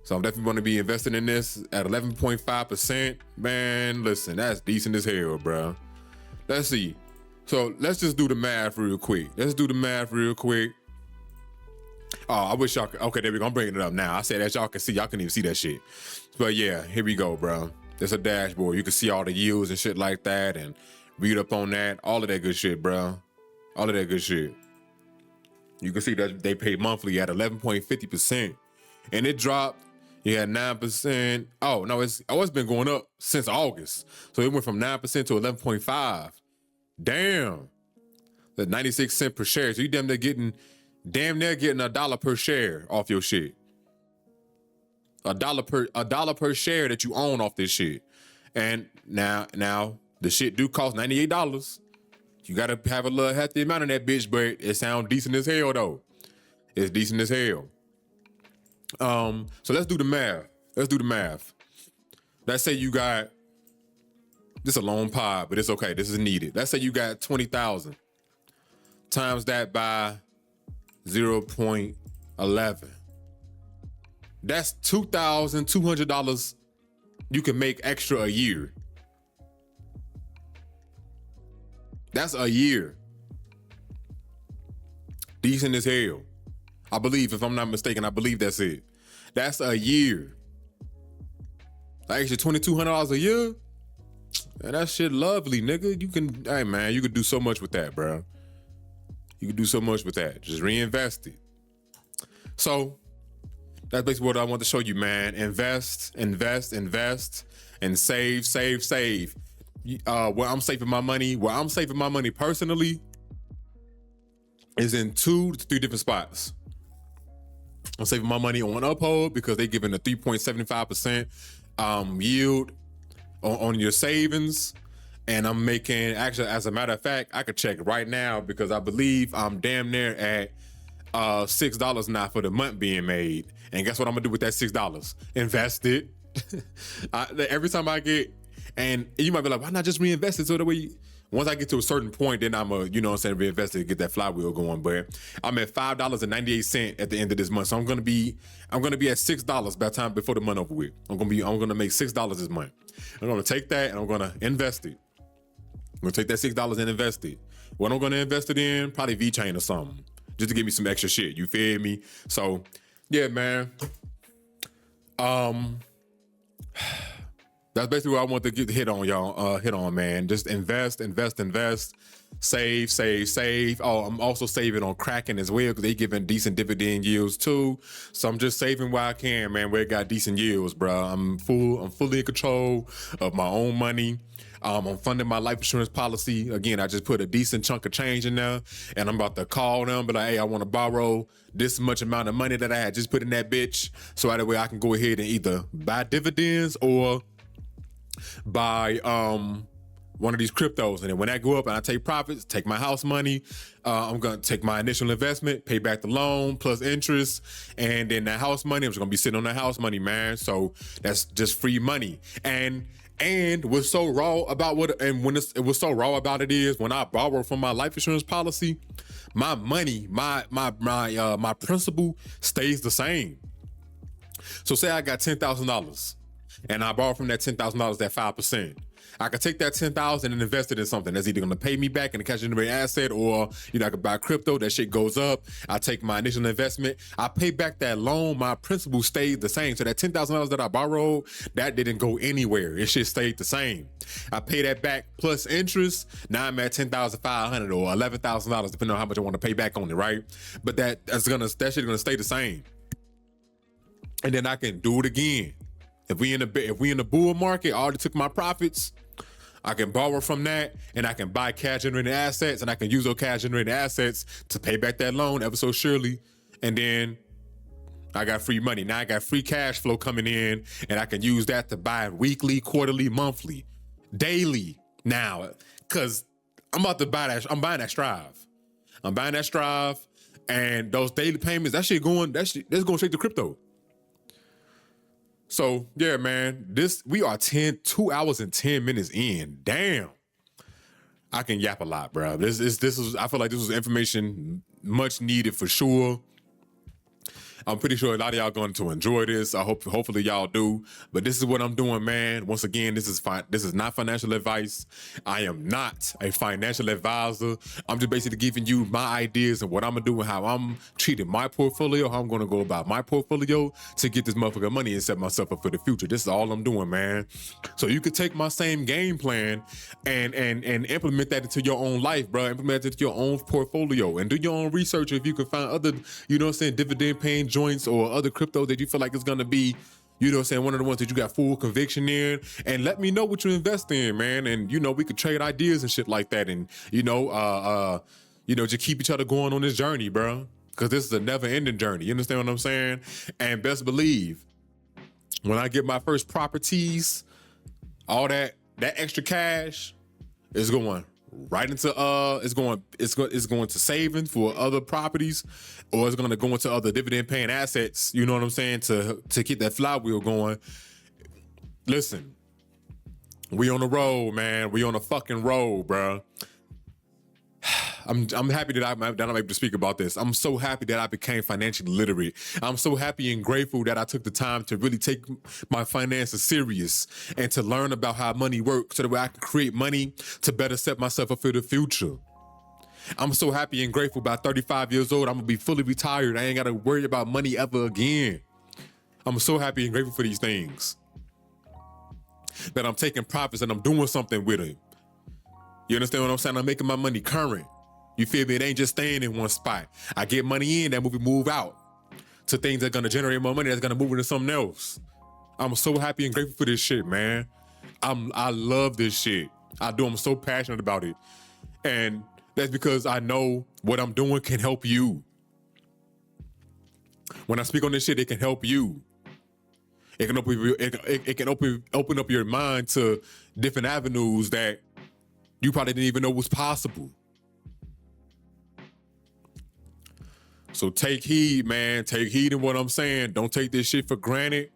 So I'm definitely going to be investing in this at 11.5%. Man, listen, that's decent as hell, bro. Let's see. So let's just do the math real quick. Oh, I wish y'all could. Okay, there we go. I'm bringing it up now. I said that y'all can see. Y'all can even see that shit. But yeah, here we go, bro. There's a dashboard. You can see all the yields and shit like that and read up on that. All of that good shit, bro. All of that good shit. You can see that they pay monthly at 11.50%. And it dropped, you had 9%. Oh, no, it's been going up since August. So it went from 9% to 11.5. Damn. That's 96 cents per share. So you damn near getting $1 per share off your shit. $1 per share that you own off this shit. And now the shit do cost $98. You gotta have a little hefty amount of that bitch, but it sounds decent as hell though. It's decent as hell. So let's do the math. Let's say you got, this is a long pod, but it's okay. This is needed. Let's say you got 20,000. Times that by 0.11. That's $2,200 you can make extra a year. That's a year. Decent as hell. I believe, if I'm not mistaken, I believe that's it. That's a year. Like extra $2,200 a year? Man, that shit lovely, nigga. You can do so much with that, bro. You can do so much with that. Just reinvest it. So that's basically what I want to show you, man. Invest, and save. Where I'm saving my money personally is in 2 to 3 different spots. I'm saving my money on Uphold because they're giving a 3.75% yield on your savings. And I'm making, actually, as a matter of fact, I could check right now because I believe I'm damn near at $6 now for the month being made. And guess what I'm gonna do with that $6? Invest it. Every time I get, and you might be like, why not just reinvest it? So that way, once I get to a certain point, then I'm reinvest it, get that flywheel going. But I'm at $5.98 at the end of this month. So I'm gonna be at $6 by the time before the month over with. I'm gonna make $6 this month. I'm gonna take that and I'm gonna invest it. I'm gonna take that $6 and invest it. What I'm gonna invest it in, probably V-Chain or something, just to give me some extra shit. You feel me? So yeah, man. That's basically what I want to get hit on, y'all. Hit on, man. Just invest. Save. Oh, I'm also saving on Kraken as well because they giving decent dividend yields too. So I'm just saving where I can, man, where it got decent yields, bro. I'm fully in control of my own money. I'm funding my life insurance policy. Again, I just put a decent chunk of change in there, and I'm about to call them, but like, hey, I want to borrow this much amount of money that I had just put in that bitch, so that way I can go ahead and either buy dividends or buy one of these cryptos. And then when I go up and I take profits, take my house money, I'm gonna take my initial investment, pay back the loan plus interest, and then that house money, I'm just gonna be sitting on that house money, man. So that's just free money. And what's so raw about it was so raw about it is when I borrow from my life insurance policy, my money, my principal stays the same. So say I got $10,000 and I borrow from that $10,000 at 5%. I could take that $10,000 and invest it in something that's either going to pay me back in a cash generating asset, or I could buy crypto. That shit goes up. I take my initial investment. I pay back that loan. My principal stayed the same. So that $10,000 that I borrowed, that didn't go anywhere. It shit stayed the same. I pay that back plus interest. Now I'm at $10,500 or $11,000, depending on how much I want to pay back on it, right? But that shit gonna stay the same. And then I can do it again. If we in the bull market, I already took my profits. I can borrow from that, and I can buy cash generating assets, and I can use those cash generating assets to pay back that loan ever so surely. And then I got free money. Now I got free cash flow coming in, and I can use that to buy weekly, quarterly, monthly, daily now. Cause I'm about to buy that. I'm buying that Strive. And those daily payments, that's going straight to crypto. So yeah, man, we are 2 hours and 10 minutes in. Damn, I can yap a lot, bro. I feel like this was information much needed for sure. I'm pretty sure a lot of y'all going to enjoy this. Hopefully y'all do. But this is what I'm doing, man. Once again, this is not financial advice. I am not a financial advisor. I'm just basically giving you my ideas and what I'm gonna do and how I'm treating my portfolio, how I'm gonna go about my portfolio to get this motherfucking money and set myself up for the future. This is all I'm doing, man. So you could take my same game plan and implement that into your own life, bro. Implement it into your own portfolio and do your own research if you can find other, you know what I'm saying, dividend paying joints or other crypto that you feel like is gonna be, you know what I'm saying, one of the ones that you got full conviction in, and let me know what you invest in, man. And you know, we could trade ideas and shit like that, and just keep each other going on this journey, bro. Because this is a never-ending journey. You understand what I'm saying? And best believe, when I get my first properties, all that extra cash is going right into it's going to saving for other properties, or it's going to go into other dividend paying assets, you know what I'm saying, to keep that flywheel going. Listen, we on the road, man. We on a fucking road, bro. I'm happy that I'm able to speak about this. I'm so happy that I became financially literate. I'm so happy and grateful that I took the time to really take my finances serious and to learn about how money works so that way I can create money to better set myself up for the future. I'm so happy and grateful by 35 years old, I'm gonna be fully retired. I ain't gotta worry about money ever again. I'm so happy and grateful for these things. That I'm taking profits and I'm doing something with it. You understand what I'm saying? I'm making my money current. You feel me? It ain't just staying in one spot. I get money in, that movie move out to things that are gonna generate more money, that's gonna move into something else. I'm so happy and grateful for this shit, man. I love this shit. I do. I'm so passionate about it. And that's because I know what I'm doing can help you. When I speak on this shit, it can help you. It can open up your mind to different avenues that you probably didn't even know was possible. So take heed, man. Take heed in what I'm saying. Don't take this shit for granted.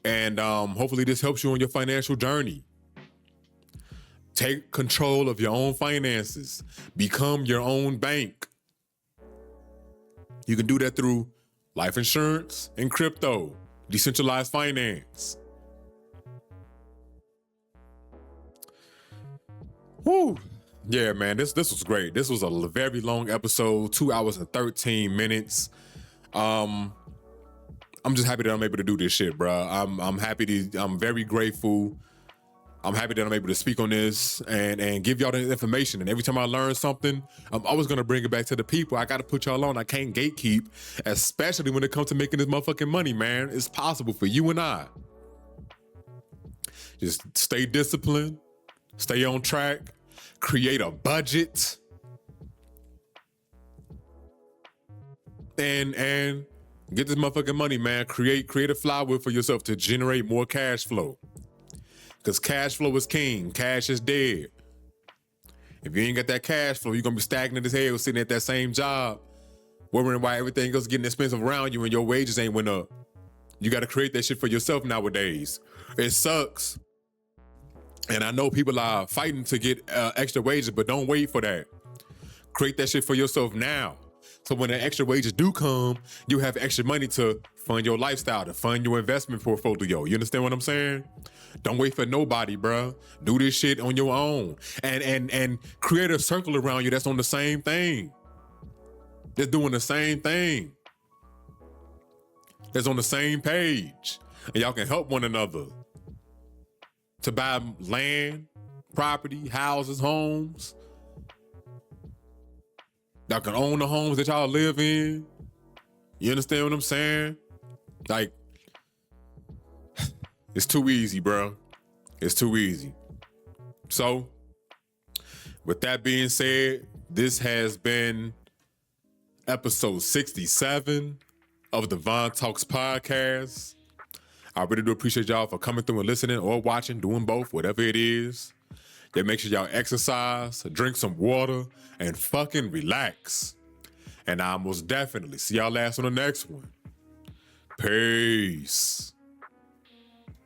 And hopefully this helps you on your financial journey. Take control of your own finances. Become your own bank. You can do that through life insurance and crypto, decentralized finance. Woo. Yeah, man, this was great. This was a very long episode, 2 hours and 13 minutes. I'm just happy that I'm able to do this shit, bro. I'm very grateful. I'm happy that I'm able to speak on this and give y'all the information. And every time I learn something, I'm always gonna bring it back to the people. I gotta put y'all on. I can't gatekeep, especially when it comes to making this motherfucking money, man. It's possible for you and I. Just stay disciplined, stay on track, create a budget, and get this motherfucking money, man. Create a flywheel for yourself to generate more cash flow. Because cash flow is king. Cash is dead. If you ain't got that cash flow, you're going to be stagnant as hell sitting at that same job, worrying why everything else getting expensive around you and your wages ain't went up. You got to create that shit for yourself nowadays. It sucks. And I know people are fighting to get extra wages, but don't wait for that. Create that shit for yourself now. So when the extra wages do come, you have extra money to fund your lifestyle, to fund your investment portfolio. You understand what I'm saying? Don't wait for nobody, bro. Do this shit on your own. And create a circle around you that's on the same thing. That's doing the same thing. That's on the same page. And y'all can help one another to buy land, property, houses, homes. Y'all can own the homes that y'all live in. You understand what I'm saying? Like, it's too easy, bro. It's too easy. So, with that being said, this has been episode 67 of the Von Talks podcast. I really do appreciate y'all for coming through and listening or watching, doing both, whatever it is. Then make sure y'all exercise, drink some water, and fucking relax. And I'll most definitely see y'all last on the next one. Peace.